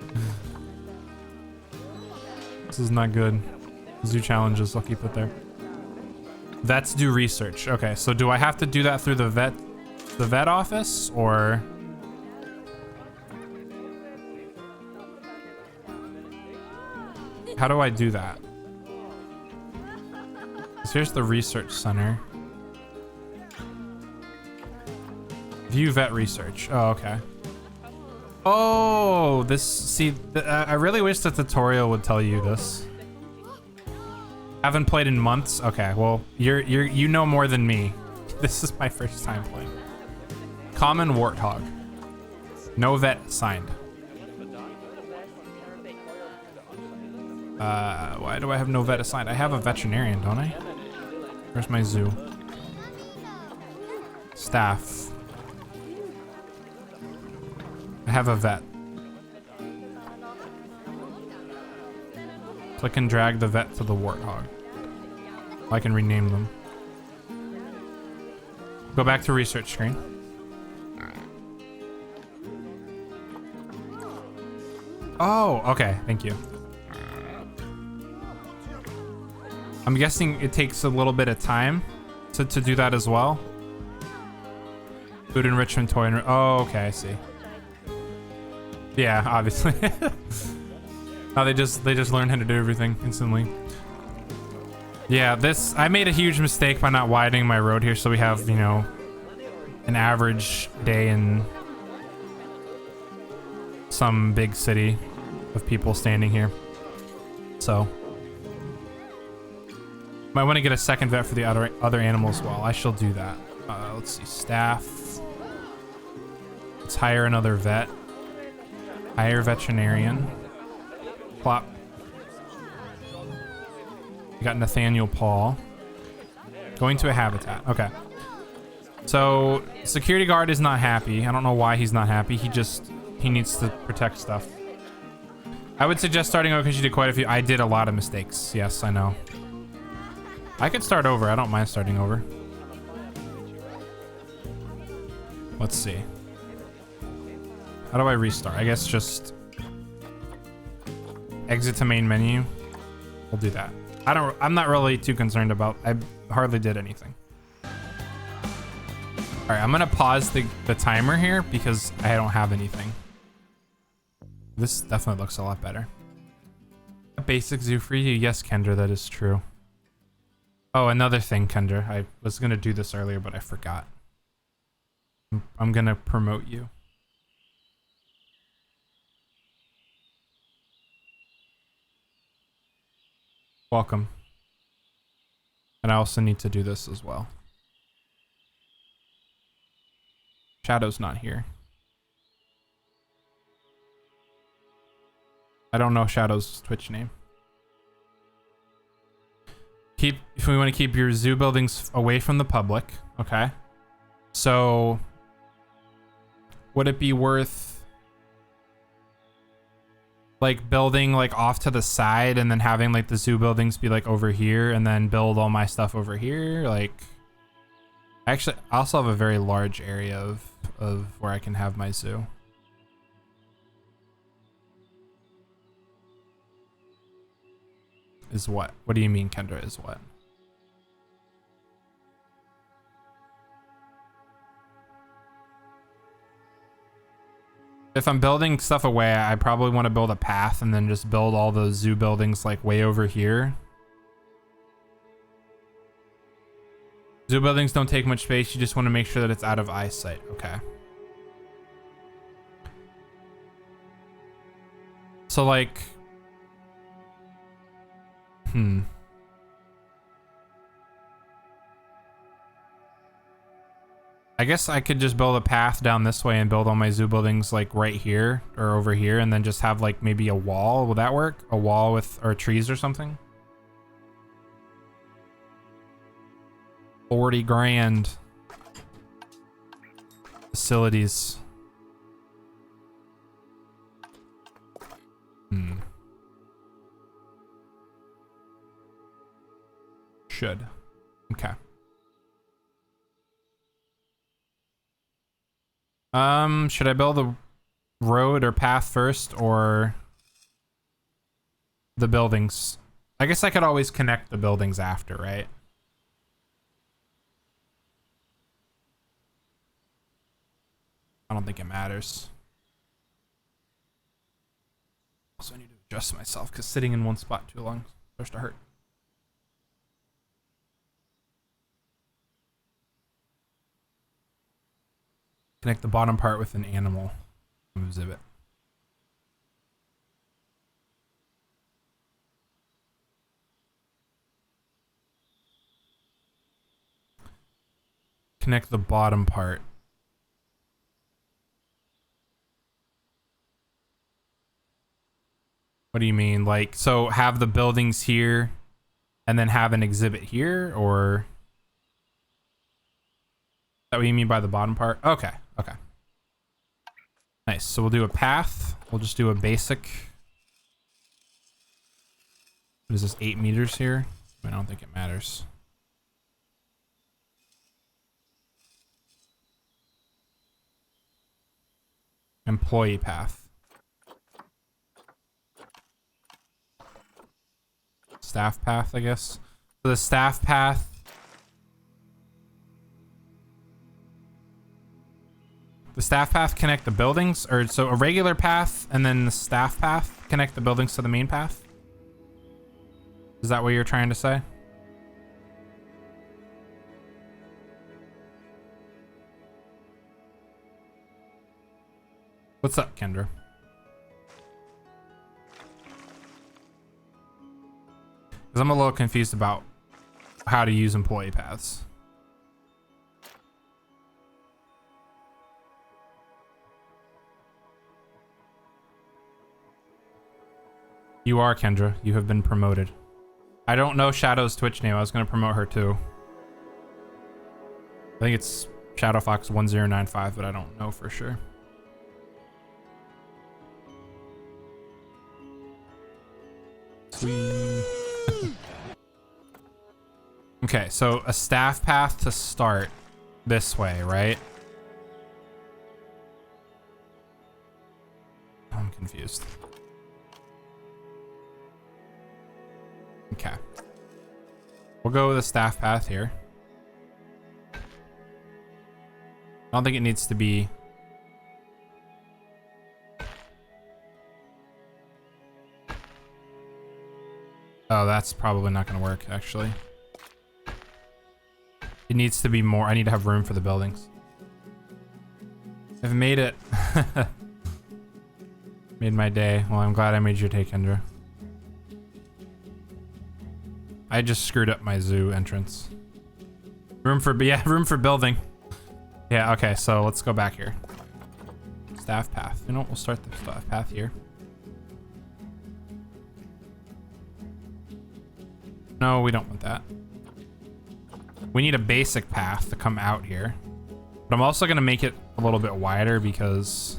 This is not good. Zoo challenges, I'll keep it there. Vets do research. Okay, so do I have to do that through the vet office, or? How do I do that? So here's the research center. View vet research. Oh, okay. Oh, this, see, I really wish the tutorial would tell you this. Haven't played in months. Okay, well, you know more than me. This is my first time playing. Common warthog. No vet assigned. Why do I have no vet assigned? I have a veterinarian, don't I? Where's my zoo? Staff. I have a vet. Click and drag the vet to the warthog. I can rename them. Go back to research screen. Oh, okay. Thank you. I'm guessing it takes a little bit of time to do that as well. Food enrichment, toy enrichment. Oh, okay. I see. Yeah, obviously. Oh, they just learn how to do everything instantly. Yeah, I made a huge mistake by not widening my road here, so we have, you know, an average day in some big city of people standing here. So Might want to get a second vet for the other animals as well. I shall do that. Let's see, staff. Let's hire another vet. Hire veterinarian. Plop. We got Nathaniel Paul. Going to a habitat. Okay. So security guard is not happy. I don't know why he's not happy. He needs to protect stuff. I would suggest starting over because you did quite a few. I did a lot of mistakes. Yes, I know. I could start over. I don't mind starting over. Let's see. How do I restart? I guess just exit to main menu. We'll do that. I'm not really too concerned about. I hardly did anything. All right, I'm gonna pause the timer here because I don't have anything. This definitely looks a lot better. A basic zoo for you? Yes, Kendra, that is true. Oh, another thing, Kendra. I was gonna do this earlier, but I forgot. I'm gonna promote you. Welcome. And I also need to do this as well. Shadow's not here. I don't know Shadow's Twitch name. If we want to keep your zoo buildings away from the public, okay. So would it be worth like building like off to the side and then having like the zoo buildings be like over here and then build all my stuff over here? Like, actually, I also have a very large area of where I can have my zoo. Is what? What do you mean, Kendra, is what? If I'm building stuff away, I probably want to build a path and then just build all those zoo buildings like way over here. Zoo buildings don't take much space. You just want to make sure that it's out of eyesight. Okay. So like, I guess I could just build a path down this way and build all my zoo buildings like right here or over here and then just have like maybe a wall. Will that work? A wall with, or trees or something? 40 grand. Facilities. Should. Okay. Should I build a road or path first or the buildings? I guess I could always connect the buildings after, right? I don't think it matters. Also, I need to adjust myself because sitting in one spot too long starts to hurt. Connect the bottom part with an animal exhibit. Connect the bottom part. What do you mean? Like, so have the buildings here and then have an exhibit here, or? Is that what you mean by the bottom part? Okay, okay. Nice, so we'll do a path. We'll just do a basic. What is this, 8 meters here? I don't think it matters. Employee path. Staff path, I guess. So the staff path. The staff path connect the buildings, or so a regular path and then the staff path connect the buildings to the main path? Is that what you're trying to say? What's up, Kendra? Because I'm a little confused about how to use employee paths. You are Kendra. You have been promoted. I don't know Shadow's Twitch name. I was going to promote her too. I think it's ShadowFox1095, but I don't know for sure. Sweet. Okay, so a staff path to start this way, right? I'm confused. Okay. We'll go with a staff path here. I don't think it needs to be... Oh, that's probably not going to work, actually. It needs to be more... I need to have room for the buildings. I've made it. Made my day. Well, I'm glad I made your day, Kendra. I just screwed up my zoo entrance. Room for building. Yeah, okay, so let's go back here. Staff path. You know what? We'll start the staff path here. No, we don't want that. We need a basic path to come out here. But I'm also going to make it a little bit wider because,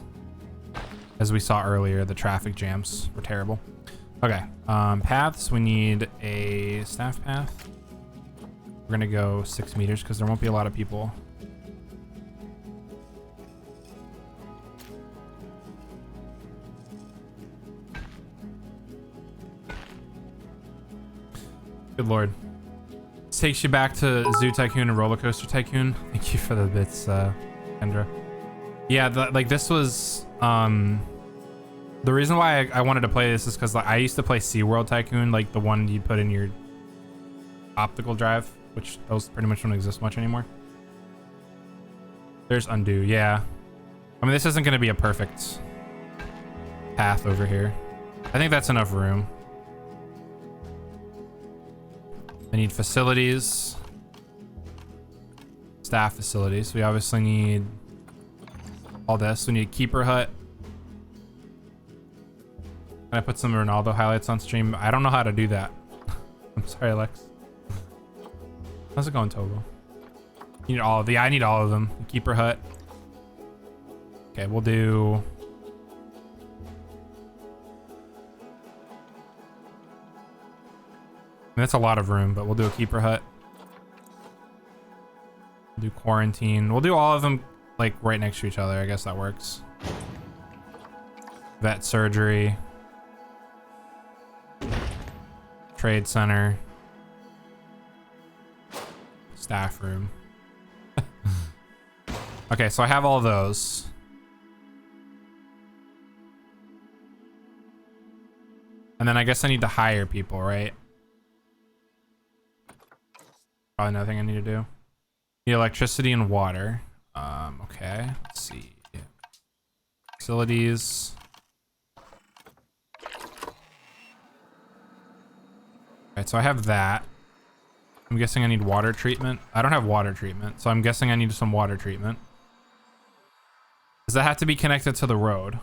as we saw earlier, the traffic jams were terrible. Okay, paths. We need a staff path. We're going to go 6 meters because there won't be a lot of people. Good lord. This takes you back to Zoo Tycoon and Roller Coaster Tycoon. Thank you for the bits, Kendra. Yeah, like this was the reason why I wanted to play this is because like, I used to play SeaWorld Tycoon, like the one you put in your optical drive, which those pretty much don't exist much anymore. There's undo, yeah. I mean, this isn't going to be a perfect path over here. I think that's enough room. I need facilities. Staff facilities. We obviously need all this. We need a keeper hut. Can I put some Ronaldo highlights on stream? I don't know how to do that. I'm sorry, Alex. How's it going, Tobo? You need all of the. I need all of them. The keeper hut. Okay, we'll do. That's a lot of room, but we'll do a keeper hut. We'll do quarantine. We'll do all of them like right next to each other. I guess that works. Vet surgery. Trade center. Staff room. Okay, so I have all those. And then I guess I need to hire people, right? Probably another thing I need to do. Need electricity and water. Okay, let's see. Facilities. Alright, so I have that. I'm guessing I need water treatment. I don't have water treatment, so I'm guessing I need some water treatment. Does that have to be connected to the road?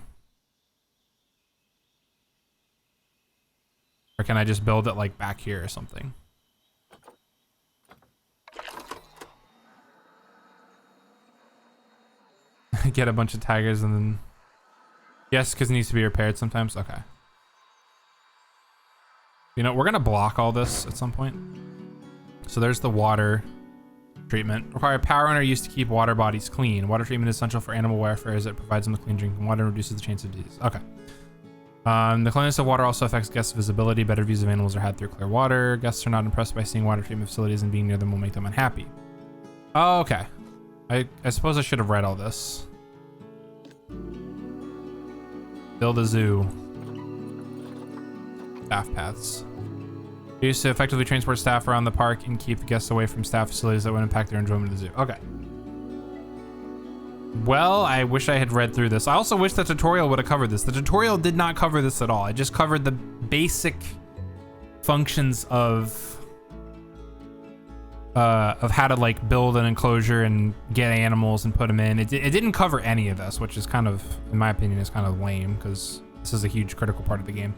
Or can I just build it like back here or something? Get a bunch of tigers and then... Yes, because it needs to be repaired sometimes. Okay. You know, we're going to block all this at some point. So there's the water treatment. Require power owner used to keep water bodies clean. Water treatment is essential for animal welfare as it provides them with clean drinking water and reduces the chance of disease. Okay. The cleanliness of water also affects guests' visibility. Better views of animals are had through clear water. Guests are not impressed by seeing water treatment facilities, and being near them will make them unhappy. Oh, okay. I suppose I should have read all this. Build a zoo. Staff paths. Used to effectively transport staff around the park and keep guests away from staff facilities that would impact their enjoyment of the zoo. Okay. Well, I wish I had read through this. I also wish the tutorial would have covered this. The tutorial did not cover this at all. It just covered the basic functions of of how to like build an enclosure and get animals and put them in. It didn't cover any of this, which is kind of, in my opinion, is kind of lame because this is a huge critical part of the game.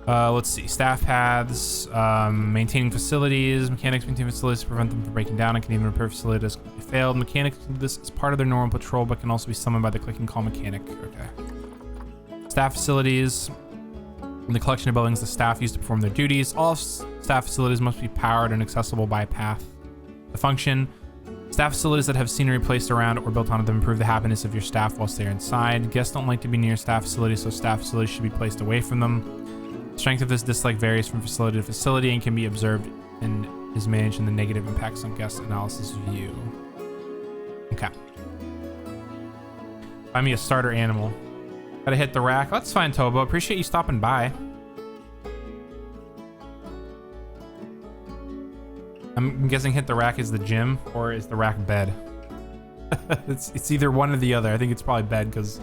Let's see, staff paths, maintaining facilities. Mechanics maintain facilities to prevent them from breaking down and can even repair facilities if they failed. Mechanics do this as part of their normal patrol, but can also be summoned by the click and call mechanic. Okay. Staff facilities. In the collection of buildings the staff use to perform their duties. All staff facilities must be powered and accessible by a path. The function. Staff facilities that have scenery placed around or built onto them improve the happiness of your staff whilst they're inside. Guests don't like to be near staff facilities, so staff facilities should be placed away from them. Strength of this dislike varies from facility to facility and can be observed and is managed in the negative impacts on guest analysis view. Okay. Find me a starter animal. Gotta hit the rack. That's fine, Tobo. Appreciate you stopping by. I'm guessing hit the rack is the gym or is the rack bed? It's either one or the other. I think it's probably bed because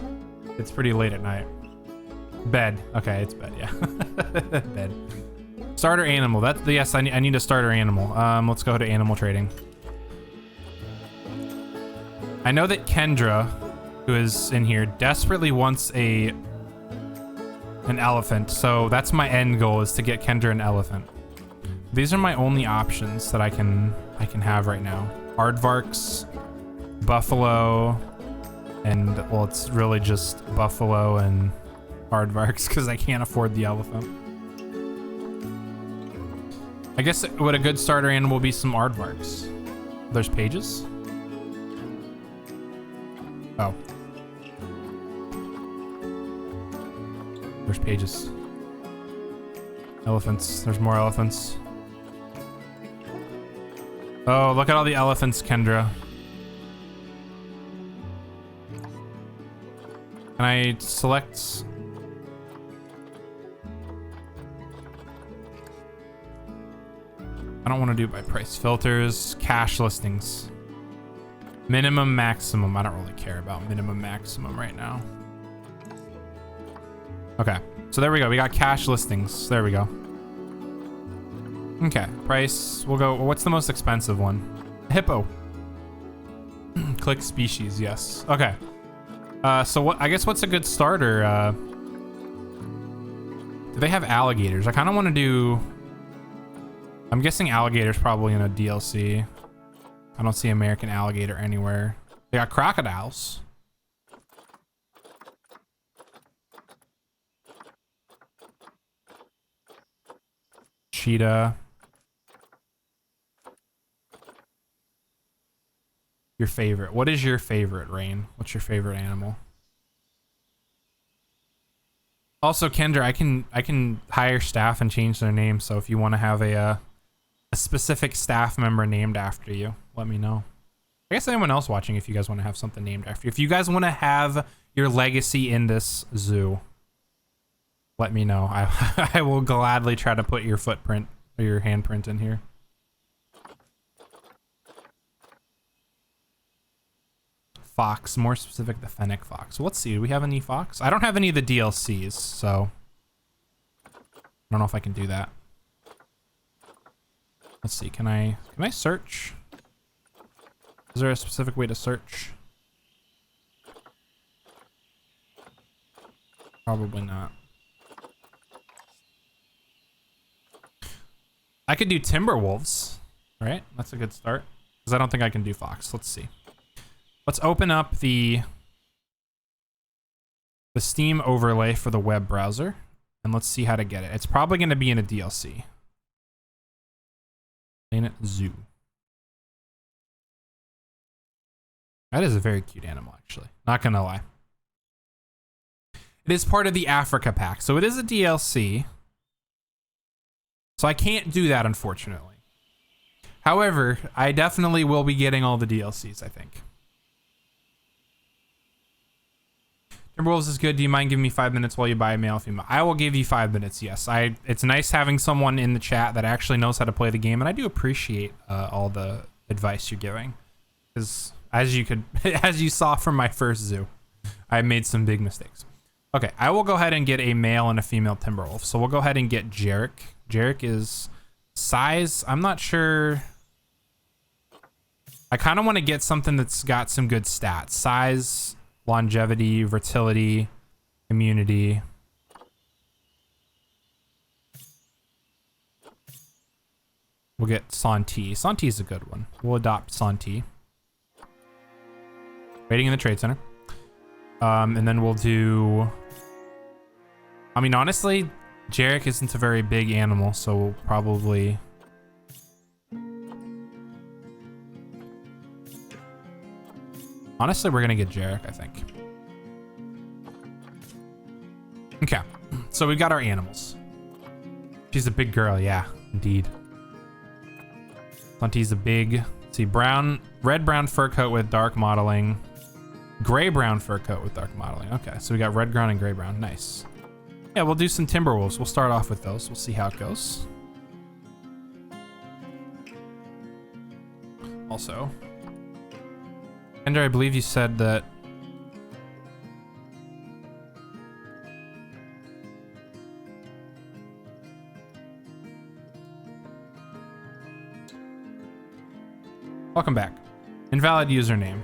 it's pretty late at night. Bed. Okay, it's bed, yeah. Bed. Starter animal. Yes, I need a starter animal. Let's go to animal trading. I know that Kendra, who is in here, desperately wants an elephant, so that's my end goal, is to get Kendra an elephant. These are my only options that I can have right now. Aardvarks, buffalo, and well, it's really just buffalo and aardvarks because I can't afford the elephant. I guess would a good starter animal be some aardvarks? There's pages? Oh. There's pages. Elephants. There's more elephants. Oh, look at all the elephants, Kendra. Can I select? I don't want to do it by price. Filters, cash listings. Minimum, maximum. I don't really care about minimum, maximum right now. Okay, so there we go. We got cash listings. There we go. Okay, price. We'll go. What's the most expensive one? Hippo. Click species. Yes. Okay. So what? I guess what's a good starter? Do they have alligators? I kind of want to do. I'm guessing alligators probably in a DLC. I don't see American alligator anywhere. They got crocodiles. Cheetah. Your favorite. What is your favorite, Rain? What's your favorite animal? Also, Kendra, I can hire staff and change their name. So if you want to have a specific staff member named after you, let me know. I guess anyone else watching, if you guys want to have something named after you. If you guys want to have your legacy in this zoo, let me know. I will gladly try to put your footprint or your handprint in here. Fox, more specific, the fennec fox. So let's see, do we have any fox? I don't have any of the DLCs, so I don't know if I can do that. Let's see, can I search? Is there a specific way to search? Probably not. I could do timber wolves, right? That's a good start. Because I don't think I can do fox. Let's see. Let's open up the Steam overlay for the web browser, and let's see how to get it. It's probably going to be in a DLC. Planet Zoo. That is a very cute animal, actually. Not gonna lie. It is part of the Africa pack, so it is a DLC. So I can't do that, unfortunately. However, I definitely will be getting all the DLCs, I think. Timberwolves is good. Do you mind giving me 5 minutes while you buy a male female? I will give you 5 minutes, yes. It's nice having someone in the chat that actually knows how to play the game, and I do appreciate all the advice you're giving. Because as you saw from my first zoo, I made some big mistakes. Okay, I will go ahead and get a male and a female Timberwolf. So we'll go ahead and get Jarek. Jarek is Size, I'm not sure. I kind of want to get something that's got some good stats. Size, longevity, fertility, immunity. We'll get Santi. Santi's a good one. We'll adopt Santi. Waiting in the trade center. And then we'll do... I mean, honestly, Jarek isn't a very big animal, so we'll probably... Honestly, we're gonna get Jarek, I think. Okay, so we've got our animals. She's a big girl, yeah, indeed. Santi's a big, see, red-brown fur coat with dark modeling. Gray-brown fur coat with dark modeling. Okay, so we got red-brown and gray-brown, nice. Yeah, we'll do some Timberwolves. We'll start off with those. We'll see how it goes. Also, Ender, I believe you said that welcome back. Invalid username.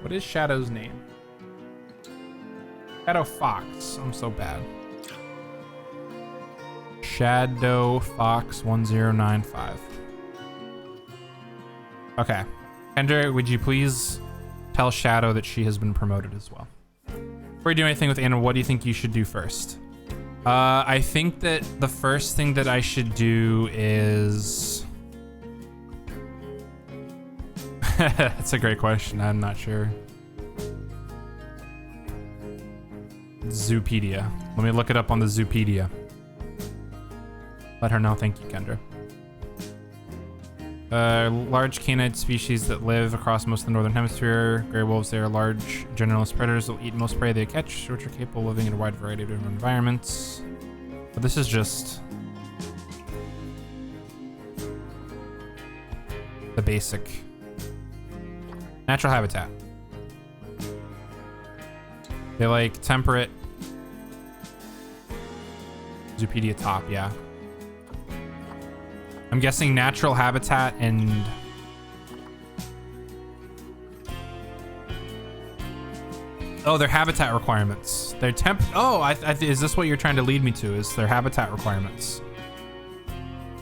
What is Shadow's name? Shadow Fox. I'm so bad. Shadow Fox 1095. Okay. Ender, would you please tell Shadow that she has been promoted as well? Before you do anything with Anna, what do you think you should do first? I think that the first thing that I should do is... That's a great question. I'm not sure. Zoopedia. Let me look it up on the Zoopedia. Let her know. Thank you, Kendra. Large canine species that live across most of the northern hemisphere. Gray wolves, they are large generalist predators that will eat most prey they catch, which are capable of living in a wide variety of different environments. But this is just the basic natural habitat. They like temperate. Zoopedia top, yeah. I'm guessing natural habitat and oh, their habitat requirements. Their temp. Oh, is this what you're trying to lead me to? Is their habitat requirements?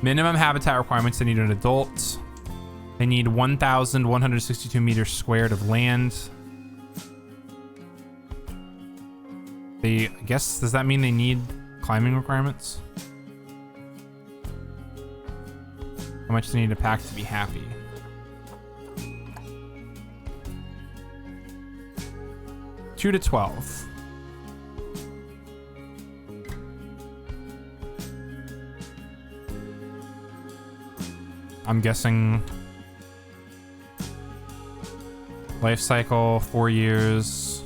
Minimum habitat requirements. They need an adult. They need 1,162 meters squared of land. I guess, does that mean they need climbing requirements? How much do they need to pack to be happy? Two to 12. I'm guessing life cycle 4 years,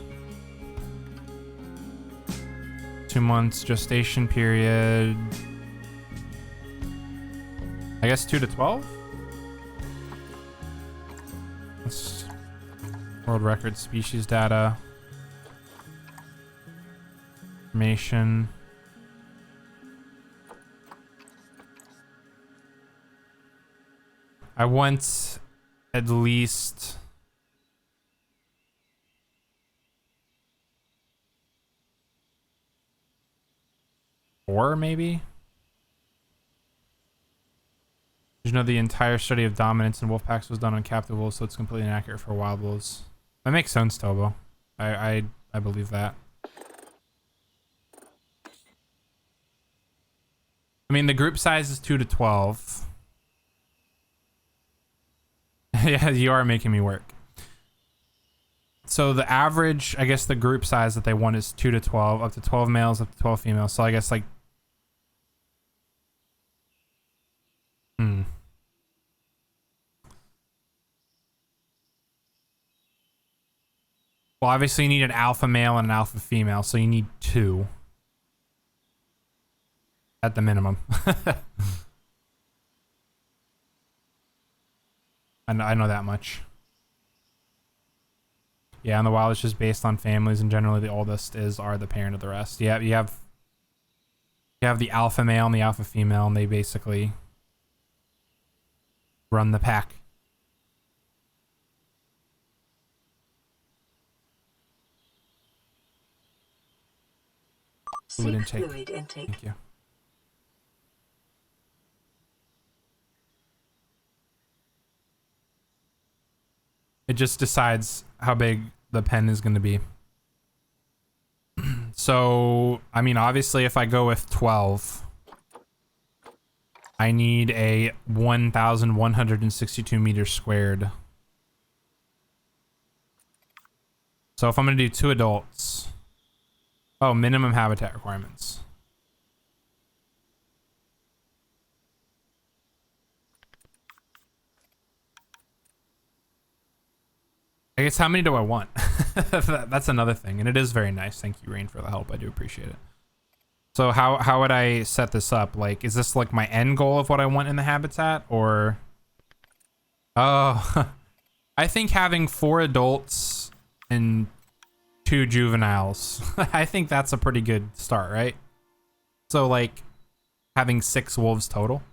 2 months gestation period. I guess 2 to 12. That's world record species data. Information. I want at least four, maybe. Did you know the entire study of dominance in wolf packs was done on captive wolves, so it's completely inaccurate for wild wolves? That makes sense, Tobo. I believe that. I mean, the group size is 2 to 12. Yeah, you are making me work. So the average, I guess the group size that they want is 2 to 12, up to 12 males, up to 12 females. So I guess like, Well, obviously you need an alpha male and an alpha female, so you need 2. At the minimum. I know that much. Yeah, and the wild is just based on families, and generally the oldest are the parent of the rest. Yeah, you have the alpha male and the alpha female, and they basically run the pack. Fluid intake. Thank you. It just decides how big the pen is going to be. So, I mean, obviously, if I go with 12, I need a 1,162 meters squared. So if I'm going to do 2 adults... Oh, minimum habitat requirements. I guess how many do I want? That's another thing, and it is very nice. Thank you, Rain, for the help. I do appreciate it. So how would I set this up? Like, is this like my end goal of what I want in the habitat, or? Oh, I think having 4 adults and 2 juveniles. I think that's a pretty good start, right? So like having 6 wolves total.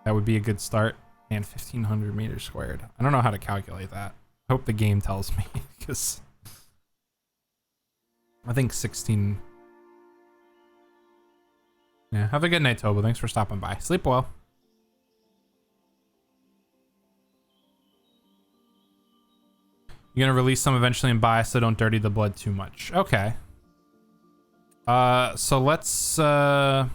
That would be a good start. And 1,500 meters squared. I don't know how to calculate that. I hope the game tells me, because I think 16. Yeah, have a good night, Tobo. Thanks for stopping by. Sleep well. You're gonna release some eventually and buy, so don't dirty the blood too much. Okay. So let's well,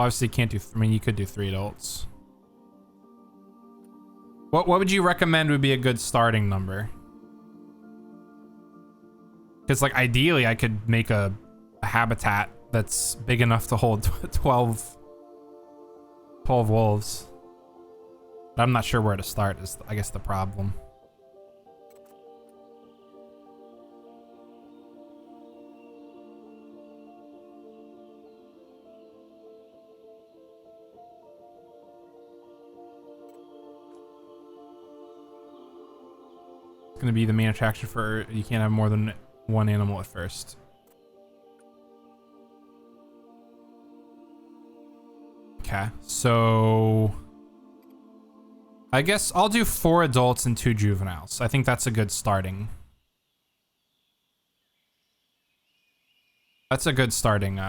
obviously you can't do, I mean, you could do 3 adults. What would you recommend would be a good starting number? Because like ideally I could make a habitat that's big enough to hold 12 wolves. But I'm not sure where to start is, I guess, the problem. It's gonna be the main attraction for, you can't have more than 1 animal at first. Okay, so I guess I'll do 4 adults and 2 juveniles. I think that's a good starting. That's a good starting,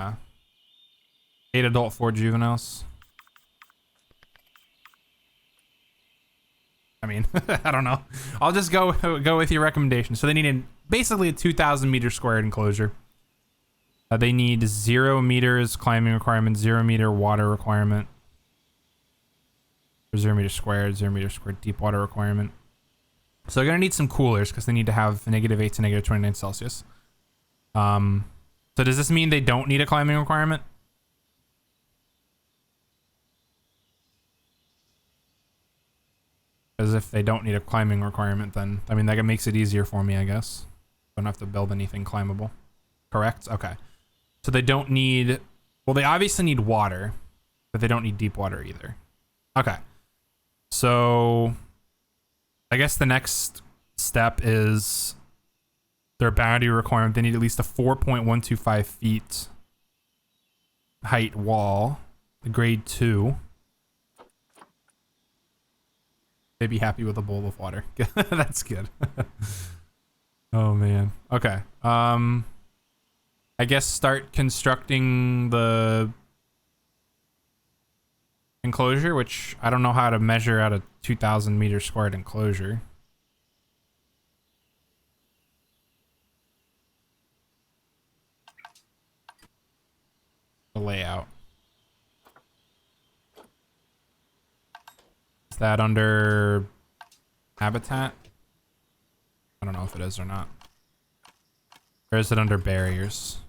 8 adult, 4 juveniles. I mean, I don't know. I'll just go with your recommendation. So they need basically a 2,000 meter squared enclosure. They need 0 meters climbing requirement, 0 meter water requirement. 0 meter squared, 0 meter squared deep water requirement. So they're gonna need some coolers because they need to have -8 to -29 Celsius. So does this mean they don't need a climbing requirement? As if they don't need a climbing requirement, then I mean that makes it easier for me, I guess. Don't have to build anything climbable. Correct? Okay. So they don't need, well, they obviously need water, but they don't need deep water either. Okay. So I guess the next step is their boundary requirement. They need at least a 4.125 feet height wall, the grade 2. They'd be happy with a bowl of water. That's good. Oh man. Okay. I guess start constructing the enclosure, which I don't know how to measure out a 2,000 meter squared enclosure. The layout. Is that under habitat? I don't know if it is or not. Or is it under barriers?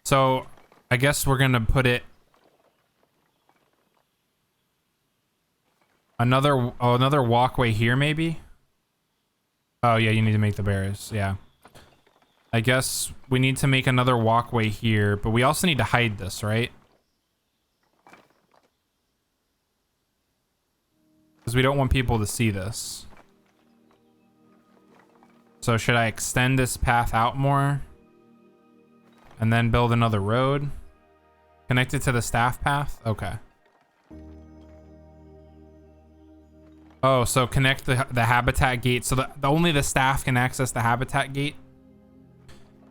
So I guess we're gonna put it another walkway here maybe. Oh yeah, you need to make the barriers. Yeah. I guess we need to make another walkway here, but we also need to hide this, right? Because we don't want people to see this. So should I extend this path out more? And then build another road? Connected to the staff path? Okay. Oh, so connect the habitat gate so that only the staff can access the habitat gate?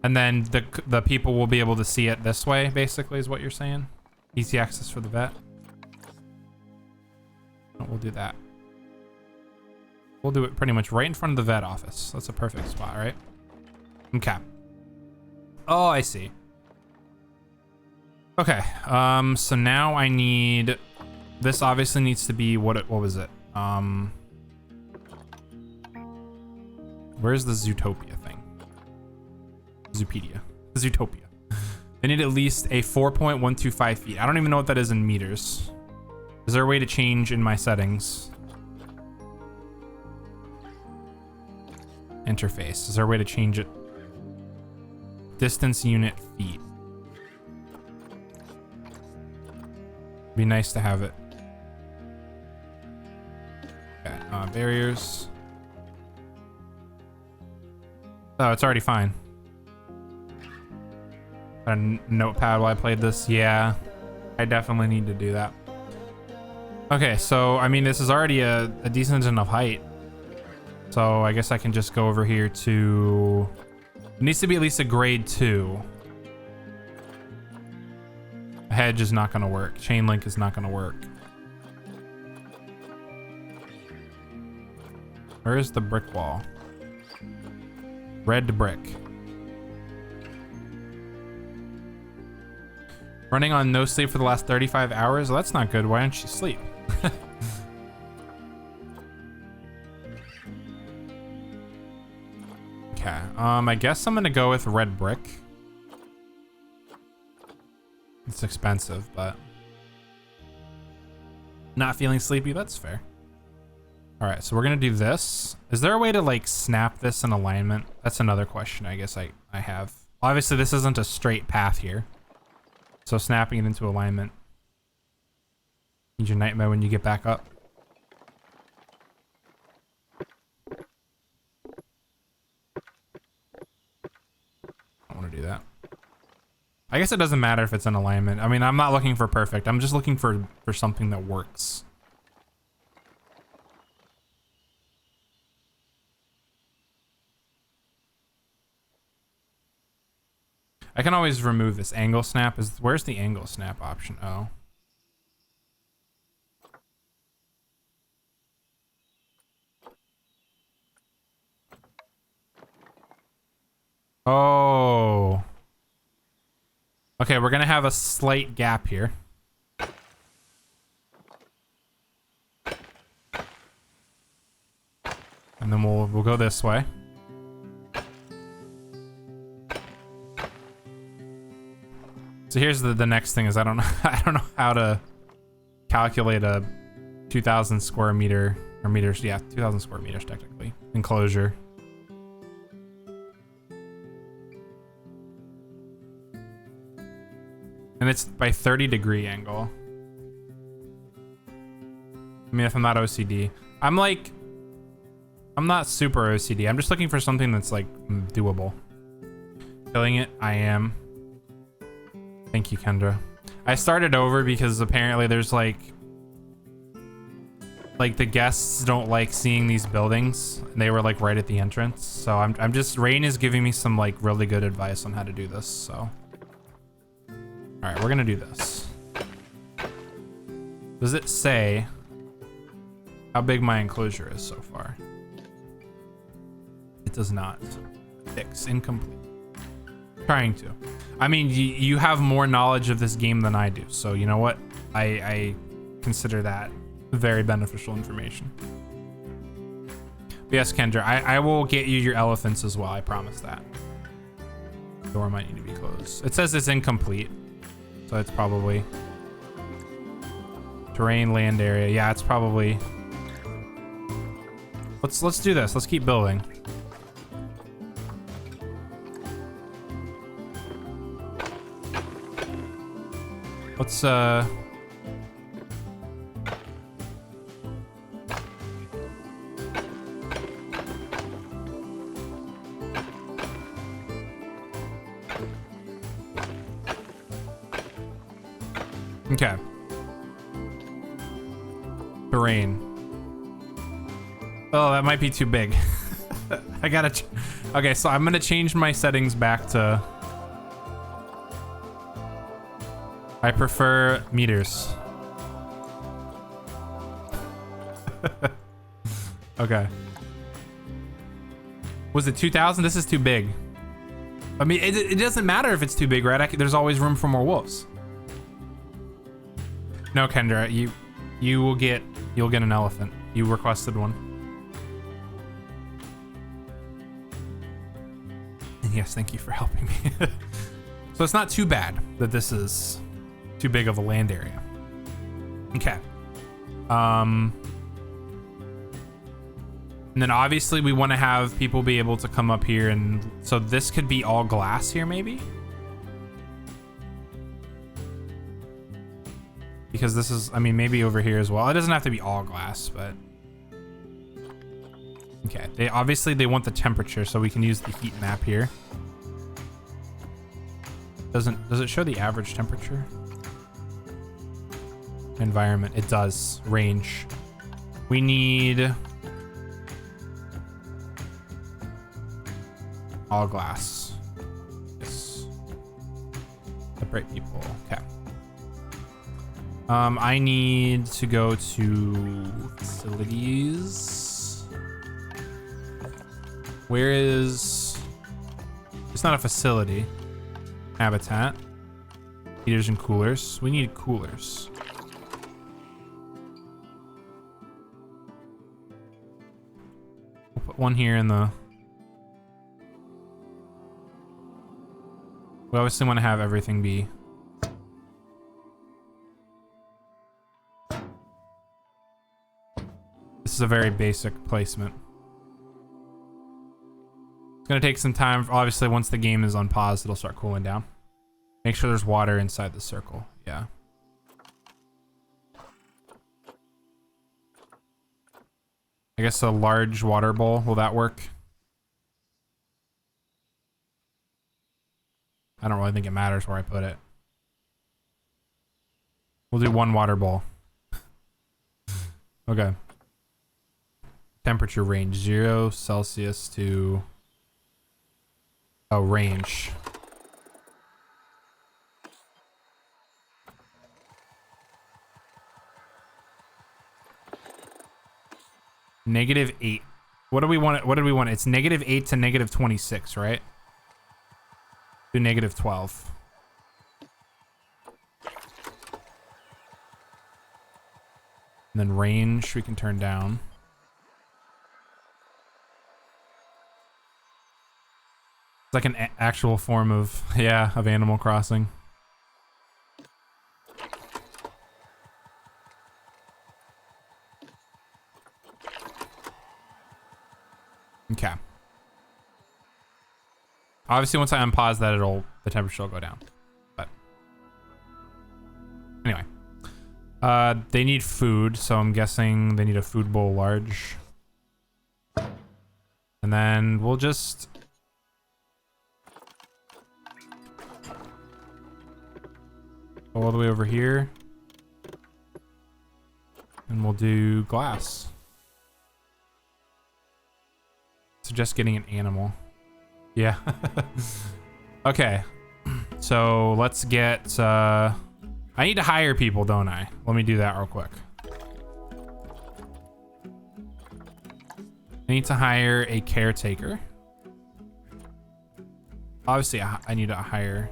And then the people will be able to see it this way, basically, is what you're saying? Easy access for the vet. Oh, we'll do that. We'll do it pretty much right in front of the vet office. That's a perfect spot, right? Okay. Oh, I see. Okay. So now I need... This obviously needs to be... What was it? Where's the Zootopia thing? Zoopedia. Zootopia. I need at least a 4.125 feet. I don't even know what that is in meters. Is there a way to change in my settings? Interface. Is there a way to change it? Distance unit feet. Be nice to have it. Okay, barriers. Oh, it's already fine. A notepad while I played this. Yeah, I definitely need to do that. Okay, so I mean, this is already a decent enough height. So I guess I can just go over here to... It needs to be at least a grade 2. A hedge is not gonna work. Chain link is not gonna work. Where is the brick wall? Red brick. Running on no sleep for the last 35 hours? Well, that's not good. Why don't you sleep? Okay. I guess I'm gonna go with red brick. It's expensive, but not feeling sleepy. That's fair. All right, so we're gonna do this. Is there a way to like snap this in alignment? That's another question I guess I have. Obviously, this isn't a straight path here. So snapping it into alignment. Need your nightmare when you get back up. I want to do that. I guess it doesn't matter if it's in alignment. I mean, I'm not looking for perfect. I'm just looking for something that works. I can always remove this angle snap. Where's the angle snap option? Oh. Oh. Okay, we're gonna have a slight gap here. And then we'll go this way. So here's the next thing is I don't know how to calculate a 2,000 square meter or meters. Yeah, 2,000 square meters technically enclosure. And it's by 30-degree angle. I mean, if I'm not OCD, I'm not super OCD. I'm just looking for something that's like doable. Killing it, I am. Thank you, Kendra. I started over because apparently there's like the guests don't like seeing these buildings. And they were like right at the entrance. So I'm just, Rain is giving me some like really good advice on how to do this. So, all right, we're gonna do this. Does it say how big my enclosure is so far? It does not. Fix incomplete. Trying to. I mean, you have more knowledge of this game than I do, so you know what? I consider that very beneficial information. But yes, Kendra, I will get you your elephants as well. I promise that. Door might need to be closed. It says it's incomplete, so it's probably terrain, land area. Yeah, it's probably. Let's do this. Let's keep building. Let's okay. Terrain. Oh, that might be too big. I gotta. Okay, so I'm gonna change my settings back to. I prefer meters. Okay. Was it 2,000? This is too big. I mean, it doesn't matter if it's too big, right? There's always room for more wolves. No, Kendra, you'll get an elephant. You requested one. And yes, thank you for helping me. So it's not too bad that this is too big of a land area. Okay. And then obviously we want to have people be able to come up here, and so this could be all glass here maybe. Because this is, I mean, maybe over here as well. It doesn't have to be all glass, but okay. They obviously want the temperature, so we can use the heat map here. Does it show the average temperature? Environment, it does. Range. We need all glass. Yes. Separate people. Okay. I need to go to facilities. Where is... It's not a facility. Habitat. Heaters and coolers. We need coolers. We'll put one here in the... We obviously want to have everything be... This is a very basic placement. It's gonna take some time. Obviously, once the game is on pause, it'll start cooling down. Make sure there's water inside the circle. Yeah. I guess a large water bowl, will that work? I don't really think it matters where I put it. We'll do one water bowl. Okay. Temperature range 0 Celsius to... Oh, range. -8. What do we want? What do we want? It's -8 to -26, right? To -12. And then range we can turn down. It's like an actual form of, yeah, of Animal Crossing. Okay. Obviously, once I unpause that, the temperature will go down. But anyway, they need food, so I'm guessing they need a food bowl large. And then we'll just go all the way over here, and we'll do glass. Suggest getting an animal. Yeah. Okay. So let's get, I need to hire people, don't I? Let me do that real quick. I need to hire a caretaker. Obviously, I need to hire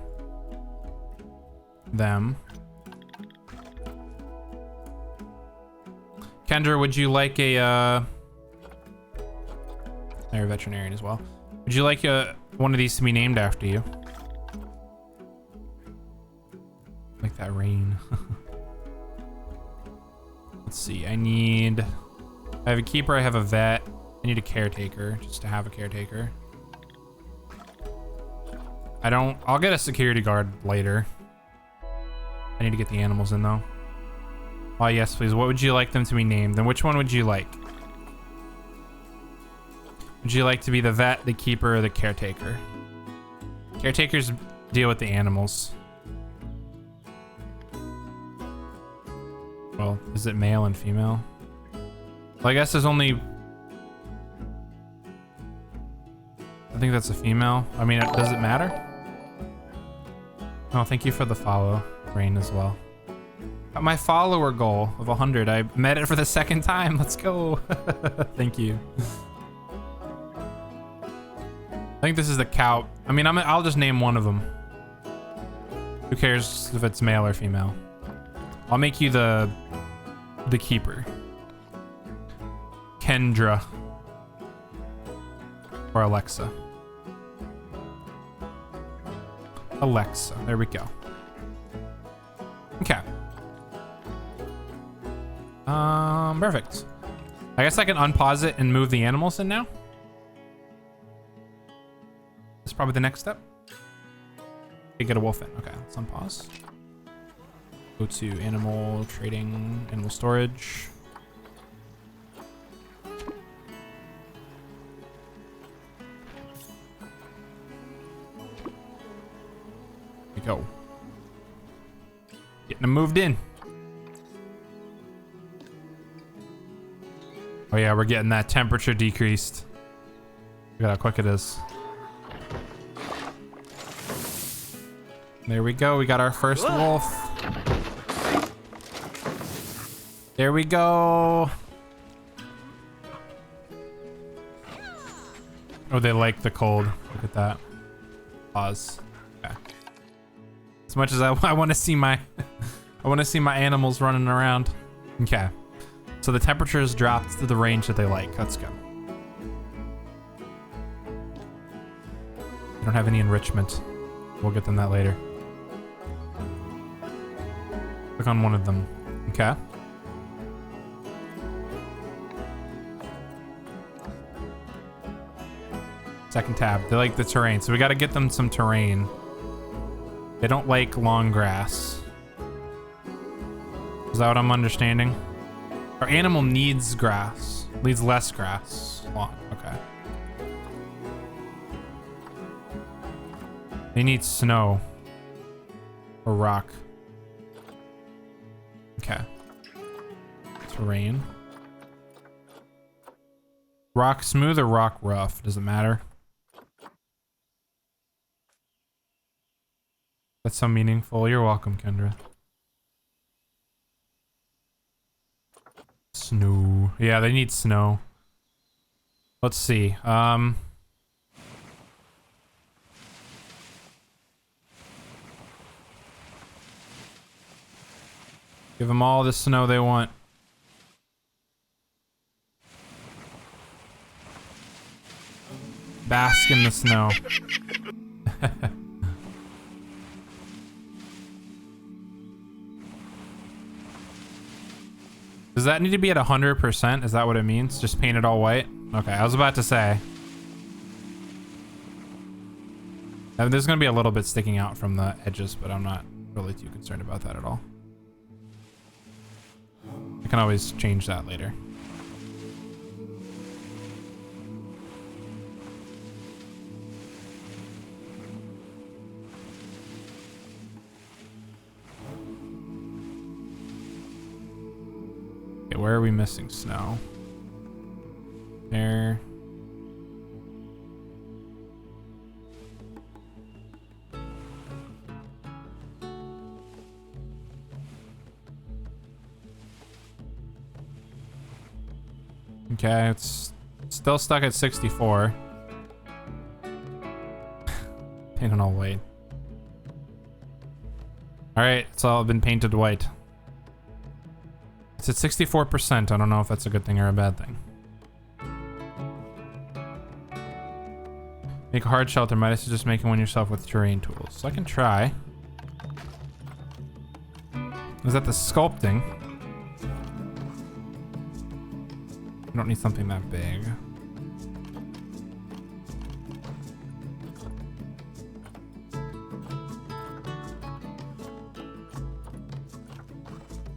them. Kendra, would you like a, they're a veterinarian as well. Would you like one of these to be named after you? Like that rain. Let's see. I have a keeper. I have a vet. I need a caretaker, just to have a caretaker. I'll get a security guard later. I need to get the animals in though. Oh yes, please. What would you like them to be named? And which one would you like? Would you like to be the vet, the keeper, or the caretaker? Caretakers deal with the animals. Well, is it male and female? Well, I guess there's only... I think that's a female. I mean, does it matter? Oh, thank you for the follow, Rain, as well. Got my follower goal of 100. I met it for the second time. Let's go. Thank you. I think this is the cow. I mean, I'll just name one of them. Who cares if it's male or female? I'll make you the keeper. Kendra. Or Alexa. Alexa. There we go. Okay. Perfect. I guess I can unpause it and move the animals in now. That's probably the next step. Okay, get a wolf in. Okay, let's unpause. Go to animal trading, animal storage. Here we go. Getting them moved in. Oh yeah, we're getting that temperature decreased. Look at how quick it is. There we go. We got our first wolf. There we go. Oh, they like the cold. Look at that. Pause. Okay. As much as I want to see my, I want to see my animals running around. Okay. So the temperature has dropped to the range that they like. Let's go. I don't have any enrichment. We'll get them that later. Click on one of them. Okay. Second tab. They like the terrain. So we got to get them some terrain. They don't like long grass. Is that what I'm understanding? Our animal needs grass. Needs less grass. Long. Okay. They need snow. Or rock. Okay. Terrain. Rock smooth or rock rough? Does it matter? That's so meaningful. You're welcome, Kendra. Snow. Yeah, they need snow. Let's see. Give them all the snow they want. Bask in the snow. Does that need to be at 100%? Is that what it means? Just paint it all white? Okay, I was about to say. There's gonna be a little bit sticking out from the edges, but I'm not really too concerned about that at all. I can always change that later. Okay, where are we missing snow? There. Okay, it's still stuck at 64. Paint it all white. Alright, it's all been painted white. It's at 64%. I don't know if that's a good thing or a bad thing. Make a hard shelter. Might as well just make one yourself with terrain tools. So I can try. Is that the sculpting? I don't need something that big.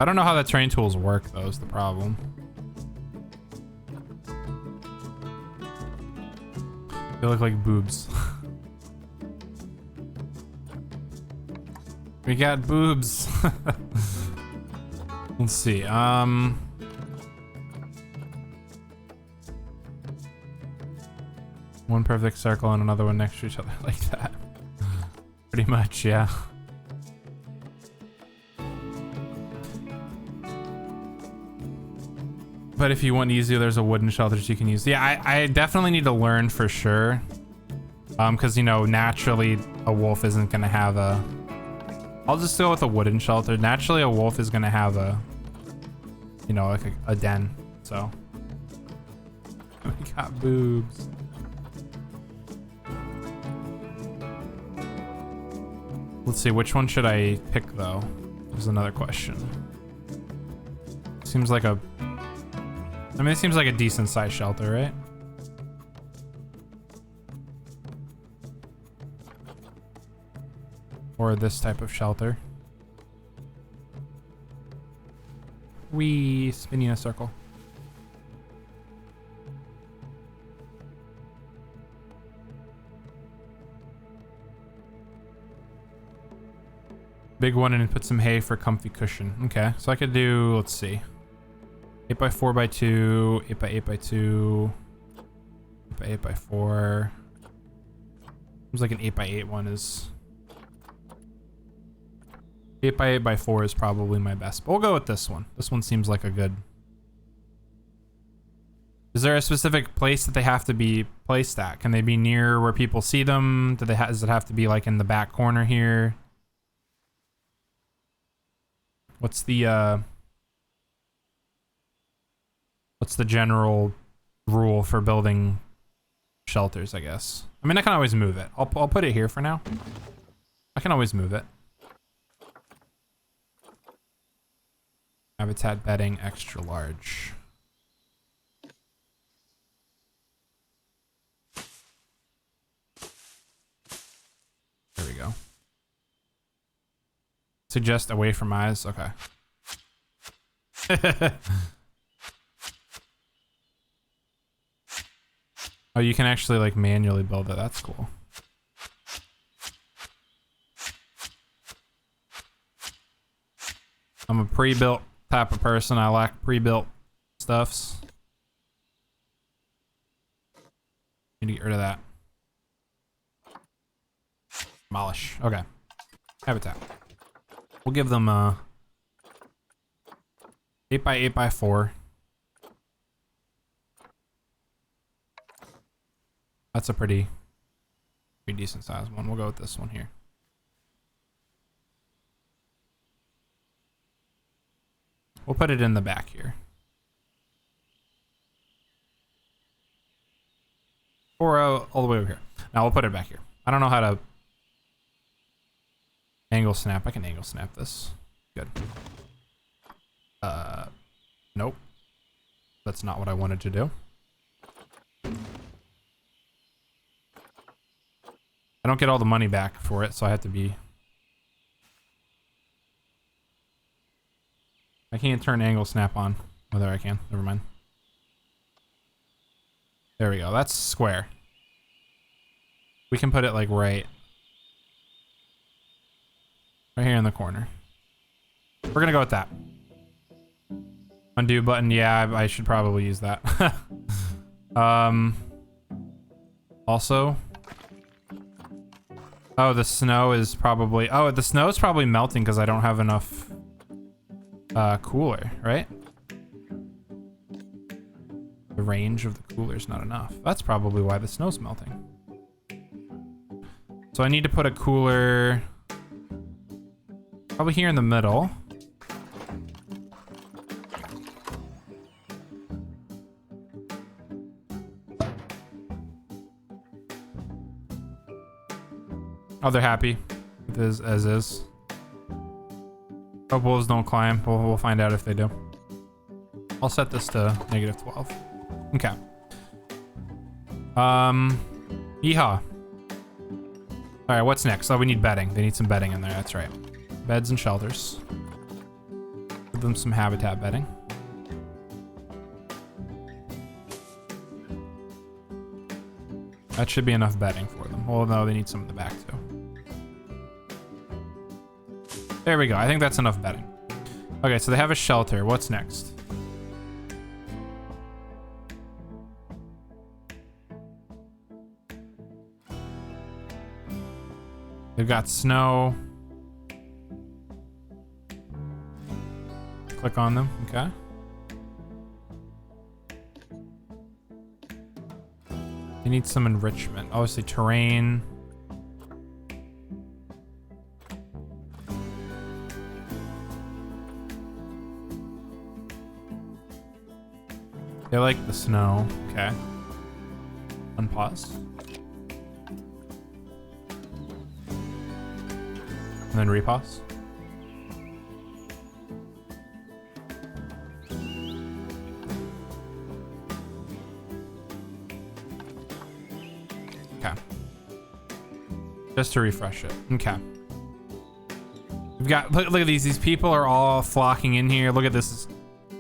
I don't know how the terrain tools work, though, is the problem. They look like boobs. We got boobs. Let's see. One perfect circle and another one next to each other like that. Pretty much, yeah. But if you want easier, there's a wooden shelters you can use. Yeah, I definitely need to learn for sure. Because, you know, naturally a wolf isn't going to have a... I'll just go with a wooden shelter. Naturally a wolf is going to have a, you know, like a den. So, we got boobs. Let's see, which one should I pick, though? Is another question. Seems like a... I mean, it seems like a decent sized shelter, right? Or this type of shelter. We spinning a circle. Big one and put some hay for comfy cushion. Okay, so I could do, let's see. 8x4x2, 8x8x2, 8x8x4. Seems like an 8x8 one is... 8x8x4 is probably my best, but we'll go with this one. This one seems like a good... Is there a specific place that they have to be placed at? Can they be near where people see them? Does it have to be like in the back corner here? What's the general rule for building shelters, I guess? I mean, I can always move it. I'll put it here for now. I can always move it. Habitat bedding extra large. There we go. Suggest away from eyes. Okay. Oh, you can actually like manually build it. That's cool. I'm a pre-built type of person. I like pre-built stuffs. Need to get rid of that. Demolish. Okay. Habitat. We'll give them 8x8x4. That's a pretty decent size one. We'll go with this one here. We'll put it in the back here. Or all the way over here. Now we'll put it back here. I don't know how to angle snap. I can angle snap this. Good. Nope. That's not what I wanted to do. I don't get all the money back for it, so I have to be... I can't turn angle snap on. Whether I can. Never mind. There we go. That's square. We can put it like right here in the corner. We're gonna go with that. Undo button. Yeah, I should probably use that. Also... Oh, the snow is probably... Oh, the snow is probably melting because I don't have enough cooler, right? The range of the cooler is not enough. That's probably why the snow's melting. So I need to put a cooler... probably here in the middle. Oh, they're happy with this as is. Hope wolves don't climb. We'll find out if they do. I'll set this to -12. Okay. Yeehaw. All right, what's next? Oh, we need bedding. They need some bedding in there. That's right. Beds and shelters. them some habitat bedding. That should be enough bedding for them. Well, no, they need some in the back too. There we go. I think that's enough bedding. Okay, so they have a shelter. What's next? They've got snow. Click on them. Okay. They need some enrichment. Obviously, terrain. They like the snow. Okay. Unpause. And then repause. Okay. Just to refresh it. Okay. We've got, look at these people are all flocking in here. Look at this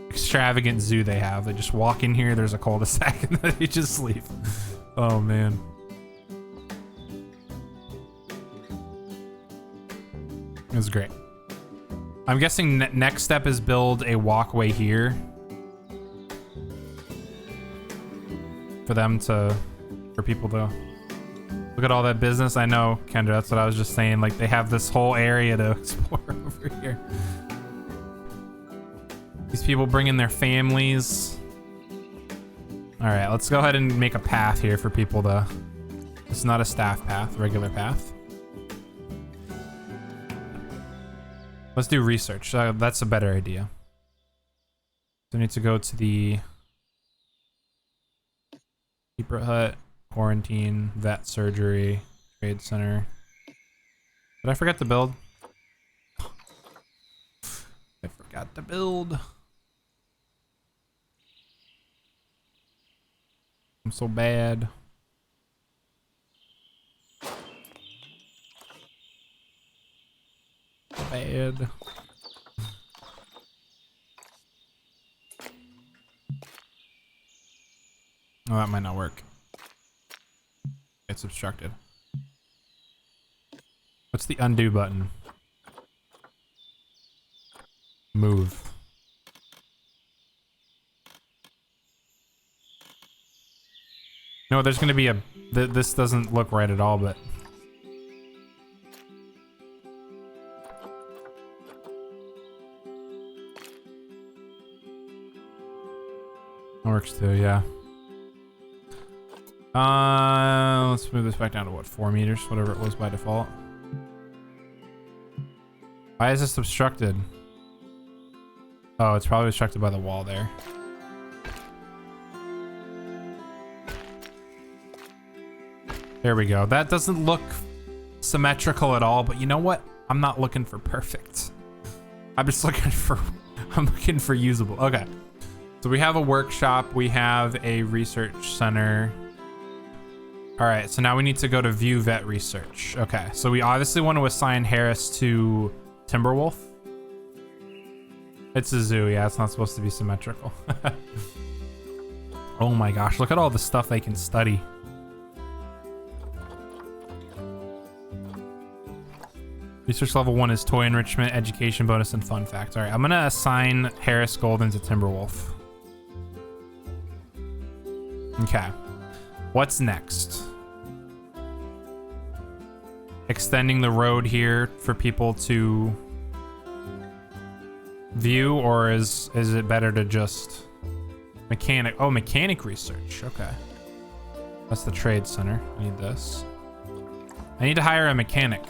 extravagant zoo they have. They just walk in here, there's a cul-de-sac, and then they just leave. Oh man. It was great. I'm guessing next step is build a walkway here for them to, for people to look at all that business. I know, Kendra, that's what I was just saying. Like, they have this whole area to explore over here. These people bring in their families. All right, let's go ahead and make a path here for people to, it's not a staff path, regular path. Let's do research. That's a better idea. So we need to go to the secret hut, quarantine, vet surgery, trade center. Did I forget to build? I forgot to build. I'm so bad. Bad. Oh, that might not work. It's obstructed. What's the undo button? Move. No, there's gonna be a... this doesn't look right at all, but... That works too, yeah. Let's move this back down to what, 4 meters, whatever it was by default. Why is this obstructed? Oh, it's probably obstructed by the wall there. There we go. That doesn't look symmetrical at all, but you know what? I'm not looking for perfect. I'm just looking for, I'm looking for usable. Okay. So we have a workshop, we have a research center. All right, so now we need to go to view vet research. Okay, so we obviously want to assign Harris to Timberwolf. It's a zoo, yeah, it's not supposed to be symmetrical. Oh my gosh, look at all the stuff they can study. Research level 1 is toy enrichment, education bonus, and fun fact. All right, I'm gonna assign Harris Golden to Timberwolf. Okay, what's next? Extending the road here for people to view, or is it better to just mechanic? Oh, mechanic research. Okay, that's the trade center. I need this. I need to hire a mechanic.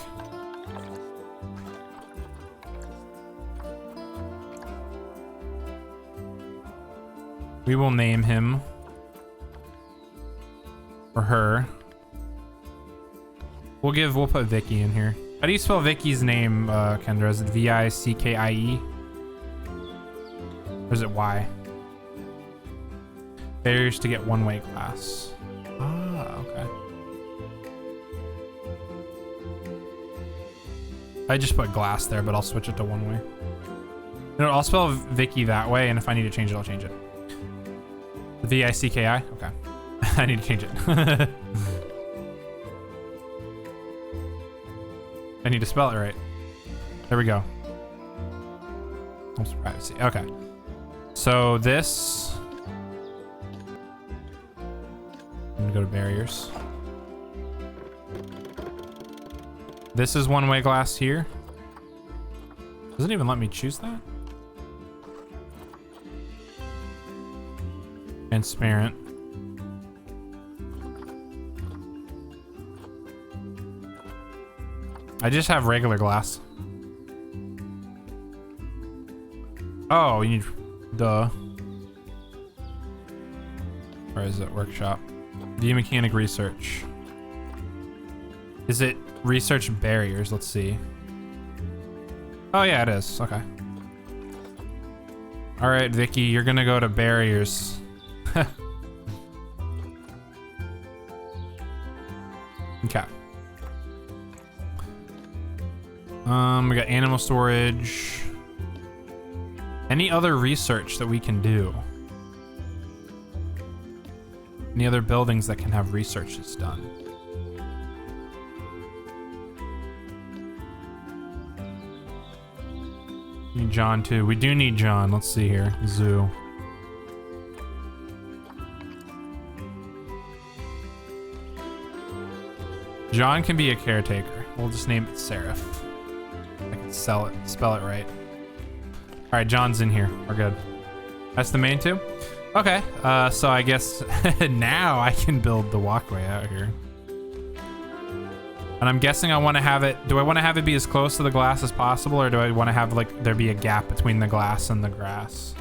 We will name him, or her. We'll put Vicky in here. How do you spell Vicky's name, Kendra? Is it V-I-C-K-I-E? Or is it Y? Barriers to get one-way glass. Ah, okay. I just put glass there, but I'll switch it to one-way. No, I'll spell Vicky that way, and if I need to change it, I'll change it. V-I-C-K-I? Okay. I need to change it. I need to spell it right. There we go. Privacy. Okay. So this... I'm gonna go to barriers. This is one-way glass here. Doesn't even let me choose that. Transparent. I just have regular glass. Oh, you need... Duh. Where is it? Workshop. V-mechanic research. Is it research barriers? Let's see. Oh yeah, it is. Okay. All right, Vicky, you're gonna go to barriers. Okay. We got animal storage. Any other research that we can do? Any other buildings that can have research that's done? Need John too. We do need John. Let's see here. Zoo. John can be a caretaker. We'll just name it Seraph. I can spell it right. All right, John's in here. We're good. That's the main two? Okay, so I guess now I can build the walkway out here. And I'm guessing I want to have it, do I want to have it be as close to the glass as possible, or do I want to have like there be a gap between the glass and the grass?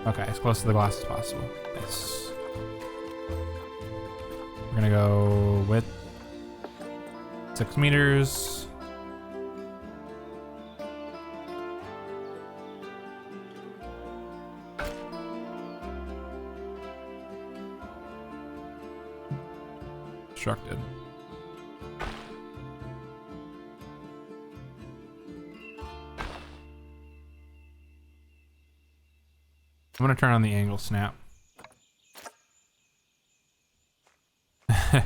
Okay, as close to the glass as possible. Nice. We're gonna go with 6 meters. Constructed. I'm gonna turn on the angle snap. This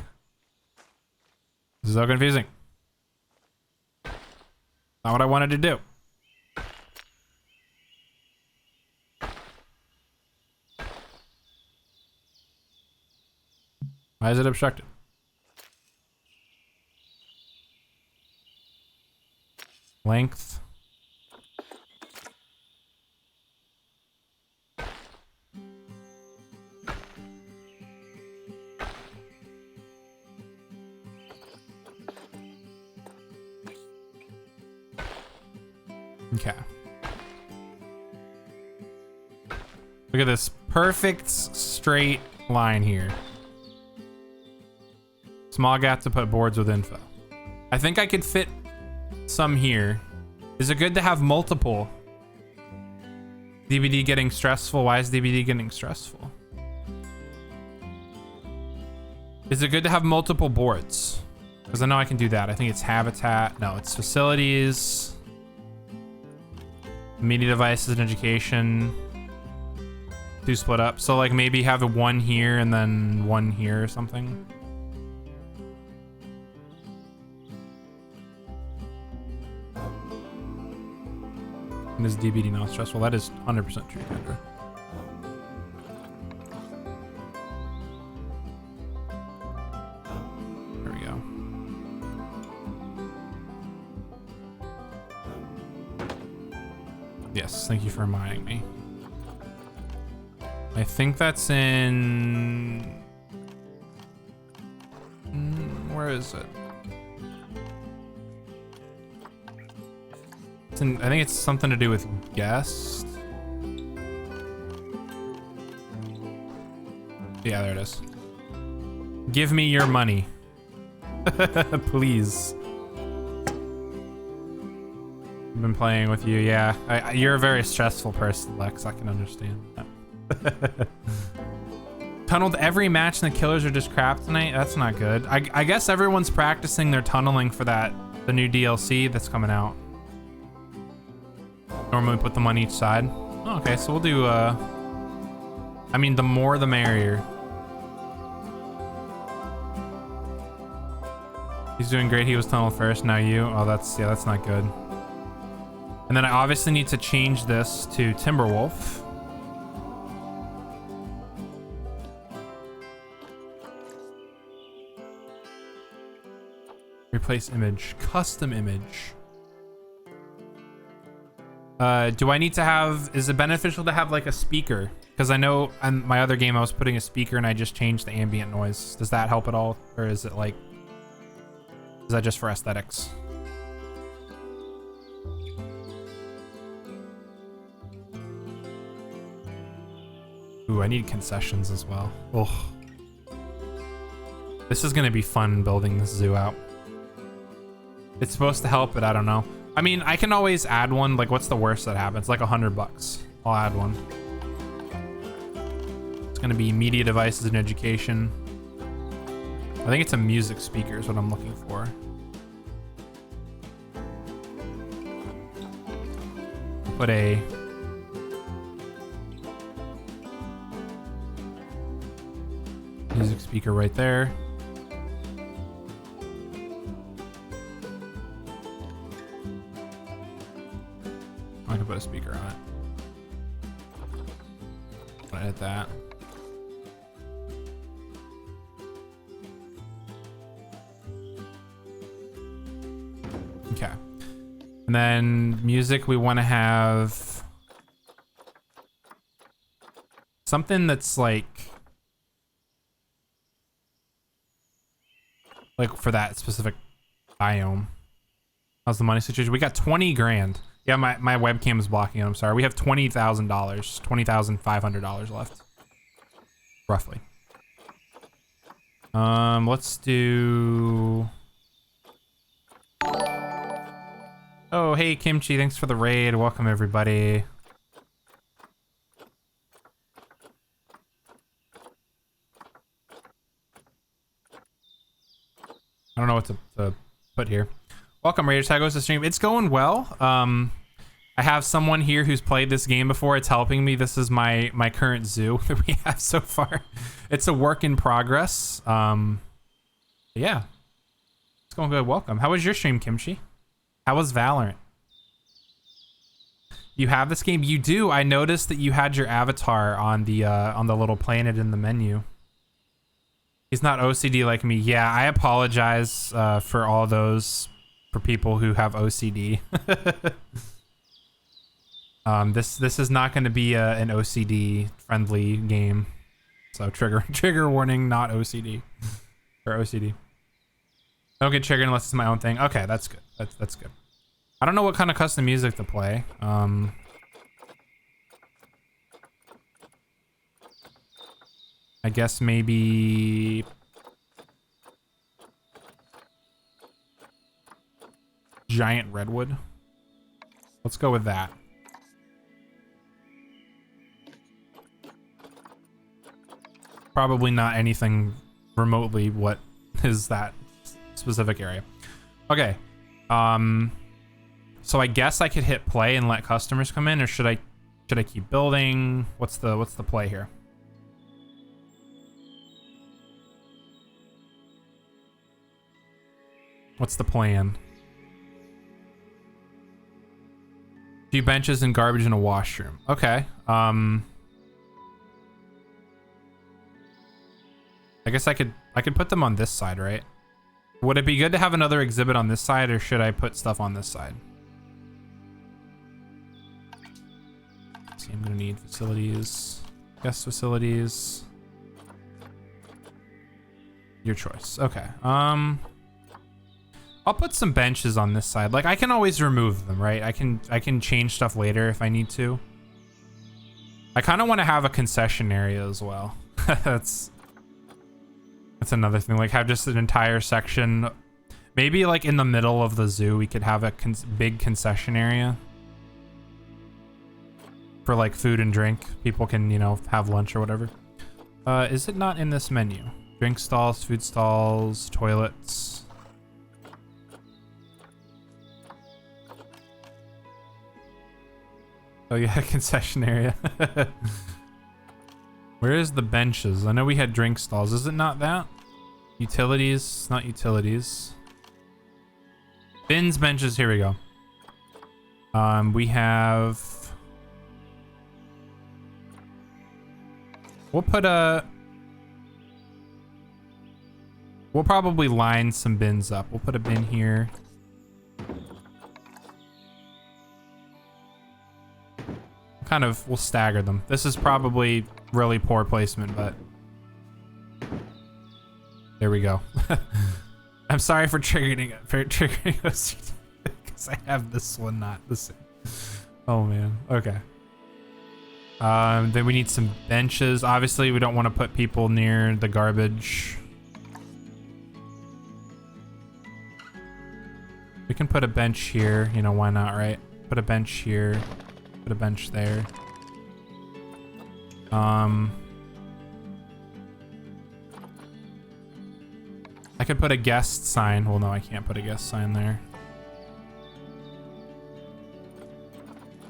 is so confusing. Not what I wanted to do. Why is it obstructed? Length. Okay. Look at this perfect straight line here. Small gap to put boards with info. I think I could fit some here. Is it good to have multiple? DBD getting stressful. Why is DBD getting stressful? Is it good to have multiple boards? Because I know I can do that. I think it's habitat. No, it's facilities. Media devices and education. 2 split up. So like maybe have a 1 here and then 1 here or something. And is DBD not stressful? That is 100% true, Kendra. There we go. Yes, thank you for reminding me. I think that's in... where is it? It's in, I think it's something to do with guest. Yeah, there it is. Give me your money. Please. I've been playing with you, yeah. You're a very stressful person, Lex. I can understand that. Tunneled every match and the killers are just crap tonight? That's not good. I guess everyone's practicing their tunneling for the new DLC that's coming out. Normally put them on each side. Oh, okay, so we'll do, I mean, the more the merrier. He's doing great. He was tunnel first. Now you. Oh, that's not good. And then I obviously need to change this to Timberwolf. Replace image. Custom image. Do I need to have... Is it beneficial to have like a speaker? Because I know in my other game I was putting a speaker and I just changed the ambient noise. Does that help at all? Or is it like... Is that just for aesthetics? Ooh, I need concessions as well. Ugh. This is gonna be fun building this zoo out. It's supposed to help, but I don't know. I mean, I can always add one. Like, what's the worst that happens? Like $100. I'll add one. It's gonna be media devices and education. I think it's a music speaker is what I'm looking for. Put a music speaker right there. I can put a speaker on it. I'll edit that. Okay. And then music, we want to have something that's like for that specific biome. How's the money situation? We got 20 grand. Yeah, my webcam is blocking it. I'm sorry. We have $20,000, $20,500 left. Roughly. Let's do... Oh, hey, Kimchi. Thanks for the raid. Welcome, everybody. I don't know what to put here. Welcome, Raiders. How goes the stream? It's going well. I have someone here who's played this game before. It's helping me. This is my current zoo that we have so far. It's a work in progress. Yeah. It's going good. Welcome. How was your stream, Kimchi? How was Valorant? You have this game? You do. I noticed that you had your avatar on the little planet in the menu. He's not OCD like me. Yeah, I apologize for all those for people who have OCD. This is not going to be an OCD friendly game. So trigger warning, not OCD or OCD. Don't get triggered unless it's my own thing. Okay, that's good. That's good. I don't know what kind of custom music to play. I guess maybe Giant Redwood. Let's go with that. Probably not anything remotely what is that specific area. Okay. So I guess I could hit play and let customers come in, or should I keep building? What's the play here? What's the plan? A few benches and garbage in a washroom. Okay. I guess I could put them on this side, right? Would it be good to have another exhibit on this side, or should I put stuff on this side? Let's see, I'm gonna need facilities, guest facilities. Your choice. Okay. I'll put some benches on this side. Like, I can always remove them, right? I can change stuff later if I need to. I kind of want to have a concession area as well. That's another thing. Like, have just an entire section. Maybe like in the middle of the zoo, we could have a big concession area for like food and drink. People can, you know, have lunch or whatever. Is it not in this menu? Drink stalls, food stalls, toilets. Oh yeah, concession area. Where is the benches? I know we had drink stalls. Is it not that? Utilities, not utilities. Bins, benches, here we go. We have... We'll put a... We'll probably line some bins up. We'll put a bin here. We'll stagger them. This is probably really poor placement, but... There we go. I'm sorry for triggering us because I have this one, not the same. Oh man. Okay. Then we need some benches. Obviously, we don't want to put people near the garbage. We can put a bench here. You know, why not, right? Put a bench here. Put a bench there. I could put a guest sign. Well, no, I can't put a guest sign there.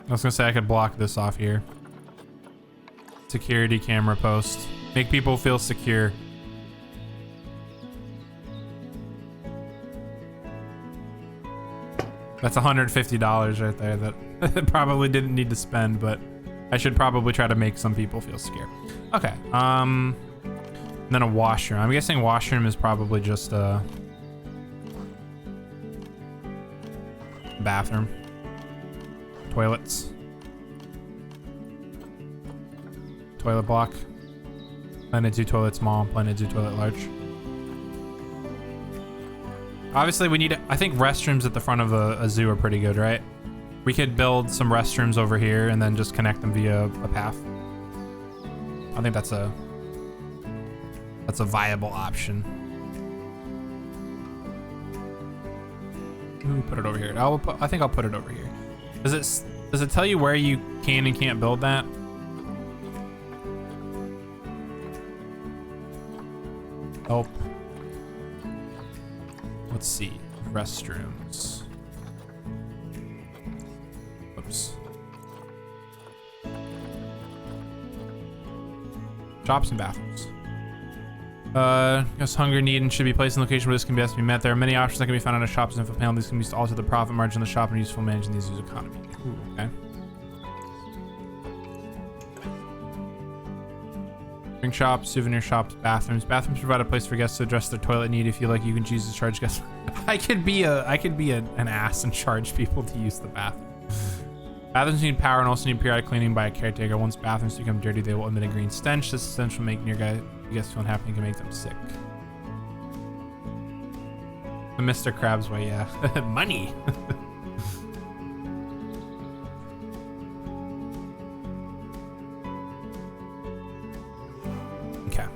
I was gonna say I could block this off here. Security camera post. Make people feel secure. That's $150 right there that probably didn't need to spend, but I should probably try to make some people feel secure. Okay, then a washroom. I'm guessing washroom is probably just a bathroom. Toilets. Toilet block. Planet Zoo toilet small, Planet Zoo toilet large. Obviously we need, I think restrooms at the front of a zoo are pretty good, right? We could build some restrooms over here and then just connect them via a path. I think that's a viable option. Ooh, put it over here. I think I'll put it over here. Does it tell you where you can and can't build that? Oh. Let's see. Restrooms. Oops. Shops and bathrooms. Guess hunger, need, and should be placed in location where this can best be met. There are many options that can be found on a shop's info panel. These can be used to alter the profit margin of the shop and useful managing these user economy. Ooh, okay. Drink shops, souvenir shops, bathrooms. Bathrooms provide a place for guests to address their toilet need. If you like, you can choose to charge guests. I could be an ass and charge people to use the bathroom. Bathrooms need power and also need periodic cleaning by a caretaker. Once bathrooms become dirty, they will emit a green stench. This stench will make guests feel unhappy and can make them sick. The Mr. Krabs way, yeah. Money. Okay.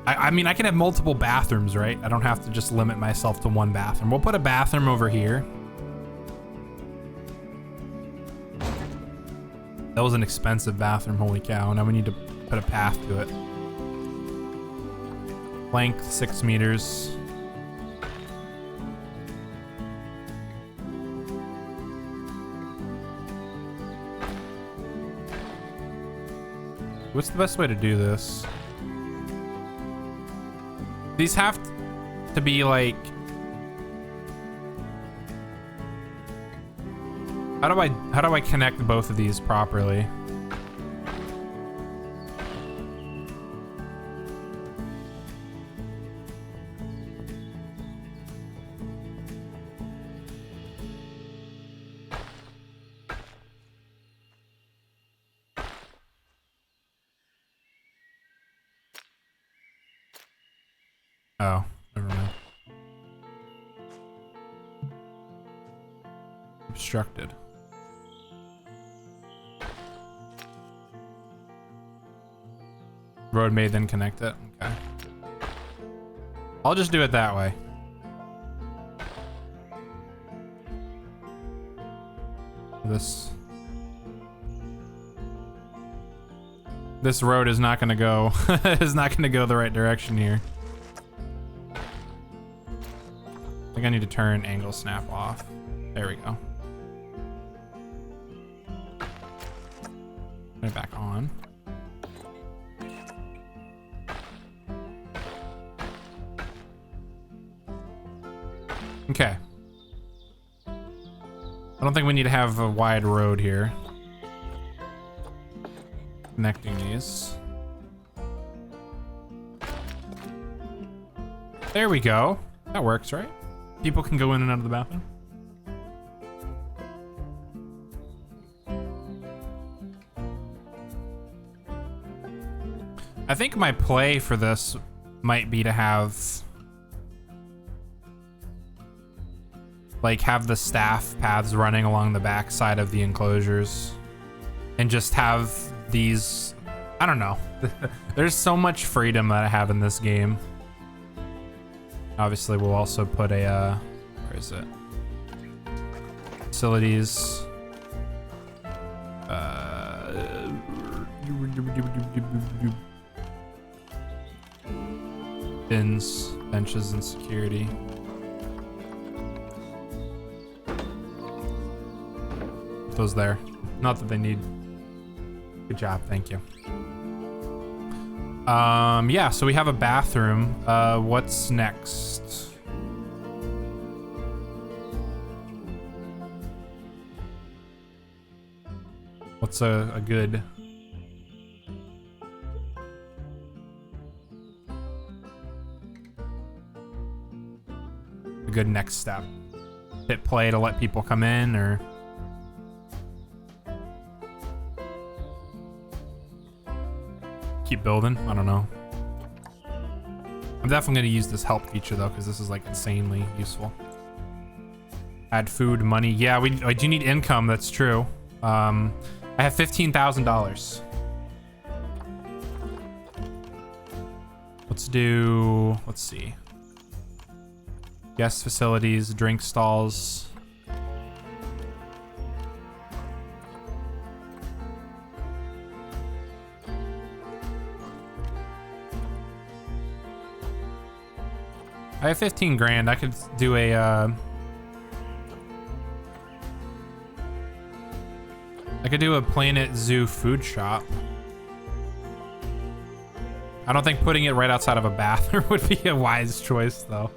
I mean, I can have multiple bathrooms, right? I don't have to just limit myself to one bathroom. We'll put a bathroom over here. That was an expensive bathroom, holy cow. Now we need to put a path to it. Length 6 meters. What's the best way to do this? These have to be like... How do I connect both of these properly? Oh, never mind. Obstructed. Road made, then connect it. Okay. I'll just do it that way. This road is not gonna go is not gonna go the right direction here. I think I need to turn angle snap off. There we go. Turn it back on. Okay. I don't think we need to have a wide road here. Connecting these. There we go. That works, right? People can go in and out of the bathroom. I think my play for this might be to have the staff paths running along the back side of the enclosures and just have these, I don't know. There's so much freedom that I have in this game. Obviously, we'll also put a, where is it? Facilities. Bins, benches, and security. Put those there. Not that they need. Good job, thank you. Yeah, so we have a bathroom. What's next? What's a good... a good next step? Hit play to let people come in, or... keep building? I don't know. I'm definitely going to use this help feature though, because this is like insanely useful. Add food, money. Yeah, I do need income. That's true. I have $15,000. Let's see. Guest facilities, drink stalls. I have 15 grand. I could do a Planet Zoo food shop. I don't think putting it right outside of a bathroom would be a wise choice though.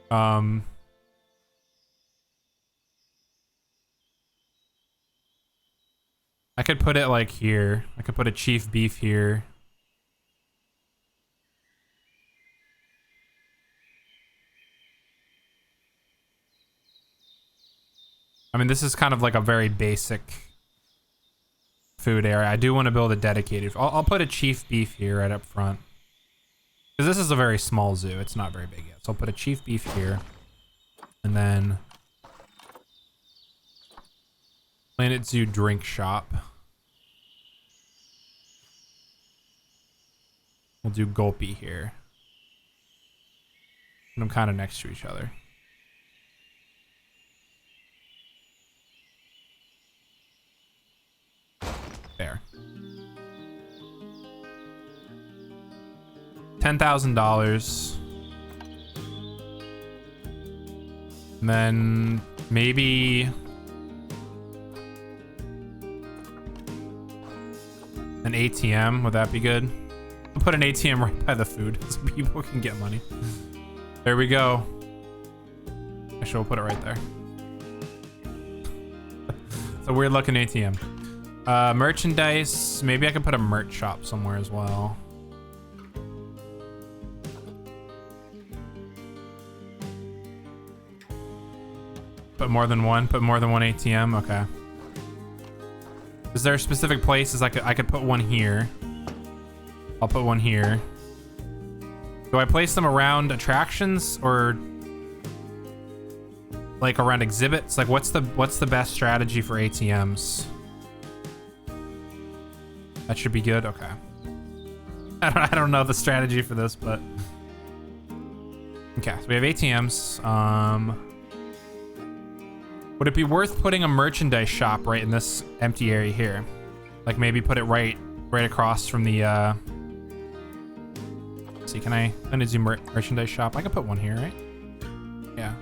I could put it like here. I could put a chief beef here. I mean, this is kind of like a very basic food area. I do want to build a dedicated. I'll put a chief beef here right up front. Because this is a very small zoo. It's not very big yet. So I'll put a chief beef here. And then Planet Zoo drink shop. We'll do Gulpy here. And I'm kind of next to each other. There. $10,000. And then maybe an ATM. Would that be good? I'll put an ATM right by the food so people can get money. There we go. Actually, we'll put it right there. It's a weird looking ATM. Merchandise. Maybe I could put a merch shop somewhere as well. Put more than one. Put more than one ATM. Okay. Is there specific places I could put one here? I'll put one here. Do I place them around attractions or like around exhibits? Like what's the best strategy for ATMs? That should be good. Okay. I don't know the strategy for this, but okay. So we have ATMs. Would it be worth putting a merchandise shop right in this empty area here? Like maybe put it right across from the. Let's see, can I do merchandise shop? I can put one here, right? Yeah.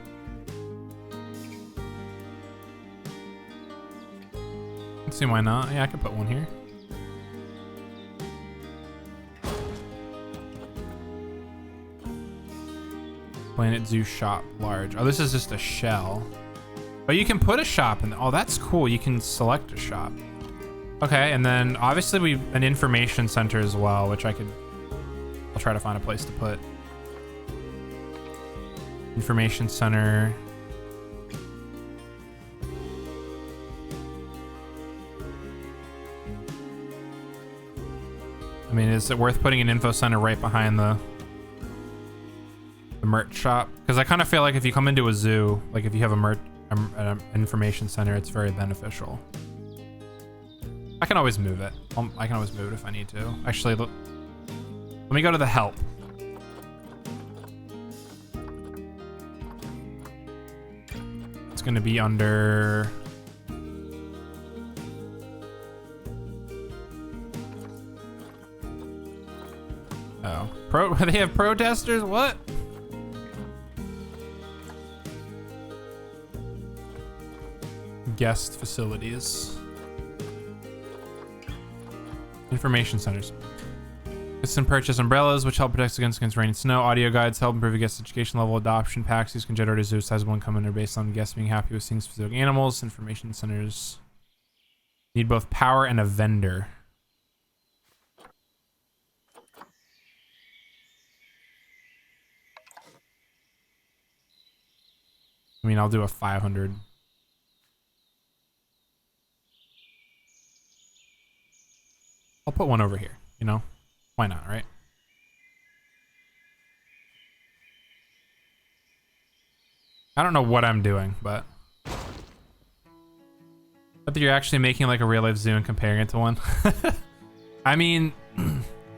See why not? Yeah, I could put one here. Planet Zoo shop large. Oh, this is just a shell. But you can put a shop in. Oh, that's cool. You can select a shop. Okay, and then obviously an information center as well, which I'll try to find a place to put. Information center. I mean, is it worth putting an info center right behind the merch shop? Because I kind of feel like if you come into a zoo, like if you have an information center, it's very beneficial. I can always move it. I can always move it if I need to. Actually, let me go to the help. It's going to be under... Oh, they have protesters? What? Guest facilities. Information centers. Guests can purchase umbrellas, which help protect against rain and snow. Audio guides help improve guest education level. Adoption packs. These can generate a zoo sizable income and are based on guests being happy with seeing specific animals. Information centers need both power and a vendor. I mean, I'll do a 500. I'll put one over here, you know? Why not, right? I don't know what I'm doing, but... Whether you're actually making like a real life zoo and comparing it to one. I mean,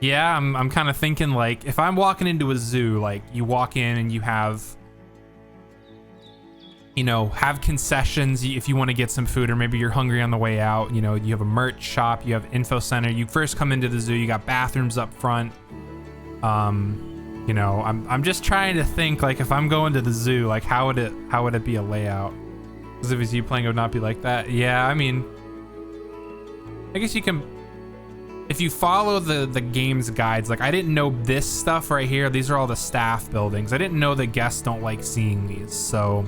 yeah, I'm kind of thinking like, if I'm walking into a zoo, like you walk in and you have... You know, have concessions if you want to get some food, or maybe you're hungry on the way out. You know, you have a merch shop, you have info center. You first come into the zoo, you got bathrooms up front. You know, I'm just trying to think like if I'm going to the zoo, like how would it be a layout? Because if it's you playing, it would not be like that. Yeah, I mean, I guess you can, if you follow the game's guides. Like I didn't know this stuff right here. These are all the staff buildings. I didn't know that guests don't like seeing these, so.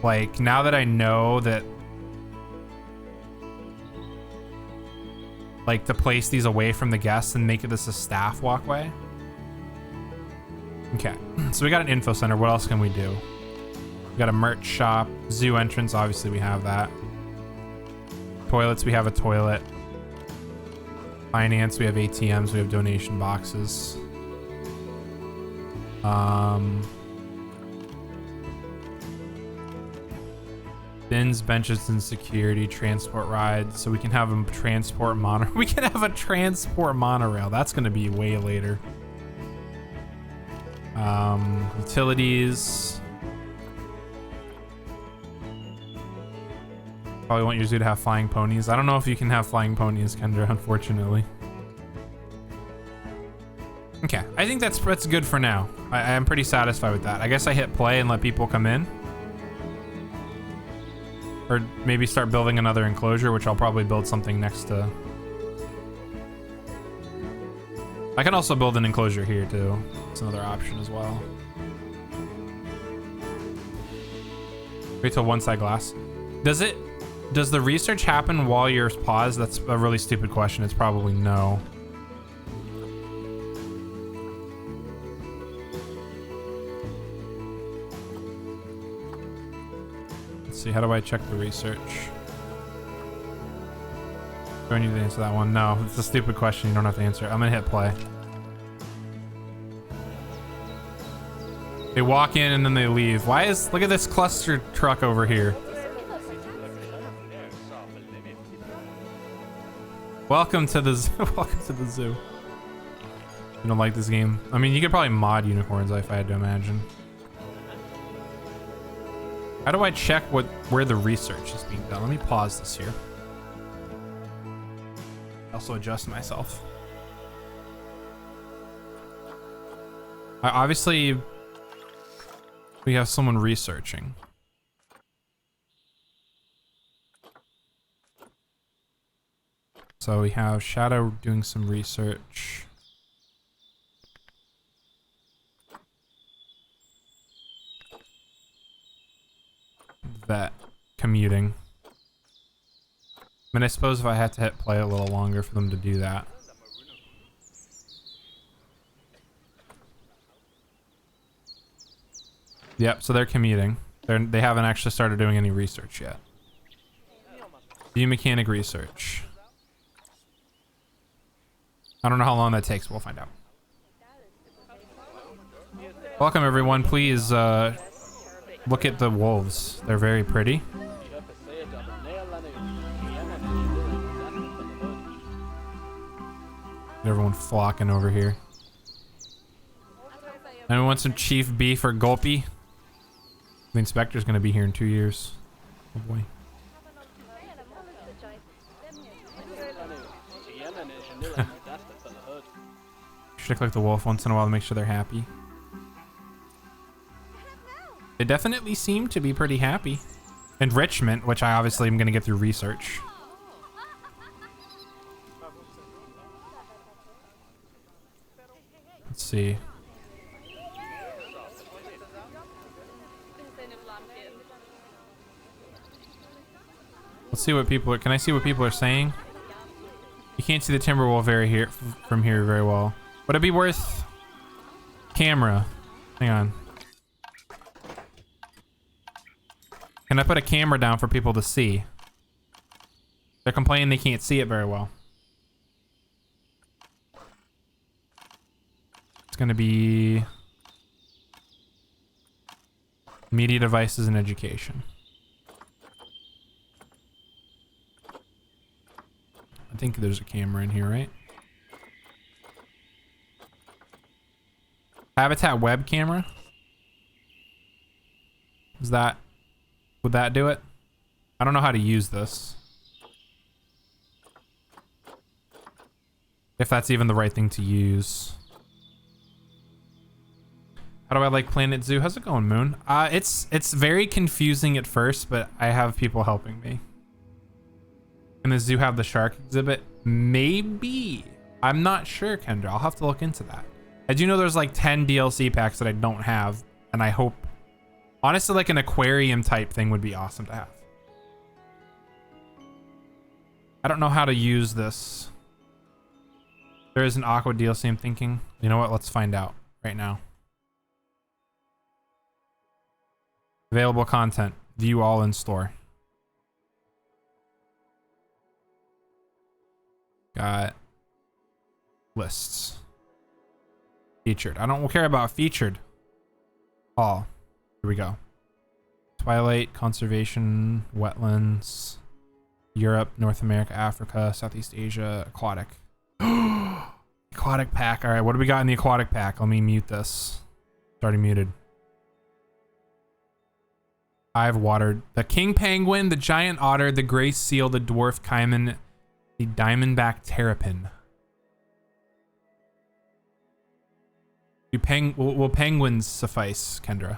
Like, now that I know that, like, to place these away from the guests and make this a staff walkway. Okay, so we got an info center. What else can we do? We got a merch shop, zoo entrance. Obviously, we have that. Toilets, we have a toilet. Finance, we have ATMs. We have donation boxes. Bins, benches, and security, transport rides. So we can have them transport monorail. We can have a transport monorail. That's going to be way later. Utilities. Probably want your zoo to have flying ponies. I don't know if you can have flying ponies, Kendra, unfortunately. Okay, I think that's good for now. I am pretty satisfied with that. I guess I hit play and let people come in. Or maybe start building another enclosure, which I'll probably build something next to. I can also build an enclosure here too. It's another option as well. Wait till one side glass. Does the research happen while you're paused? That's a really stupid question. It's probably no. See, how do I check the research? Do I need to answer that one? No, it's a stupid question. You don't have to answer it. I'm gonna hit play. They walk in and then they leave. Look at this cluster truck over here. Welcome to the zoo. Welcome to the zoo. You don't like this game? I mean, you could probably mod unicorns if I had to imagine. How do I check where the research is being done? Let me pause this here. Also adjust myself. Obviously, we have someone researching. So we have Shadow doing some research. That commuting. I mean, I suppose if I had to hit play a little longer for them to do that. Yep, so they're commuting. They haven't actually started doing any research yet. Biomechanic research. I don't know how long that takes. We'll find out. Welcome, everyone. Please look at the wolves. They're very pretty. Everyone flocking over here. Anyone want some chief beef or gulpy? The inspector's gonna be here in 2 years. Oh boy. Should click the wolf once in a while to make sure they're happy. They definitely seem to be pretty happy. Enrichment, which I obviously am gonna get through research. Let's see. Let's see what people are. Can I see what people are saying? You can't see the Timberwolf from here very well. Would it be worth camera? Hang on. Can I put a camera down for people to see? They're complaining they can't see it very well. It's gonna be media devices and education. I think there's a camera in here, right? Habitat web camera? Would that do it? I don't know how to use this. If that's even the right thing to use. How do I like Planet Zoo? How's it going, Moon? It's very confusing at first, but I have people helping me. Can the zoo have the shark exhibit? Maybe. I'm not sure, Kendra. I'll have to look into that. I do know there's like 10 DLC packs that I don't have, and I hope... Honestly, like an aquarium type thing would be awesome to have. I don't know how to use this. There is an Aqua DLC, I'm thinking. You know what? Let's find out right now. Available content. View all in store. Got lists. Featured. I don't care about featured. All. Here we go. Twilight, conservation, wetlands, Europe, North America, Africa, Southeast Asia, aquatic. Aquatic pack. All right, what do we got in the aquatic pack? Let me mute this. It's already muted. I've watered the king penguin, the giant otter, the gray seal, the dwarf caiman, the diamondback terrapin. Will penguins suffice, Kendra?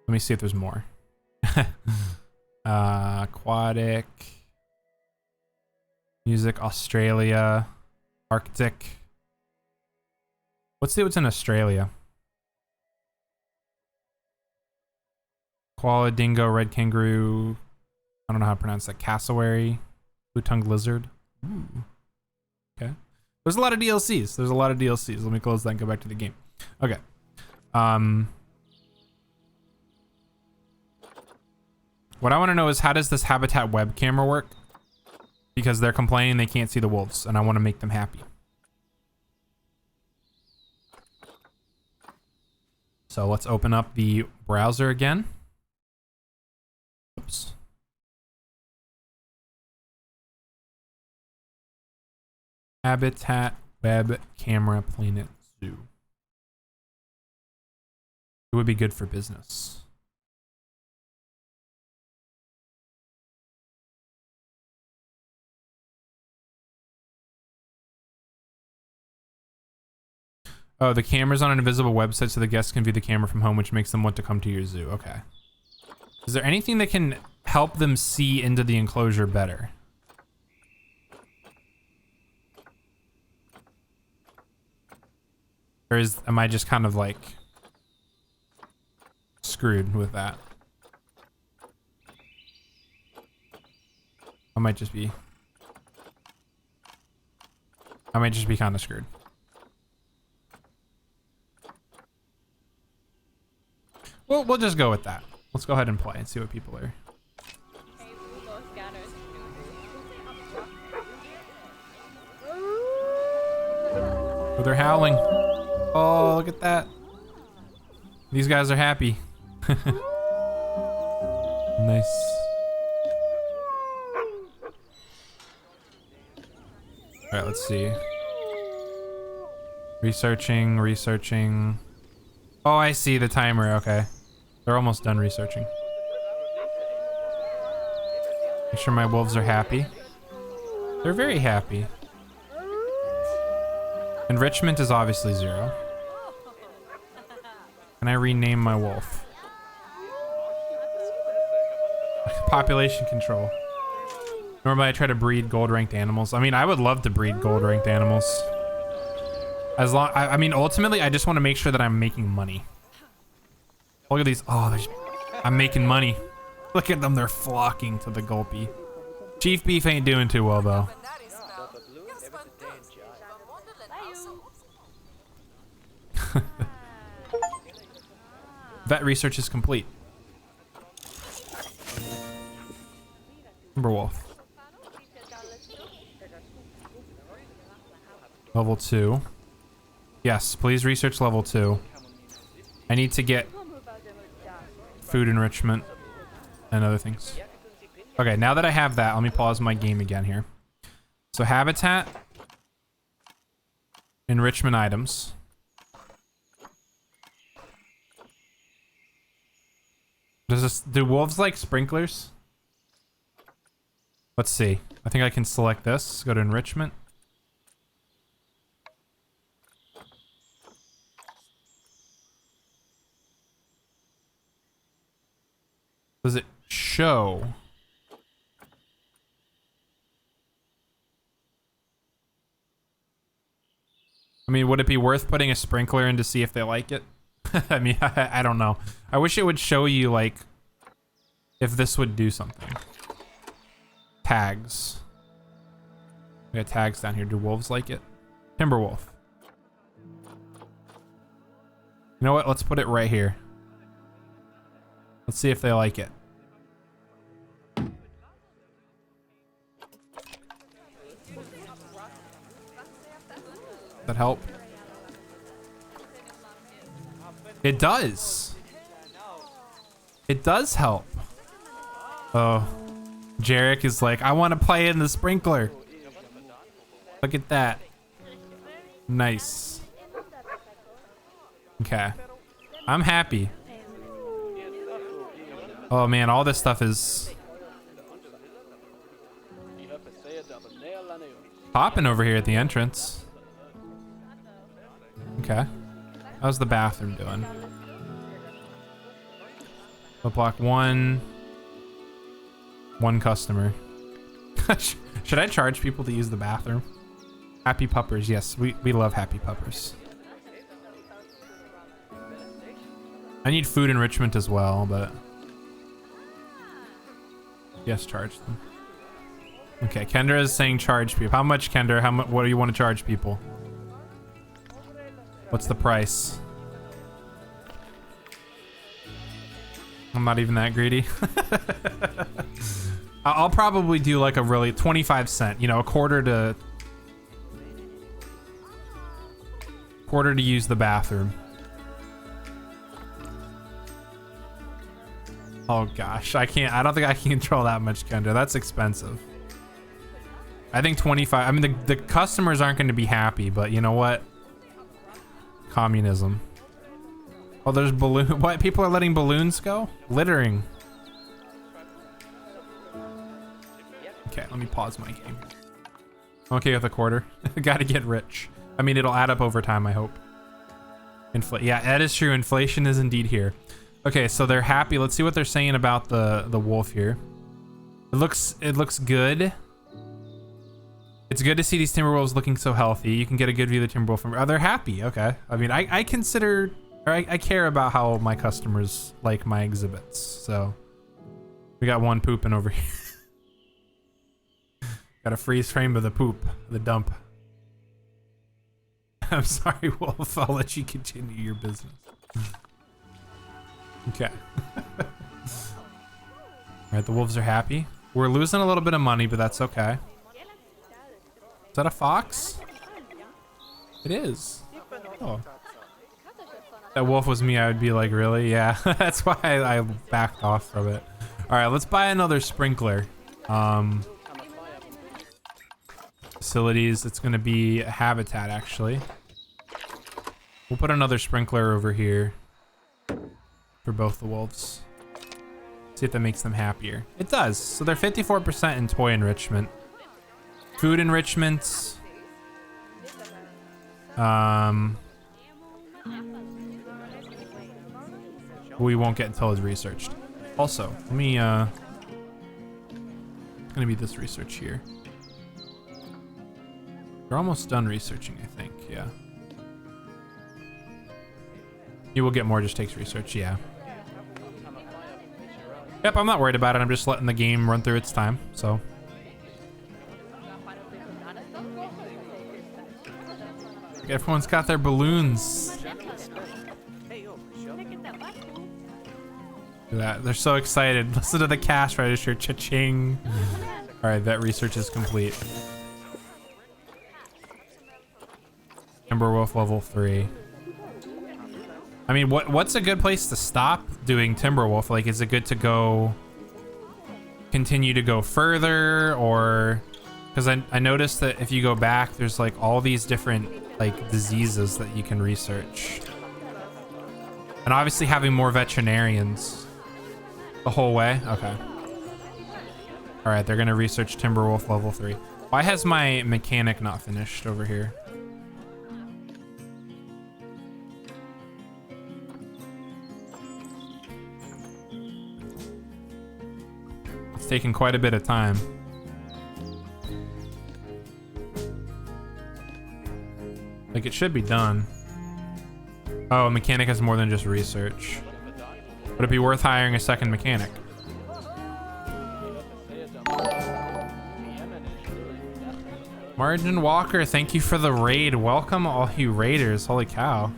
Let me see if there's more. Aquatic. Music, Australia. Arctic. Let's see what's in Australia. Koala, dingo, red kangaroo. I don't know how to pronounce that. Cassowary. Blue-tongued lizard. Ooh. Okay. There's a lot of DLCs. There's a lot of DLCs. Let me close that and go back to the game. Okay. What I want to know is, how does this habitat web camera work? Because they're complaining they can't see the wolves, and I want to make them happy. So let's open up the browser again. Oops. Habitat web camera Planet Zoo. It would be good for business. Oh, the camera's on an invisible website so the guests can view the camera from home, which makes them want to come to your zoo. Okay. Is there anything that can help them see into the enclosure better? Or am I just kind of like screwed with that? I might just be kind of screwed. Well, we'll just go with that. Let's go ahead and play and see what people are. Oh, they're howling. Oh, look at that. These guys are happy. Nice. All right, let's see. Researching. Oh, I see the timer. Okay. They're almost done researching. Make sure my wolves are happy. They're very happy. Enrichment is obviously 0. Can I rename my wolf? Population control. Normally I try to breed gold ranked animals. I mean, I would love to breed gold ranked animals. As long, I mean, ultimately I just want to make sure that I'm making money. Look at these. Oh, I'm making money. Look at them. They're flocking to the gulpy. Chief beef ain't doing too well though. Vet research is complete. Timberwolf. Level 2. Yes, please research level 2. I need to get food enrichment and other things. Okay, now that I have that, let me pause my game again here. So habitat, enrichment items. Do wolves like sprinklers? Let's see. I think I can select this. Go to enrichment. Does it show? I mean, would it be worth putting a sprinkler in to see if they like it? I mean, I don't know. I wish it would show you, like, if this would do something. Tags. We got tags down here. Do wolves like it? Timberwolf. You know what? Let's put it right here. Let's see if they like it. That help? It does. It does help. Oh, Jarek is like, I want to play in the sprinkler. Look at that. Nice. Okay. I'm happy. Oh man, all this stuff is popping over here at the entrance. Okay. How's the bathroom doing? Block 1 customer. Should I charge people to use the bathroom? Happy puppers. Yes, we love happy puppers. I need food enrichment as well, but yes, charge them. Okay, Kendra is saying charge people. How much, Kendra? How much? What do you want to charge people? What's the price? I'm not even that greedy. I'll probably do like a really 25 cent, you know, a quarter to use the bathroom. Oh gosh, I don't think I can control that much, Kendra. That's expensive. I think 25. I mean, the customers aren't going to be happy, but you know what? Communism. Oh, there's balloon. What? People are letting balloons go? Littering. Okay, let me pause my game. Okay with a quarter. Gotta get rich. I mean, it'll add up over time, I hope. Yeah, that is true. Inflation is indeed here. Okay, so they're happy. Let's see what they're saying about the wolf here. It looks good. It's good to see these Timberwolves looking so healthy. You can get a good view of the Timberwolf from. Oh, they're happy. Okay. I mean, I consider, or I care about how my customers like my exhibits. So we got one pooping over here. Got a freeze frame of the poop, the dump. I'm sorry, Wolf. I'll let you continue your business. Okay. All right, the wolves are happy. We're losing a little bit of money, but that's okay. Is that a fox? It is. Oh. If that wolf was me, I would be like, really? Yeah, that's why I backed off from it. All right, let's buy another sprinkler. Facilities, it's gonna be a habitat, actually. We'll put another sprinkler over here for both the wolves. See if that makes them happier. It does. So they're 54% in toy enrichment. Food enrichments. We won't get until it's researched. Also, let me it's gonna be this research here. They're almost done researching, I think. Yeah. You will get more, just takes research, yeah. Yep, I'm not worried about it. I'm just letting the game run through its time, so. Everyone's got their balloons. Look at that. They're so excited. Listen to the cash register. Cha-ching. All right, that research is complete. Timberwolf level 3. I mean, what's a good place to stop doing Timberwolf? Like, is it good to go continue to go further, or because I noticed that if you go back, there's like all these different like diseases that you can research, and obviously having more veterinarians the whole way. Okay. All right, they're gonna research Timberwolf level 3. Why has my mechanic not finished over here? It's taking quite a bit of time. Like, it should be done. Oh, a mechanic has more than just research. Would it be worth hiring a second mechanic? Margin Walker, thank you for the raid. Welcome all you raiders. Holy cow.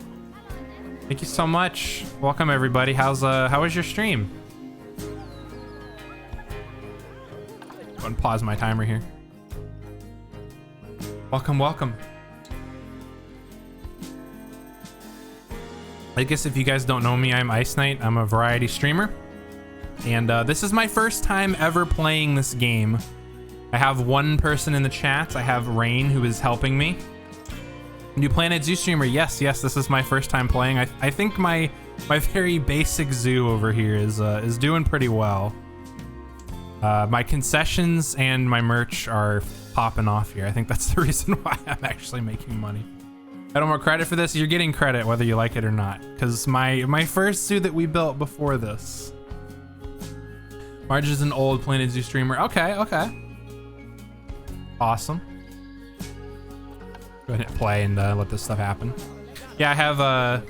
Thank you so much. Welcome everybody. How was your stream? Go and pause my timer here. Welcome, welcome. I guess if you guys don't know me, I'm Iceknight. I'm a variety streamer. And this is my first time ever playing this game. I have one person in the chat. I have Rain, who is helping me. New Planet Zoo streamer. Yes, this is my first time playing. I think my very basic zoo over here is doing pretty well. My concessions and my merch are popping off here. I think that's the reason why I'm actually making money. I don't want credit for this. You're getting credit whether you like it or not, because my first zoo that we built before this. Marge is an old Planet Zoo streamer. Okay. Awesome. Go ahead and play and let this stuff happen. Yeah, I have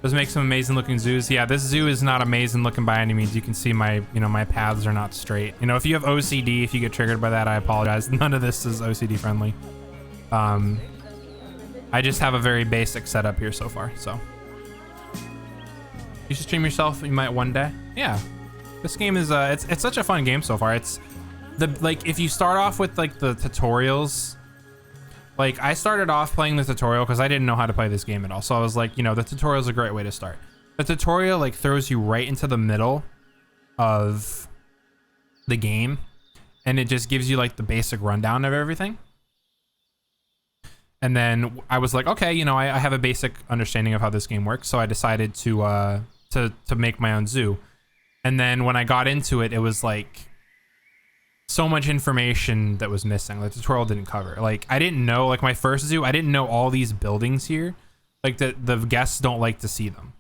let's make some amazing looking zoos. Yeah, this zoo is not amazing looking by any means. You can see my paths are not straight. If you have OCD, if you get triggered by that, I apologize. None of this is OCD friendly. I just have a very basic setup here so far, so. You should stream yourself, you might one day. Yeah. This game is it's such a fun game so far. It's if you start off with like the tutorials, like I started off playing the tutorial because I didn't know how to play this game at all. So I was like, the tutorial is a great way to start. The tutorial like throws you right into the middle of the game, and it just gives you like the basic rundown of everything. And then I was like, okay, I have a basic understanding of how this game works, so I decided to make my own zoo. And then when I got into it, it was like so much information that was missing. The tutorial didn't cover. Like I didn't know, like my first zoo, I didn't know all these buildings here. Like the guests don't like to see them.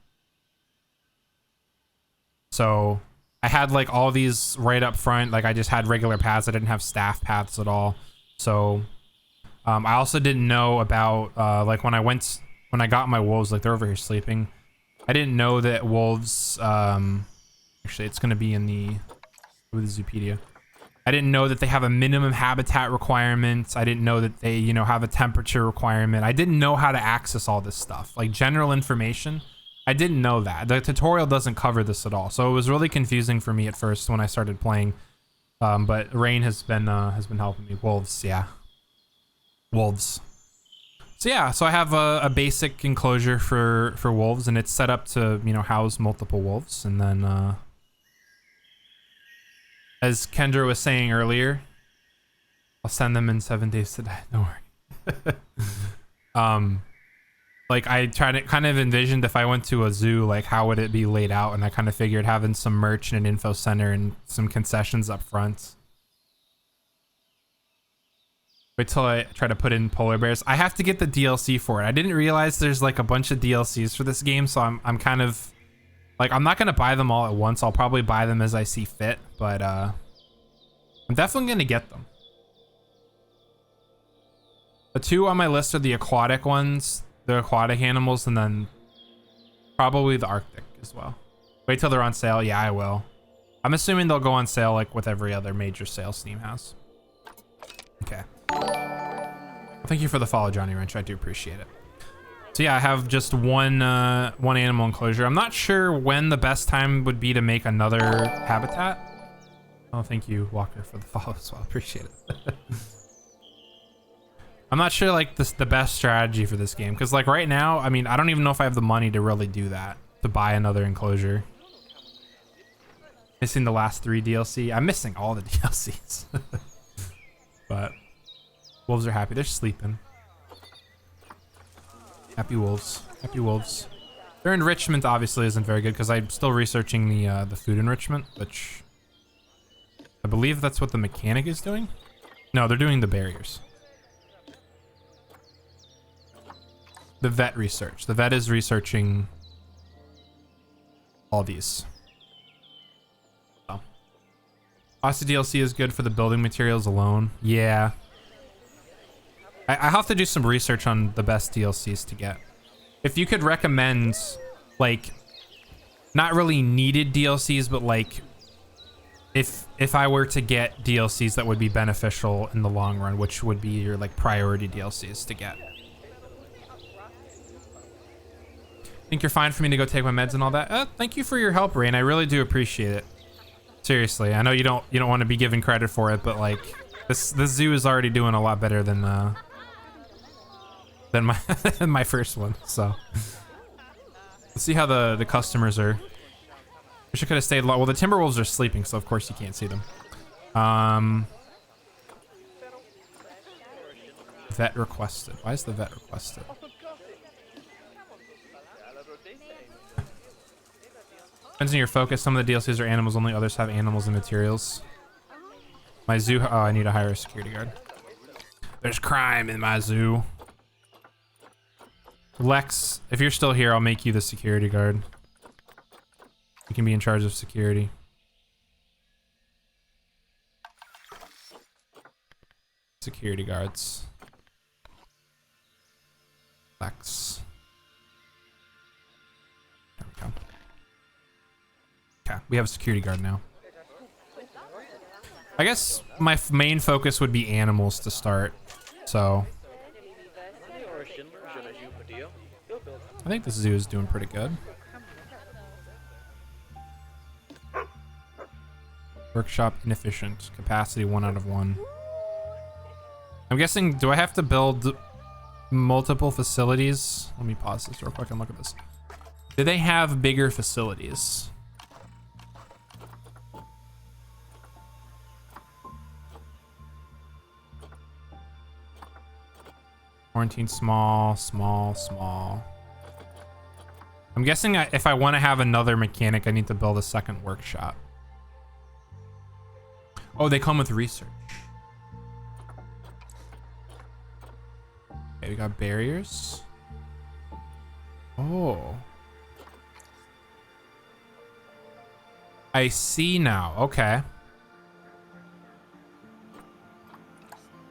So I had like all these right up front. Like I just had regular paths. I didn't have staff paths at all. So I also didn't know about like when I got my wolves, like they're over here sleeping. I didn't know that wolves, actually it's going to be in the Zoopedia. I didn't know that they have a minimum habitat requirement. I didn't know that they, you know, have a temperature requirement. I didn't know how to access all this stuff, like general information. I didn't know that. The tutorial doesn't cover this at all. So it was really confusing for me at first when I started playing. But Rain has been helping me. Wolves, yeah. Wolves. So yeah, so I have a basic enclosure for wolves, and it's set up to, you know, house multiple wolves. And then as Kendra was saying earlier, I'll send them in 7 days to die. Don't worry. Like I tried to kind of envisioned if I went to a zoo, like how would it be laid out? And I kind of figured having some merch and an info center and some concessions up front. Wait till I try to put in polar bears. I have to get the DLC for it. I didn't realize there's like a bunch of DLCs for this game, so I'm kind of like, I'm not gonna buy them all at once. I'll probably buy them as I see fit, but I'm definitely gonna get them. The two on my list are the aquatic ones, the aquatic animals, and then probably the Arctic as well. Wait till they're on sale. Yeah, I will. I'm assuming they'll go on sale like with every other major sale Steam has. Okay. Well, thank you for the follow, Johnny Wrench. I do appreciate it. So yeah, I have just one animal enclosure. I'm not sure when the best time would be to make another habitat. Oh, thank you, Walker, for the follow as well. Appreciate it. I'm not sure like the best strategy for this game, because like right now, I mean, I don't even know if I have the money to really do that, to buy another enclosure. Missing the last 3 DLC. I'm missing all the DLCs. But wolves are happy. They're sleeping. Happy wolves. Happy wolves. Their enrichment obviously isn't very good because I'm still researching the food enrichment, which I believe that's what the mechanic is doing. No, they're doing the barriers. The vet research. The vet is researching all these. So. Lots of DLC is good for the building materials alone. Yeah. I have to do some research on the best DLCs to get. If you could recommend, like, not really needed DLCs, but like, if I were to get DLCs that would be beneficial in the long run, which would be your like priority DLCs to get. Think you're fine for me to go take my meds and all that? Thank you for your help, Rain. I really do appreciate it. Seriously, I know you don't want to be given credit for it, but like this zoo is already doing a lot better than my my first one. So let's see how the customers are. Wish I could have stayed long. Well, the Timberwolves are sleeping, so of course you can't see them. Vet requested. Why is the vet requested? Depends on your focus. Some of the DLCs are animals only. Others have animals and materials. My zoo. Oh, I need to hire a security guard. There's crime in my zoo. Lex, if you're still here, I'll make you the security guard. You can be in charge of security. Security guards. Lex. There we go. Okay, we have a security guard now. I guess my main focus would be animals to start, so I think this zoo is doing pretty good. Workshop inefficient. Capacity 1 out of 1. I'm guessing, do I have to build multiple facilities? Let me pause this real quick and look at this. Do they have bigger facilities? Quarantine small, small, small. I'm guessing if I want to have another mechanic, I need to build a second workshop. Oh, they come with research. Okay, we got barriers. Oh. I see now. Okay.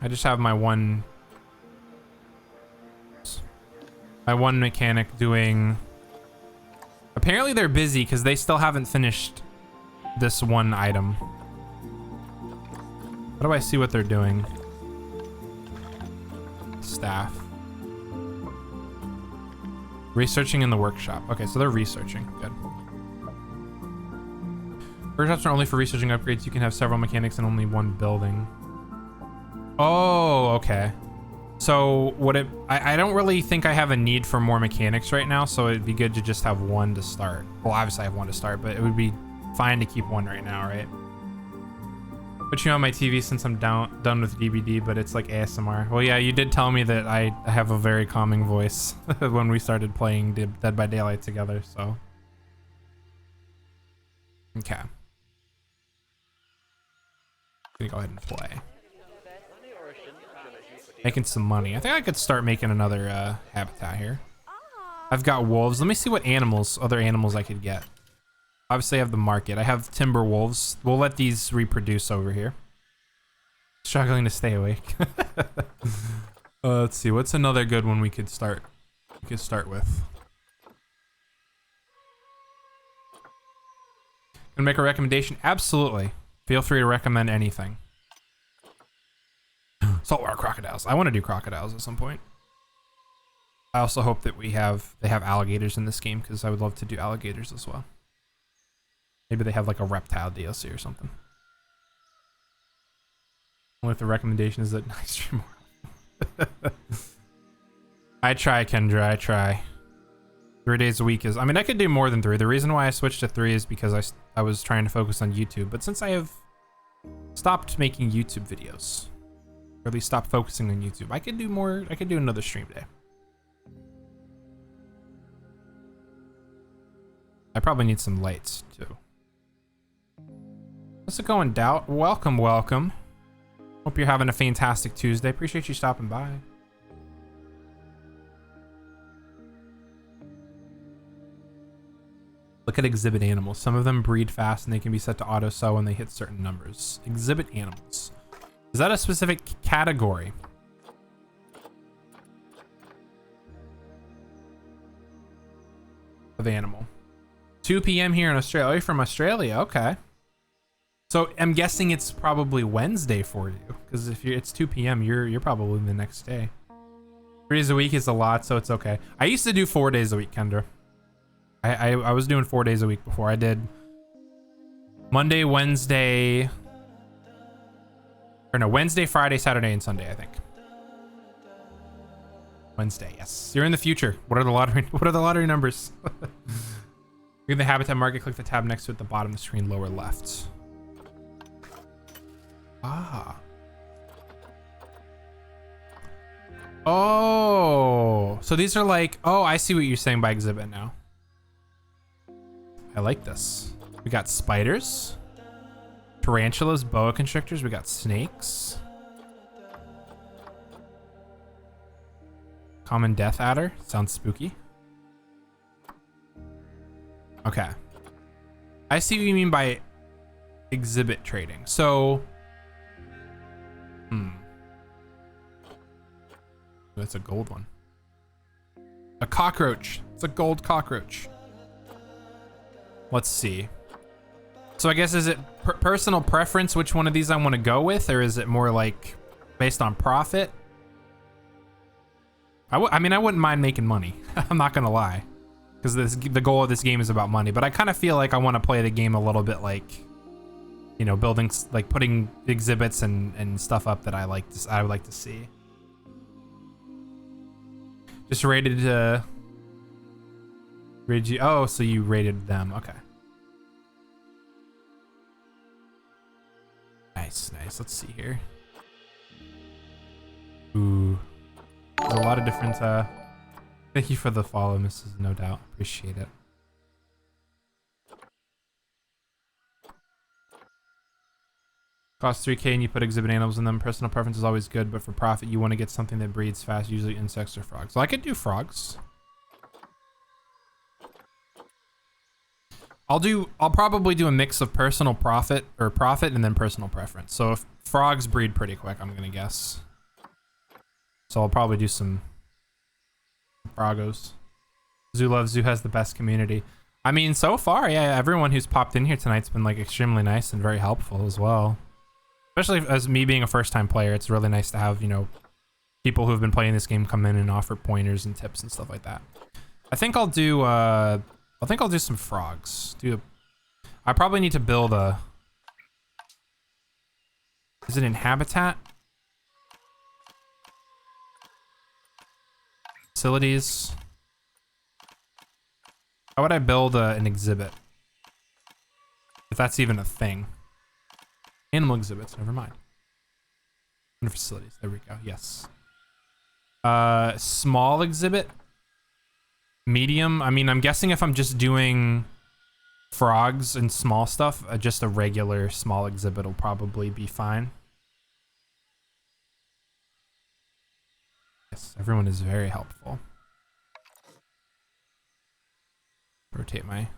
I just have my one mechanic doing. Apparently they're busy because they still haven't finished this one item. How do I see what they're doing? Staff. Researching in the workshop. Okay, so they're researching. Good. Workshops are only for researching upgrades. You can have several mechanics in only one building. Oh, okay. So I don't really think I have a need for more mechanics right now, so it'd be good to just have one to start. Well, obviously I have one to start, but it would be fine to keep one right now, right? Put you on my TV since I'm done with DVD, but it's like ASMR. Well, yeah, you did tell me that I have a very calming voice when we started playing Dead by Daylight together, so. Okay. Gonna go ahead and play. Making some money. I think I could start making another habitat here. I've got wolves. Let me see what other animals I could get. Obviously I have the market. I have timber wolves. We'll let these reproduce over here. Struggling to stay awake. Let's see. What's another good one we could start? With. Gonna make a recommendation? Absolutely. Feel free to recommend anything. Saltwater crocodiles. I want to do crocodiles at some point. I also hope that they have alligators in this game because I would love to do alligators as well. Maybe they have like a reptile DLC or something. Only if the recommendation is that nice stream. I try, Kendra. I try. 3 days a week is. I mean, I could do more than 3. The reason why I switched to 3 is because I was trying to focus on YouTube. But since I have stopped making YouTube videos, or at least stopped focusing on YouTube, I could do more. I could do another stream day. I probably need some lights too. How's it going, Doubt? Welcome, welcome. Hope you're having a fantastic Tuesday. Appreciate you stopping by. Look at exhibit animals. Some of them breed fast and they can be set to auto sow when they hit certain numbers. Exhibit animals. Is that a specific category? Of animal. 2 p.m. here in Australia. Oh, you're from Australia. Okay. So I'm guessing it's probably Wednesday for you, because if it's 2 p.m., you're probably the next day. 3 days a week is a lot, so it's okay. I used to do 4 days a week, Kendra. I was doing 4 days a week before. I did Monday, Wednesday, or no, Wednesday, Friday, Saturday, and Sunday, I think. Wednesday, yes. You're in the future. What are the lottery numbers? You're in the habitat market. Click the tab next to it at the bottom of the screen, lower left. Ah. Oh, so these are like, oh, I see what you're saying by exhibit now. I like this. We got spiders, tarantulas, boa constrictors. We got snakes. Common death adder. Sounds spooky. Okay. I see what you mean by exhibit trading. So, that's a gold one. A cockroach. It's a gold cockroach. Let's see. So I guess, is it personal preference which one of these I want to go with, or is it more like based on profit? I mean, I wouldn't mind making money. I'm not gonna lie, because the goal of this game is about money. But I kind of feel like I want to play the game a little bit like, you know, building, like putting exhibits and stuff up that I would like to see. Just rated you. Oh, so you rated them. Okay. Nice, nice. Let's see here. Ooh. There's a lot of different, thank you for the follow, Mrs. No Doubt. Appreciate it. Cost 3K and you put exhibit animals in them. Personal preference is always good, but for profit, you want to get something that breeds fast, usually insects or frogs. So I could do frogs. I'll probably do a mix of personal profit and then personal preference. So if frogs breed pretty quick, I'm gonna guess. So I'll probably do some frogos. Zoo has the best community. I mean, so far, yeah, everyone who's popped in here tonight's been like extremely nice and very helpful as well. Especially as me being a first-time player, it's really nice to have, you know, people who have been playing this game come in and offer pointers and tips and stuff like that. I think I'll do some frogs. I probably need to build a... Is it in habitat? Facilities. How would I build an exhibit? If that's even a thing. Animal exhibits, never mind. Under facilities, there we go, yes. Small exhibit? Medium? I mean, I'm guessing if I'm just doing frogs and small stuff, just a regular small exhibit will probably be fine. Yes, everyone is very helpful. Rotate my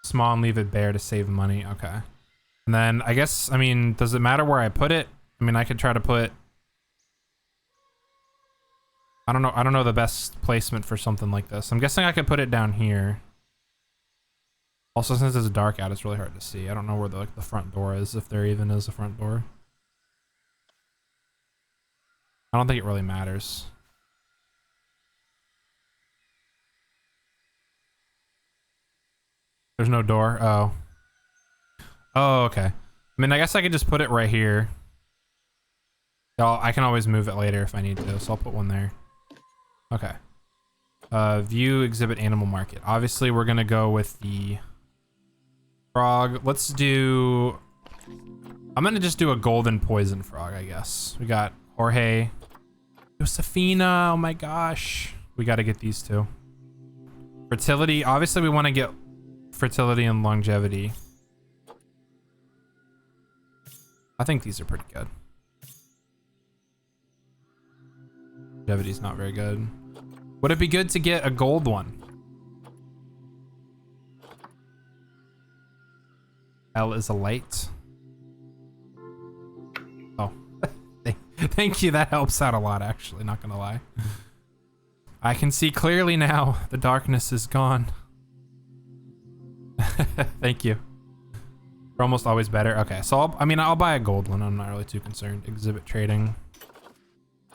small and leave it bare to save money. Okay. And then I guess, I mean, does it matter where I put it? I mean, I could try to put, I don't know the best placement for something like this. I'm guessing I could put it down here. Also, since it's dark out, it's really hard to see. I don't know where the front door is, if there even is a front door. I don't think it really matters. There's no door. Oh. Oh, okay. I mean, I guess I could just put it right here. I can always move it later if I need to, so I'll put one there. Okay. View exhibit animal market. Obviously, we're gonna go with the frog. Let's do... I'm gonna just do a golden poison frog, I guess. We got Jorge. Josefina, oh my gosh. We gotta get these two. Fertility. Obviously, we want to get fertility and longevity. I think these are pretty good. Longevity's not very good. Would it be good to get a gold one? L is a light. Oh, thank you. That helps out a lot, actually, not gonna lie. I can see clearly now. The darkness is gone. Thank you. We're almost always better. Okay, so I'll buy a gold one. I'm not really too concerned. Exhibit trading.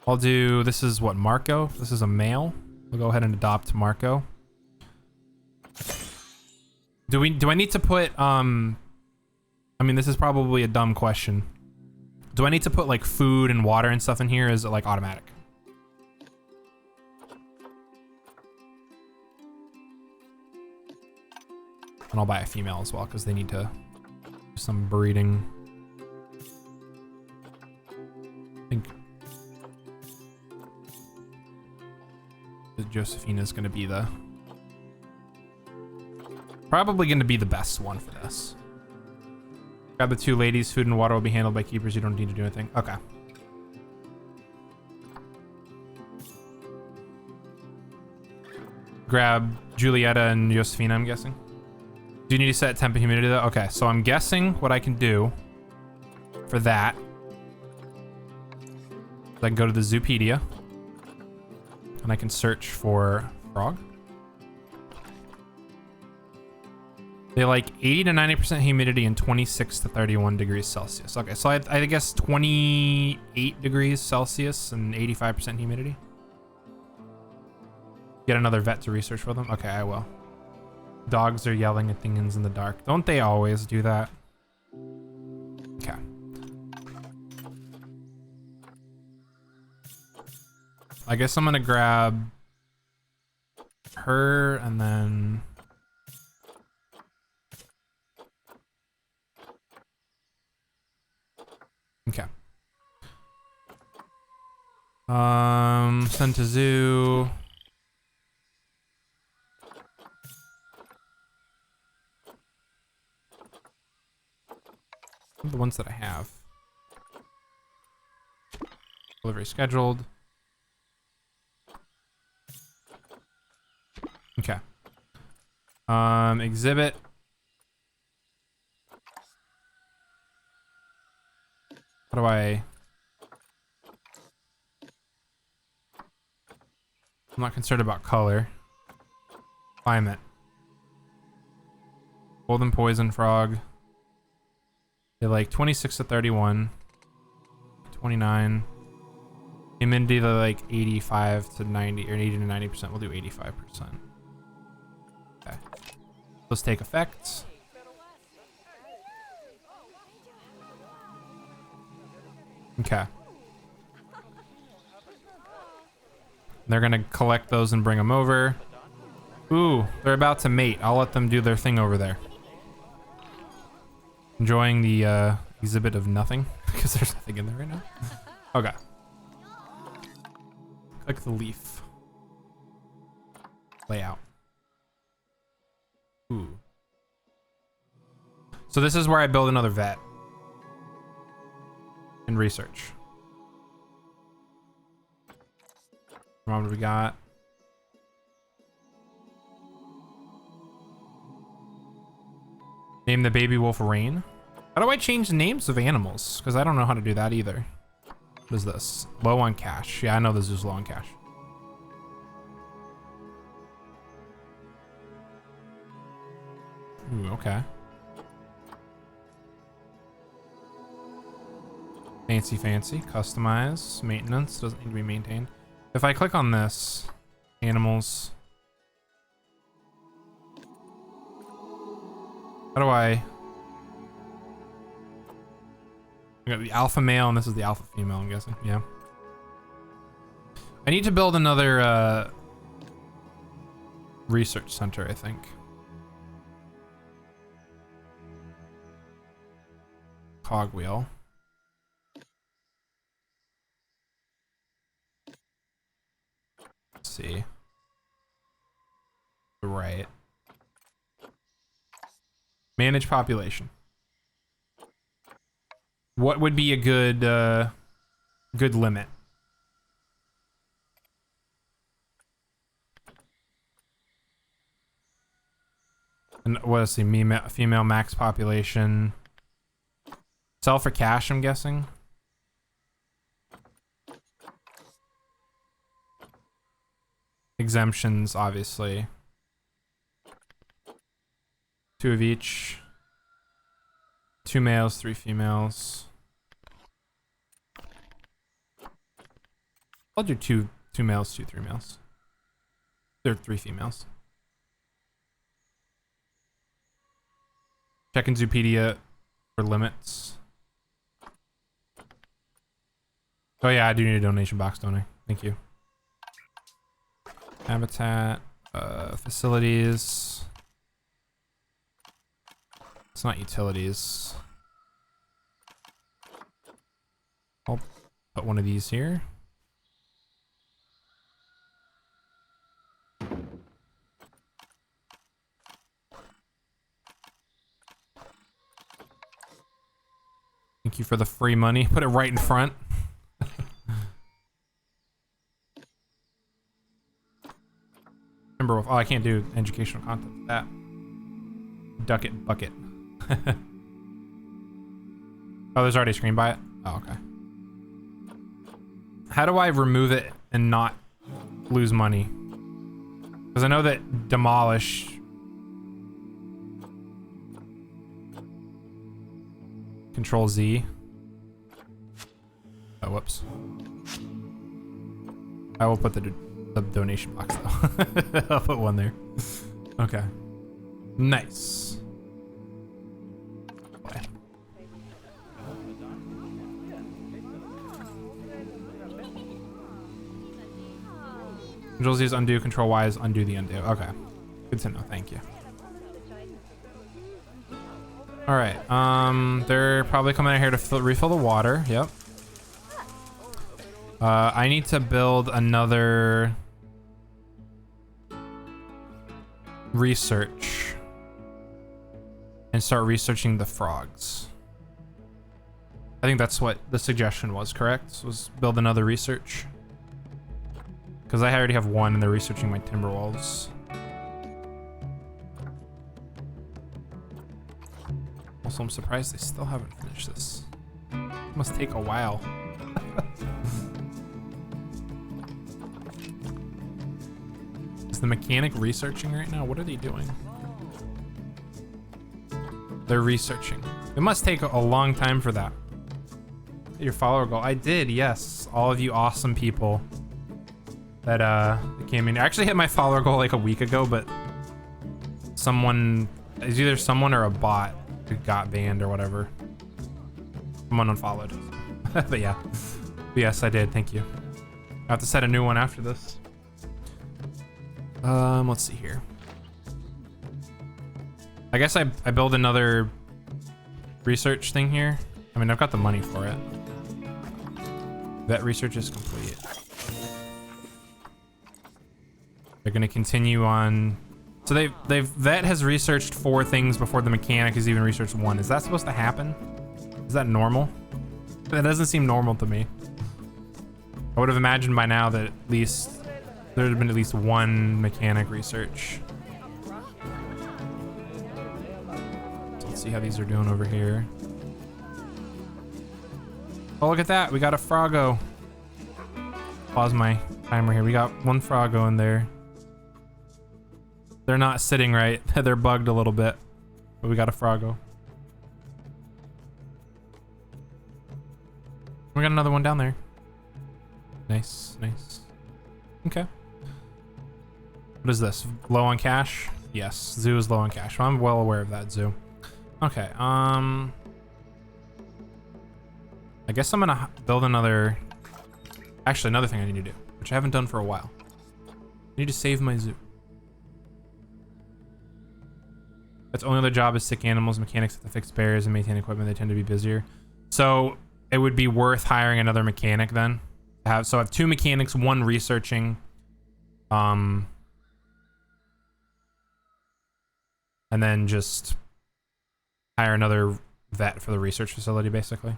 I'll do, this is what, Marco? This is a male. We'll go ahead and adopt Marco. Do I need to put, I mean, this is probably a dumb question. Do I need to put like food and water and stuff in here? Or is it like automatic? And I'll buy a female as well because they need to do some breeding. I think Josefina is going to be probably going to be the best one for this. Grab the two ladies. Food and water will be handled by keepers. You don't need to do anything. Okay. Grab Julieta and Josefina, I'm guessing. Do you need to set temp and humidity though? Okay, so I'm guessing what I can do for that is I can go to the Zoopedia and I can search for frog. They like 80 to 90% humidity and 26 to 31 degrees Celsius. Okay, so I guess 28 degrees Celsius and 85% humidity. Get another vet to research for them? Okay, I will. Dogs are yelling at things in the dark. Don't they always do that? Okay. I guess I'm gonna grab her and then... Okay. Send to zoo. The ones that I have. Delivery scheduled. Okay. Exhibit. How do I... I'm not concerned about color. Climate. Golden poison frog. They like 26 to 31. 29. Humidity to like 85 to 90 or 80 to 90%. We'll do 85%. Okay. Let's take effects. Okay. They're gonna collect those and bring them over. Ooh, they're about to mate. I'll let them do their thing over there. Enjoying the exhibit of nothing because there's nothing in there right now. Okay. Click the leaf. Layout. Ooh. So this is where I build another vet. And research. What do we got? Name the baby wolf Rain. How do I change the names of animals? Because I don't know how to do that either. What is this? Low on cash. Yeah, I know this is low on cash. Ooh, okay. Fancy, fancy. Customize. Maintenance. Doesn't need to be maintained. If I click on this, animals. How do I got the alpha male and this is the alpha female, I'm guessing. Yeah. I need to build another research center, I think. Cogwheel. Let's see. Right. Manage population. What would be a good good limit? And what is the female max population? Sell for cash, I'm guessing. Exemptions, obviously. 2 of each. 2 males, 3 females. I'll do two males, 2 3 males. There are 3 females. Checking Zoopedia for limits. Oh yeah, I do need a donation box, don't I? Thank you. Habitat, facilities. It's not utilities. I'll put one of these here. Thank you for the free money. Put it right in front. Timberwolf. Oh, I can't do educational content for that. Duck it, bucket. Oh, there's already a screen by it? Oh, okay. How do I remove it and not lose money? Because I know that demolish. Control Z. Oh, whoops. I will put the donation box though. I'll put one there. Okay. Nice. Okay. Control Z is undo, Control Y is undo the undo. Okay. Good to know, thank you. Alright, they're probably coming out here to refill the water, yep. I need to build another research and start researching the frogs. I think that's what the suggestion was, correct? Was build another research. Because I already have one and they're researching my timber walls. Also, I'm surprised they still haven't finished this. It must take a while. Is the mechanic researching right now? What are they doing? They're researching. It must take a long time for that. Your follower goal. I did, yes. All of you awesome people that came in. I actually hit my follower goal like a week ago, but someone, it's either someone or a bot who got banned or whatever. Someone unfollowed. But yeah. But yes, I did. Thank you. I have to set a new one after this. Let's see here. I guess I build another research thing here. I mean, I've got the money for it. Vet research is complete. They're gonna continue on. So vet has researched 4 things before the mechanic has even researched 1. Is that supposed to happen? Is that normal? That doesn't seem normal to me. I would have imagined by now that at least there would have been at least 1 mechanic research. So let's see how these are doing over here. Oh, look at that. We got a Froggo. Pause my timer here. We got 1 Froggo in there. They're not sitting right. They're bugged a little bit. But we got a Froggo. We got another one down there. Nice, nice. Okay. What is this? Low on cash? Yes, zoo is low on cash. Well, I'm well aware of that, zoo. Okay, I guess I'm gonna build another... Actually, another thing I need to do, which I haven't done for a while. I need to save my zoo. Its only other job is sick animals. Mechanics have to fix barriers and maintain equipment. They tend to be busier. So it would be worth hiring another mechanic then. So I have 2 mechanics, 1 researching. And then just hire another vet for the research facility, basically.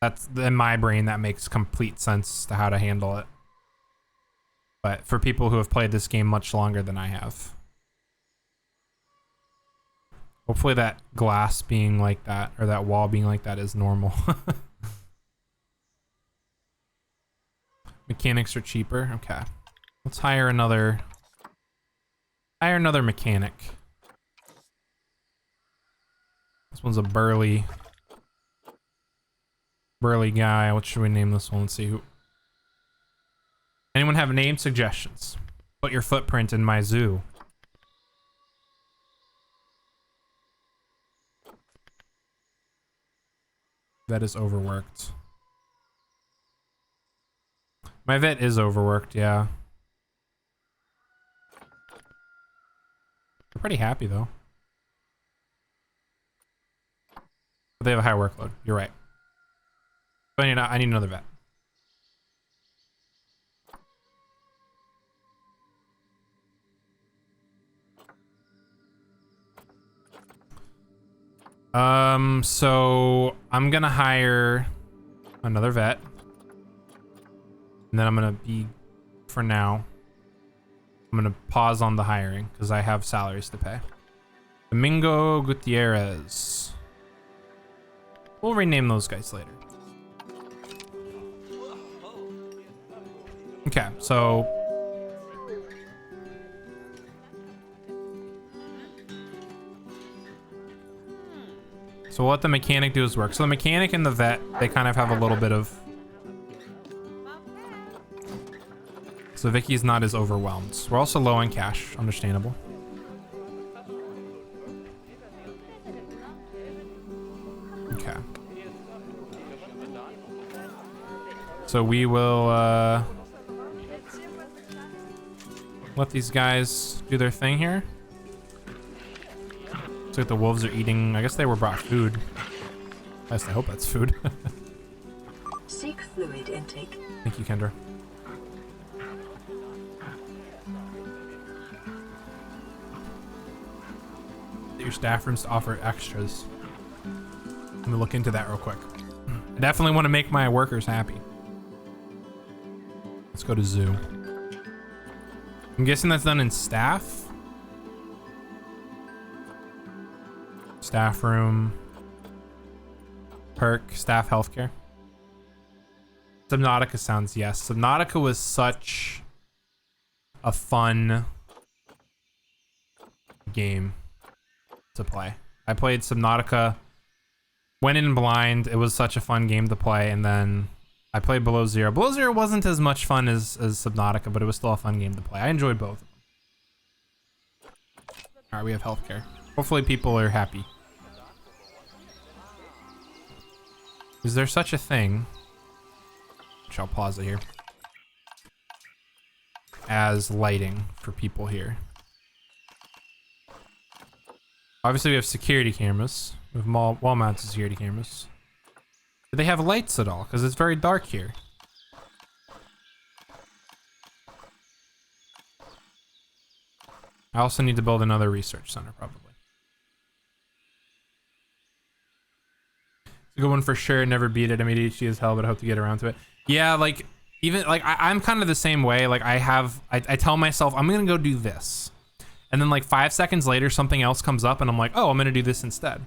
That's in my brain, that makes complete sense to how to handle it. But for people who have played this game much longer than I have. Hopefully that glass being like that, or that wall being like that, is normal. Mechanics are cheaper. Okay. Let's hire another mechanic. This one's a burly guy. What should we name this one? Let's see who. Anyone have name suggestions? Put your footprint in my zoo. That is overworked. My vet is overworked, yeah. They're pretty happy though. But they have a high workload. You're right. But I need another vet. So I'm gonna hire another vet. And then I'm gonna be, for now, I'm gonna pause on the hiring because I have salaries to pay. Domingo Gutierrez. We'll rename those guys later. Okay, so we'll let the mechanic do his work. So the mechanic and the vet, they kind of have a little bit of... So Vicky's not as overwhelmed. We're also low on cash, understandable. Okay. So we will let these guys do their thing here. Looks like the wolves are eating. I guess they were brought food. At least I hope that's food. Seek fluid intake. Thank you, Kendra. Get your staff rooms to offer extras. Let me look into that real quick. I definitely want to make my workers happy. Let's go to zoo. I'm guessing that's done in staff. Staff room. Perk, staff healthcare. Subnautica sounds yes. Subnautica was such a fun game to play. I played Subnautica, went in blind. It was such a fun game to play, and then I played Below Zero. Below Zero wasn't as much fun as Subnautica, but it was still a fun game to play. I enjoyed both of them. All right, we have healthcare. Hopefully people are happy. Is there such a thing, which I'll pause it here, as lighting for people here? Obviously we have security cameras. We have wall-mounted security cameras. Do they have lights at all? Because it's very dark here. I also need to build another research center, probably. It's a good one for sure. Never beat it. I'm ADHD as hell, but I hope to get around to it. Yeah, like, even, like, I'm kind of the same way. Like, I tell myself, I'm gonna go do this. And then, like, 5 seconds later, something else comes up, and I'm like, oh, I'm gonna do this instead.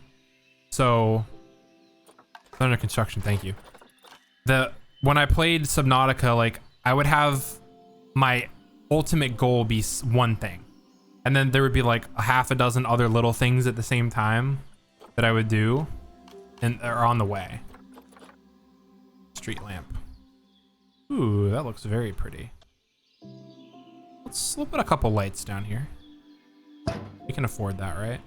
So, under construction, thank you. When I played Subnautica, like, I would have my ultimate goal be one thing. And then there would be like a half a dozen other little things at the same time that I would do and are on the way. Street lamp. Ooh, that looks very pretty. We'll put a couple lights down here. We can afford that, right?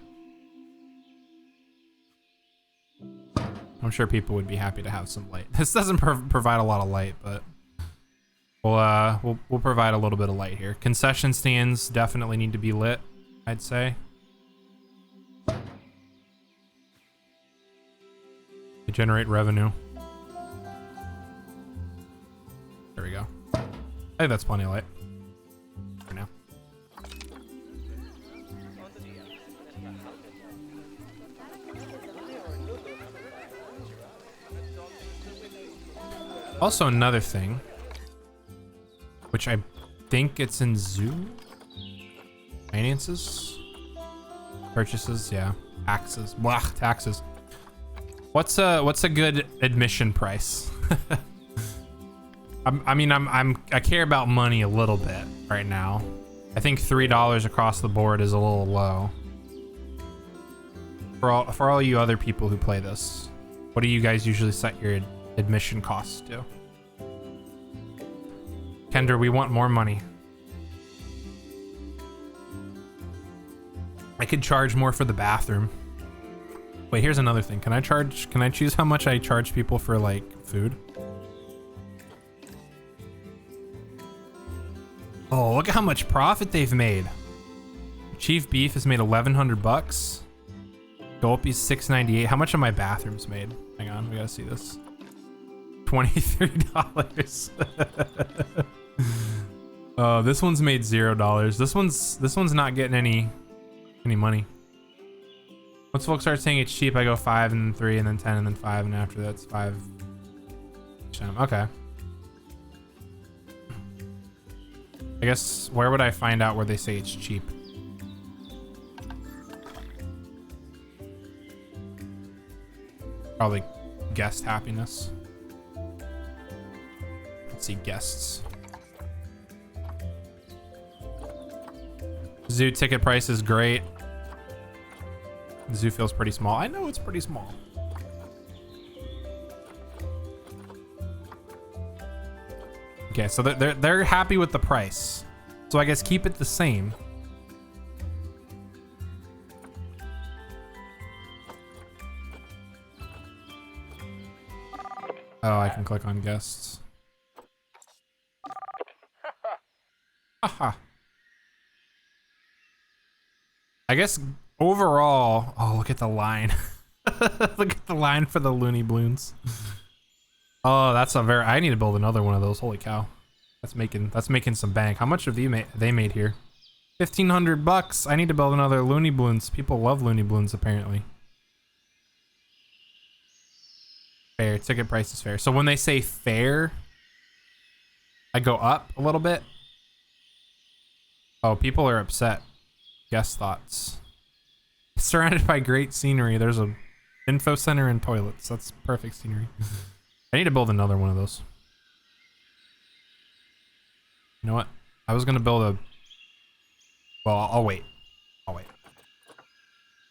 I'm sure people would be happy to have some light. This doesn't provide a lot of light, but we'll provide a little bit of light here. Concession stands definitely need to be lit, I'd say. They generate revenue. There we go. I think that's plenty of light for now. Also, another thing, which I think it's in zoo. Finances, purchases, yeah, taxes. Blah, taxes. What's a good admission price? I care about money a little bit right now. I think $3 across the board is a little low. For all you other people who play this, what do you guys usually set your admission costs to? Kendra, we want more money. I could charge more for the bathroom. Wait, here's another thing. Can I choose how much I charge people for like food? Oh, look at how much profit they've made. Chief Beef has made 1,100 bucks. Gulpy's 698. How much have my bathrooms made? Hang on, we gotta see this. $23. This one's made $0. This one's not getting any money. Once folks start saying it's cheap, I go 5 and then 3 and then 10 and then 5, and after that's 5. Okay. I guess where would I find out where they say it's cheap? Probably guest happiness. Let's see, guests. Zoo ticket price is great. The zoo feels pretty small. I know it's pretty small. Okay, so they're happy with the price. So I guess keep it the same. Oh, I can click on guests. Haha. I guess overall, oh, look at the line. Look at the line for the Looney Balloons. Oh, that's a very, I need to build another one of those. Holy cow. That's making some bank. How much have they made here? 1,500 bucks. I need to build another Looney Balloons. People love Looney Balloons apparently. Fair, ticket price is fair. So when they say fair, I go up a little bit. Oh, people are upset. Guest thoughts. Surrounded by great scenery. There's a info center and toilets. That's perfect scenery. I need to build another one of those. You know what? I was gonna build a... Well, I'll wait. I'll wait.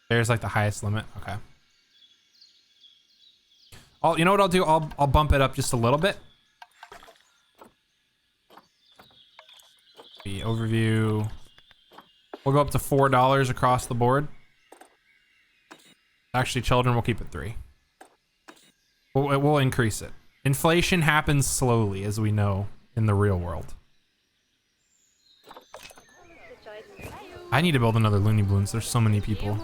There's like the highest limit. Okay. You know what I'll do? I'll bump it up just a little bit. The overview. We'll go up to $4 across the board. Actually, children, we'll keep it 3. We'll increase it. Inflation happens slowly, as we know in the real world. I need to build another Looney Balloons. There's so many people.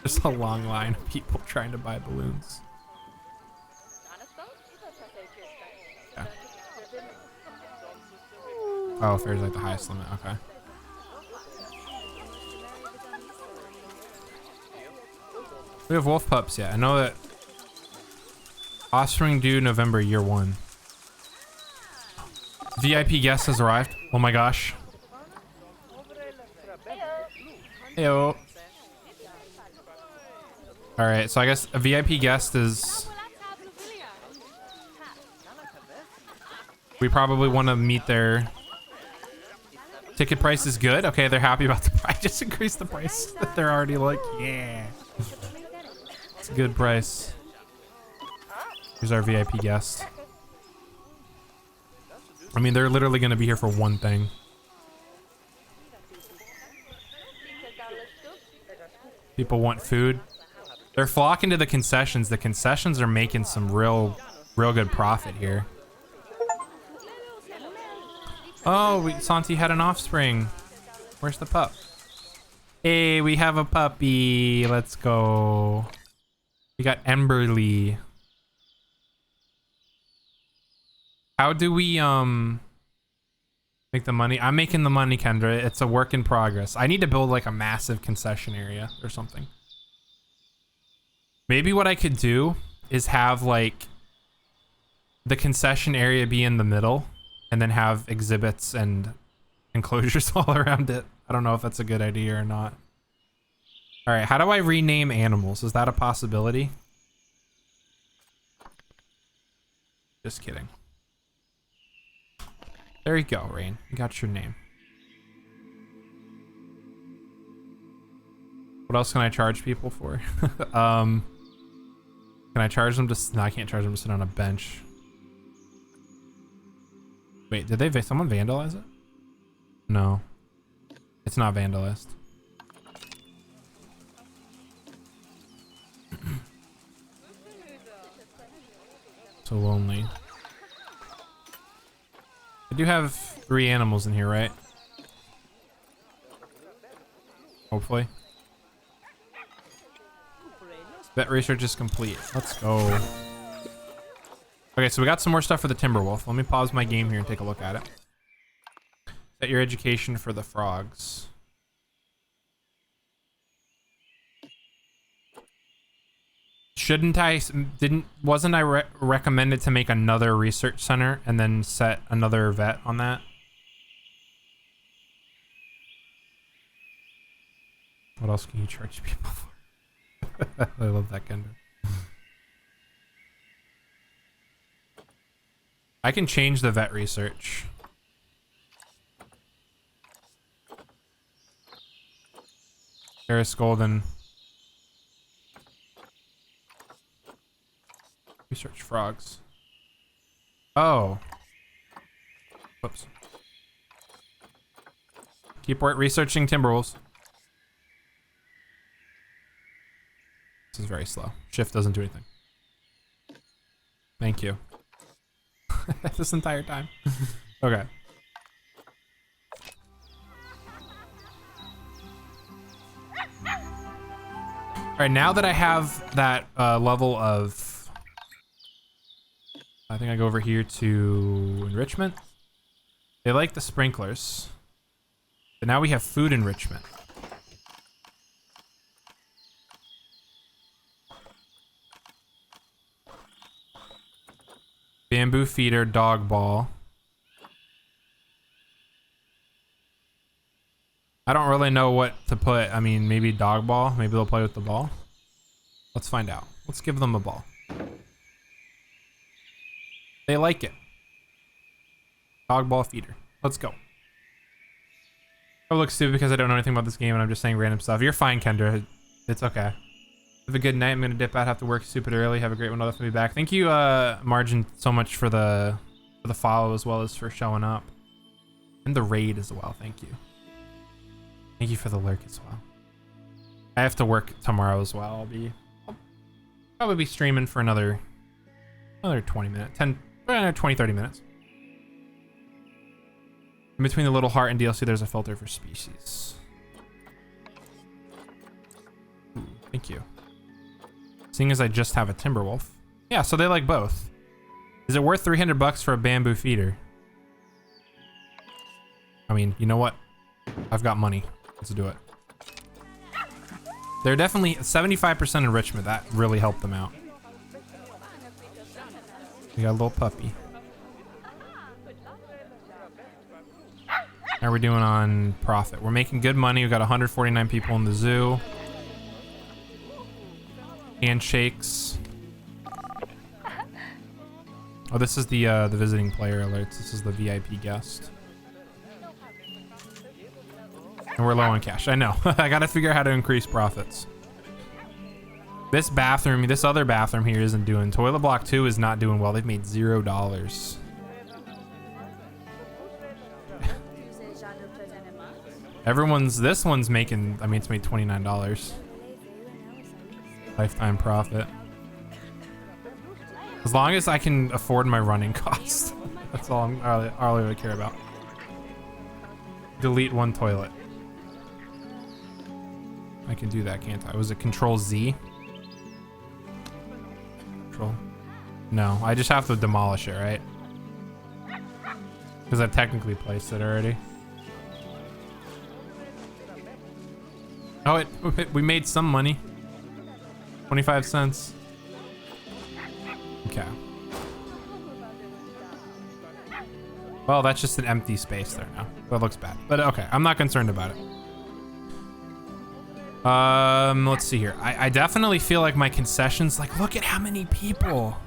There's a long line of people trying to buy balloons. Yeah. Oh, fair's like the highest limit. Okay. We have wolf pups yet. I know that offspring due November year 1. VIP guest has arrived. Oh my gosh. Heyo. All right, so I guess a VIP guest is... We probably want to meet their... Ticket price is good. Okay, they're happy about the price. Just increase the price. They're already like, yeah. It's a good price. Here's our VIP guest. I mean, they're literally going to be here for one thing. People want food. They're flocking to the concessions. The concessions are making some real good profit here. Oh, Santi had an offspring. Where's the pup? Hey, we have a puppy. Let's go. We got Emberly. How do we make the money? I'm making the money, Kendra. It's a work in progress. I need to build like a massive concession area or something. Maybe what I could do is have like the concession area be in the middle and then have exhibits and enclosures all around it. I don't know if that's a good idea or not. All right, how do I rename animals? Is that a possibility? Just kidding. There you go, Rain. You got your name. What else can I charge people for? Can I charge them to... No, I can't charge them to sit on a bench. Wait, did someone vandalize it? No. It's not vandalized. So lonely. I do have 3 animals in here, right? Hopefully. Vet research is complete. Let's go. Okay, so we got some more stuff for the Timberwolf. Let me pause my game here and take a look at it. Set your education for the frogs. Wasn't I recommended to make another research center and then set another vet on that? What else can you charge people for? I love that kind of. I can change the vet research. Harris Golden. Research frogs. Oh. Whoops. Keep researching Timberwolves. This is very slow. Shift doesn't do anything. Thank you. This entire time. Okay. All right, now that I have that level of... I think I go over here to enrichment. They like the sprinklers. But now we have food enrichment. Bamboo feeder, dog ball. I don't really know what to put. I mean, maybe dog ball. Maybe they'll play with the ball. Let's find out. Let's give them a ball. They like it. Dog ball feeder. Let's go. I look stupid because I don't know anything about this game and I'm just saying random stuff. You're fine, Kendra. It's okay. Have a good night. I'm gonna dip out. Have to work stupid early. Have a great one. I'll definitely be back. Thank you, Margin, so much for the follow as well as for showing up. And the raid as well. Thank you. Thank you for the lurk as well. I have to work tomorrow as well. I'll probably be streaming for another 20 minutes. 20, 30 minutes. In between the little heart and DLC, there's a filter for species. Ooh, thank you. Seeing as I just have a Timberwolf. Yeah, so they like both. Is it worth $300 for a bamboo feeder? I mean, you know what? I've got money. Let's do it. They're definitely 75% enrichment. That really helped them out. We got a little puppy. How are we doing on profit? We're making good money. We've got 149 people in the zoo. Handshakes. Oh, this is the visiting player alerts. This is the VIP guest. And we're low on cash. I know. I gotta figure out how to increase profits. This bathroom, this other bathroom here isn't doing. Toilet block 2 is not doing well. They've made $0. This one's making, I mean, it's made $29. Lifetime profit. As long as I can afford my running costs. That's all I really care about. Delete one toilet. I can do that, can't I? Was it Control Z? Control? No, I just have to demolish it, right? Because I've technically placed it already. Oh, we made some money. 25 cents. Okay. Well, that's just an empty space there now. That looks bad. But okay, I'm not concerned about it. Let's see here. I definitely feel like my concessions, like, look at how many people.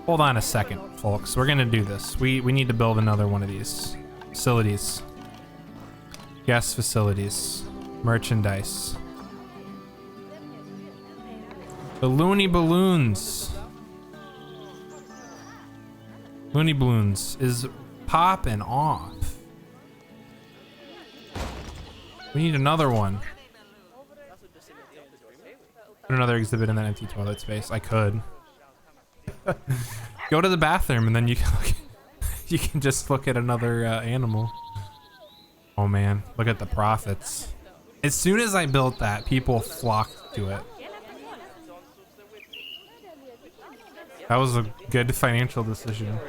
Hold on a second, folks. We're gonna do this. We need to build another one of these facilities. Guest facilities. Merchandise. The Looney Balloons. Looney Balloons is popping off. We need another one. Put another exhibit in that empty toilet space. I could. Go to the bathroom and then you can you can just look at another animal. Oh man, look at the profits. As soon as I built that, people flocked to it. That was a good financial decision.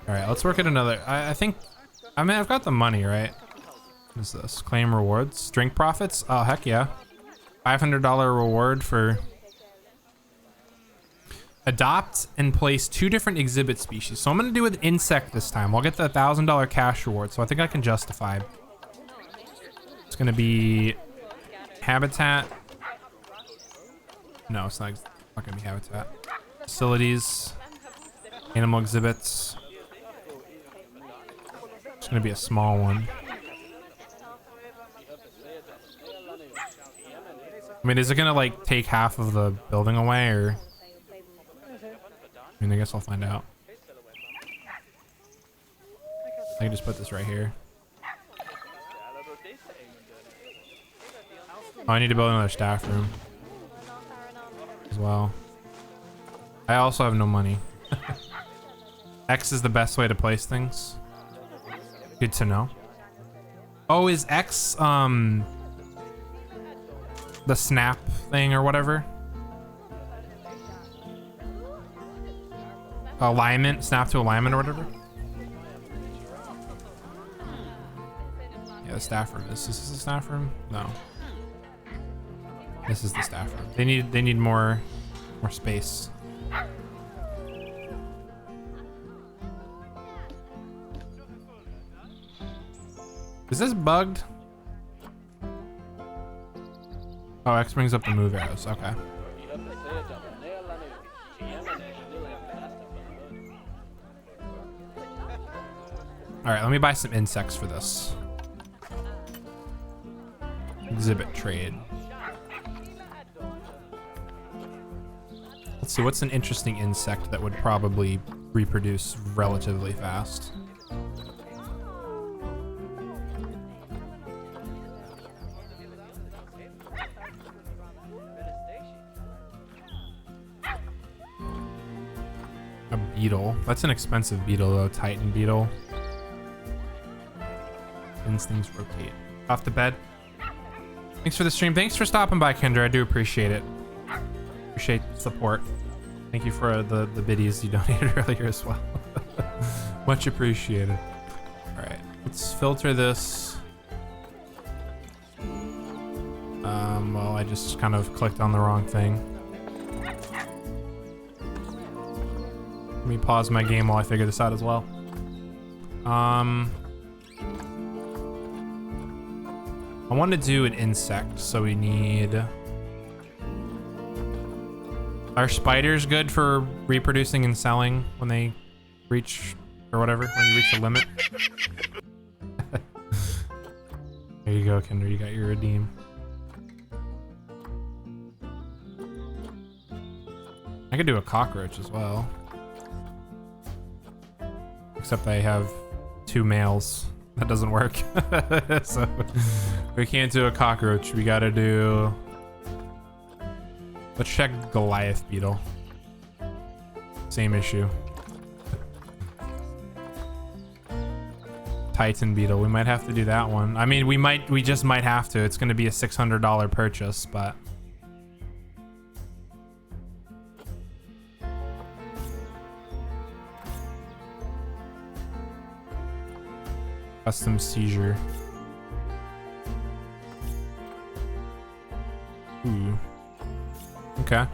All right, let's work at another. I think, I mean, I've got the money, right? What is this? Claim rewards, drink profits. Oh, heck yeah. $500 reward for adopt and place 2 different exhibit species. So I'm gonna do it with insect this time. I'll get the $1,000 cash reward. So I think I can justify. It's gonna be habitat. No, it's not gonna be habitat. Facilities, animal exhibits. It's gonna be a small one. I mean, is it gonna like take half of the building away, or? I mean, I guess I'll find out. I can just put this right here. Oh, I need to build another staff room as well. I also have no money. X is the best way to place things. Good to know. Oh, is X the snap thing or whatever? Alignment, snap to alignment or whatever? Yeah, the staff room. Is this the staff room? No. This is the staff room. They need more space. Is this bugged? Oh, X brings up the move arrows. Okay. All right, let me buy some insects for this. Exhibit trade. Let's see, what's an interesting insect that would probably reproduce relatively fast? A beetle. That's an expensive beetle though, Titan beetle. Things rotate. Off the bed. Thanks for the stream. Thanks for stopping by, Kendra. I do appreciate it. Appreciate the support. Thank you for the biddies you donated earlier as well. Much appreciated. All right, let's filter this. Well, I just kind of clicked on the wrong thing. Let me pause my game while I figure this out as well. I want to do an insect, so we need... Are spiders good for reproducing and selling when they reach, or whatever, when you reach the limit? There you go, Kendra, you got your redeem. I could do a cockroach as well. Except I have 2 males. That doesn't work. So we can't do a cockroach. We gotta do... Let's check Goliath beetle. Same issue. Titan beetle. We might have to do that one. I mean, we just might have to. It's gonna be a $600 purchase, but... Custom seizure. Ooh. Okay. I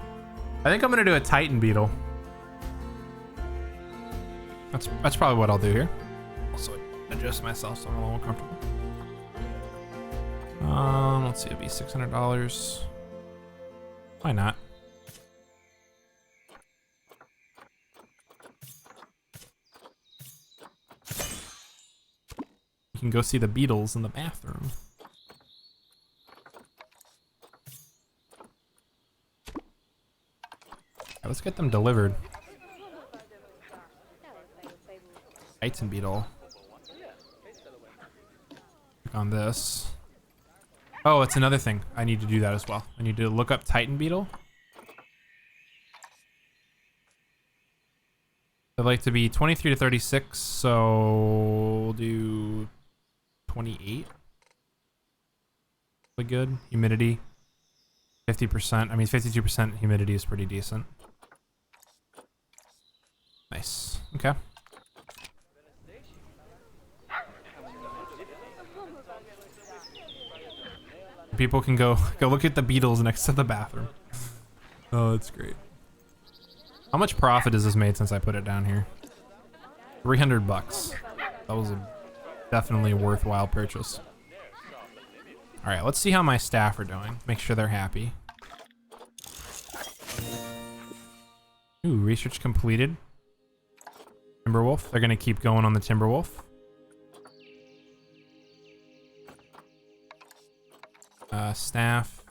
think I'm gonna do a Titan beetle. That's probably what I'll do here. Also adjust myself so I'm a little more comfortable. Let's see, it'd be $600. Why not? You can go see the Beatles in the bathroom. Right, let's get them delivered. Titan beetle. Click on this. Oh, it's another thing. I need to do that as well. I need to look up Titan beetle. I'd like to be 23 to 36, so we'll do 28. Really good. Humidity, 50%. I mean, 52% humidity is pretty decent. Nice. Okay. People can go look at the beetles next to the bathroom. Oh, that's great. How much profit has this made since I put it down here? 300 bucks. That was a definitely worthwhile purchase. All right, let's see how my staff are doing. Make sure they're happy. Ooh, research completed. Timberwolf. They're gonna keep going on the Timberwolf. Staff.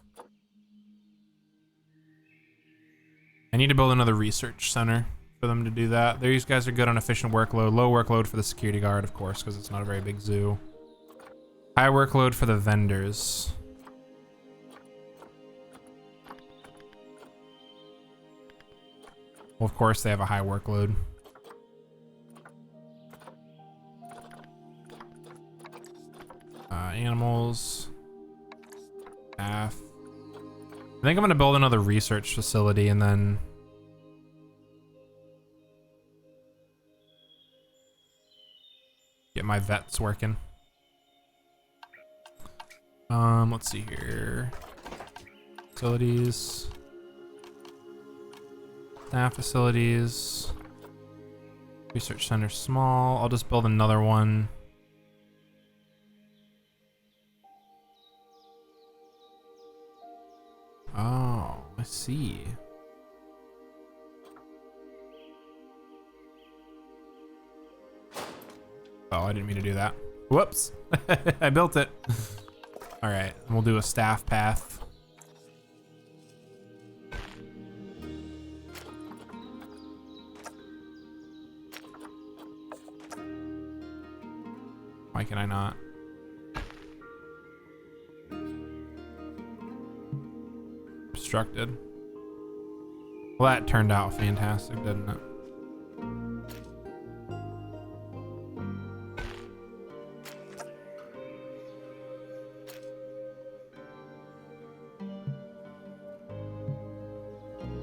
I need to build another research center for them to do that. These guys are good on efficient workload. Low workload for the security guard, of course, because it's not a very big zoo. High workload for the vendors. Well, of course, they have a high workload. Animals. Staff. I think I'm going to build another research facility and then... get my vets working. Let's see here. Facilities. Staff facilities. Research center small. I'll just build another one. Oh, I see. Oh, I didn't mean to do that. Whoops. I built it. All right, we'll do a staff path. Why can I not? Obstructed. Well, that turned out fantastic, didn't it?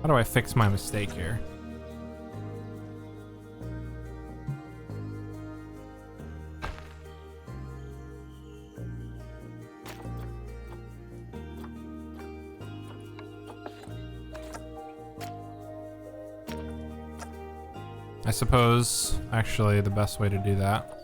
How do I fix my mistake here? I suppose, actually, the best way to do that.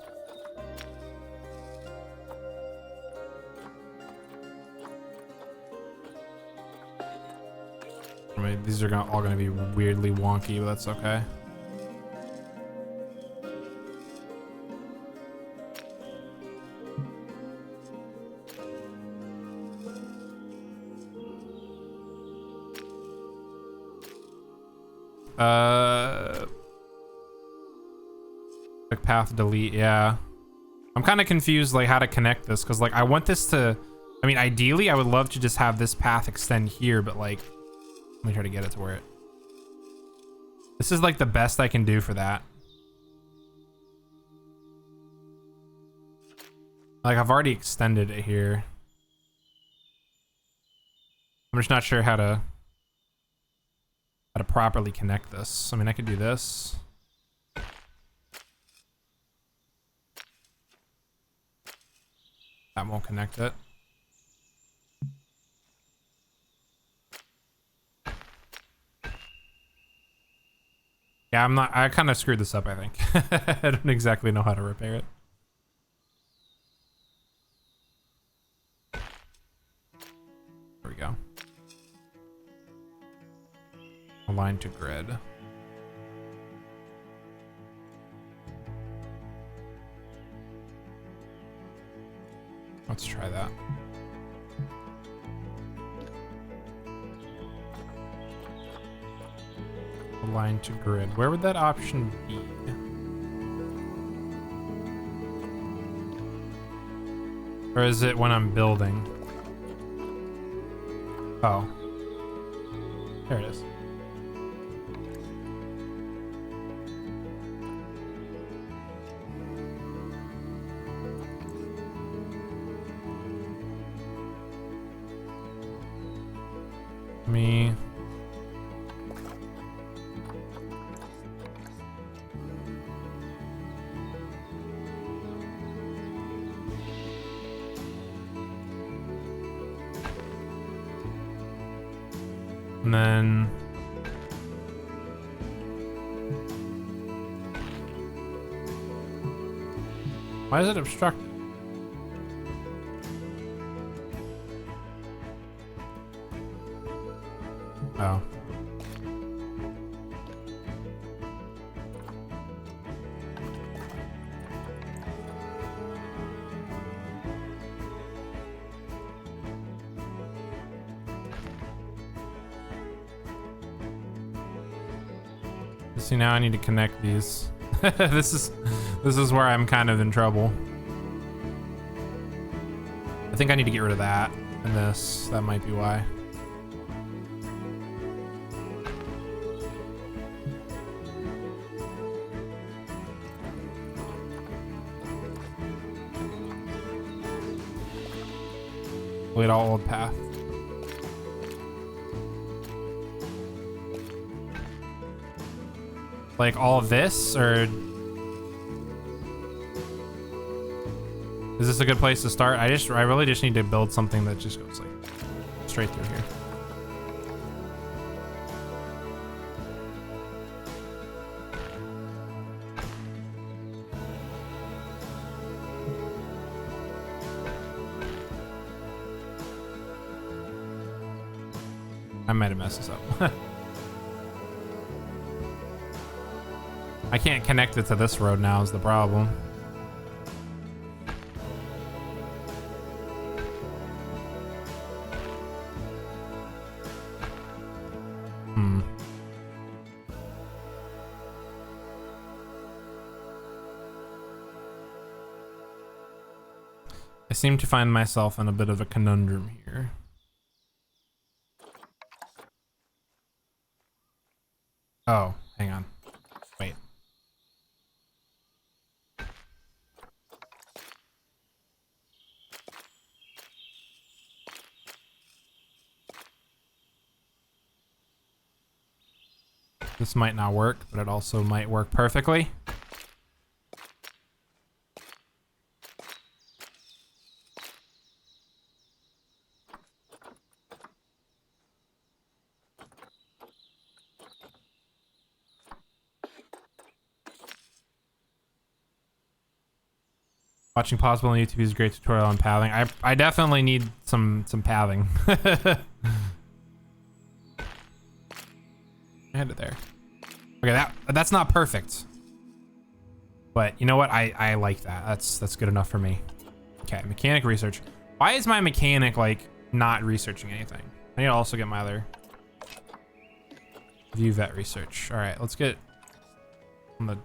I mean, these are all gonna be weirdly wonky, but that's okay. Quick path delete, yeah. I'm kind of confused like how to connect this, because like I want this to, I mean, ideally I would love to just have this path extend here, but like, let me try to get it to where it, this is like the best I can do for that. Like I've already extended it here. I'm just not sure how to properly connect this. I mean, I could do this. That won't connect it. Yeah, I kind of screwed this up, I think. I don't exactly know how to repair it. There we go. Align to grid. Let's try that. Align to grid. Where would that option be? Or is it when I'm building? Oh. There it is. Me. And then why is it obstructed? Oh. See, now I need to connect these. This is where I'm kind of in trouble. I think I need to get rid of that and this. That might be why. Delete all old path. Like all of this, or is this a good place to start? I really just need to build something that just goes like straight through here. I might have messed this up. I can't connect it to this road now is the problem. I seem to find myself in a bit of a conundrum here. Oh, hang on. Wait. This might not work, but it also might work perfectly. Watching Possible on YouTube is a great tutorial on pathing. I definitely need some pathing. I had it there. Okay, that's not perfect. But you know what? I like that. That's good enough for me. Okay, mechanic research. Why is my mechanic like not researching anything? I need to also get my other view vet research. All right, let's get on the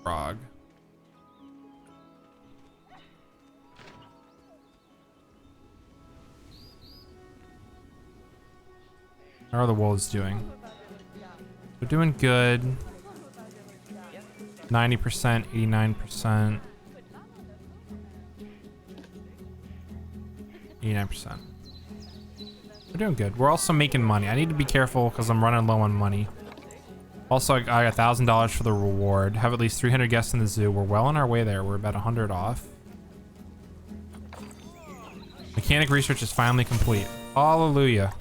frog. How are the wolves doing? They're doing good. 90%, 89%. 89%. We're doing good. We're also making money. I need to be careful because I'm running low on money. Also, I got $1,000 for the reward. Have at least 300 guests in the zoo. We're well on our way there. We're about 100 off. Mechanic research is finally complete. Hallelujah.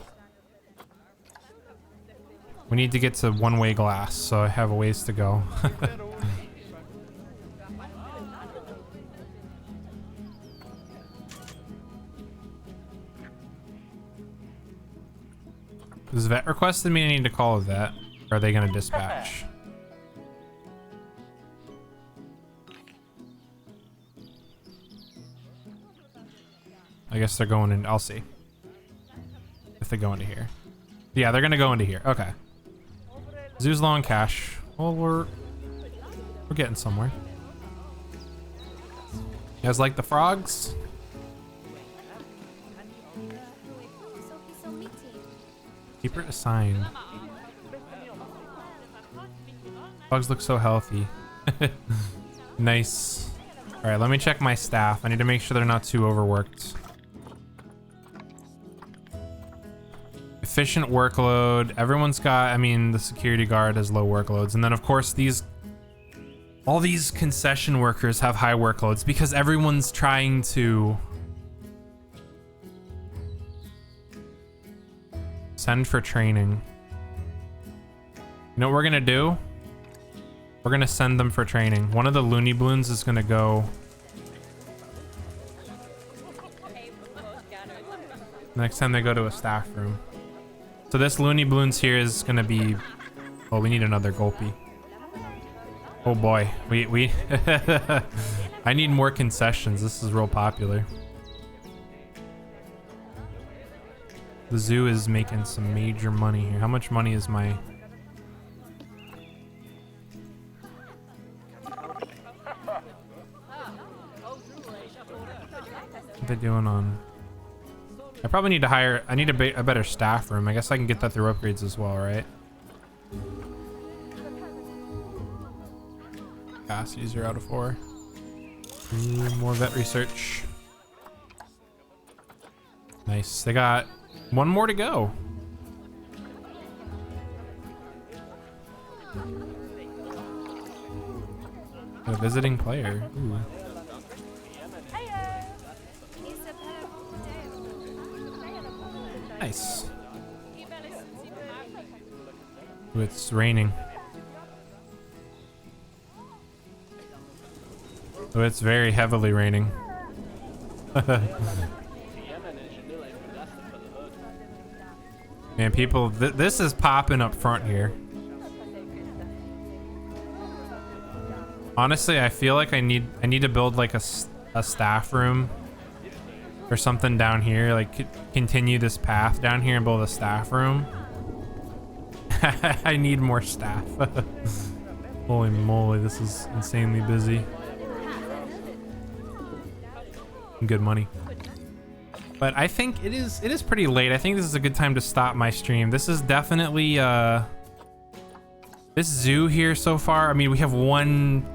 We need to get to one-way glass, so I have a ways to go. Does vet requested me? I need to call a vet. Or are they going to dispatch? I guess they're going in. I'll see if they go into here. Yeah, they're going to go into here. Okay. Zoo's low on cash. Well, we're getting somewhere. You guys like the frogs? Keep it assigned. Frogs look so healthy. Nice. All right, let me check my staff. I need to make sure they're not too overworked. Efficient workload. Everyone's got, I mean, the security guard has low workloads. And then of course all these concession workers have high workloads because everyone's trying to send for training. You know what we're gonna do? We're gonna send them for training. One of the loony balloons is gonna go. Next time they go to a staff room. So this loony balloons here is gonna be. Oh, we need another gulpy. Oh boy, we I need more concessions. This is real popular. The zoo is making some major money here. How much money is my? What are they doing on? I probably need to hire. I need a better staff room. I guess I can get that through upgrades as well, right? Capacity 0 out of 4. Ooh, more vet research. Nice. They got one more to go. A visiting player. Ooh. Nice. Ooh, it's raining. Oh, it's very heavily raining. Man, people, this is popping up front here. Honestly, I feel like I need to build like a staff room or something down here. Like continue this path down here and build a staff room. I need more staff. Holy moly, this is insanely busy. Good money. But I think it is pretty late. I think this is a good time to stop my stream. This is definitely this zoo here so far. I mean, we have one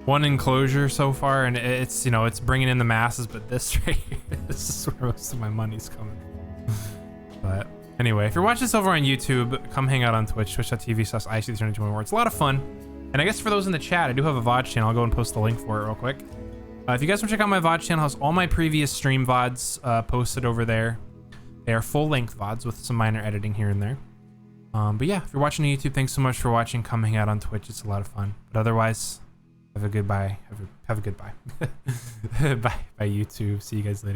enclosure so far, and it's, you know, it's bringing in the masses, but this right here, this is where most of my money's coming from. But anyway, if you're watching this over on YouTube, come hang out on Twitch, twitch.tv/IC321. It's a lot of fun. And I guess for those in the chat, I do have a VOD channel. I'll go and post the link for it real quick. If you guys want to check out my VOD channel, it has all my previous stream VODs posted over there. They are full-length VODs with some minor editing here and there. But yeah, if you're watching on YouTube, thanks so much for watching. Come hang out on Twitch. It's a lot of fun. But otherwise, have a good bye. Have a good bye. Bye YouTube. See you guys later.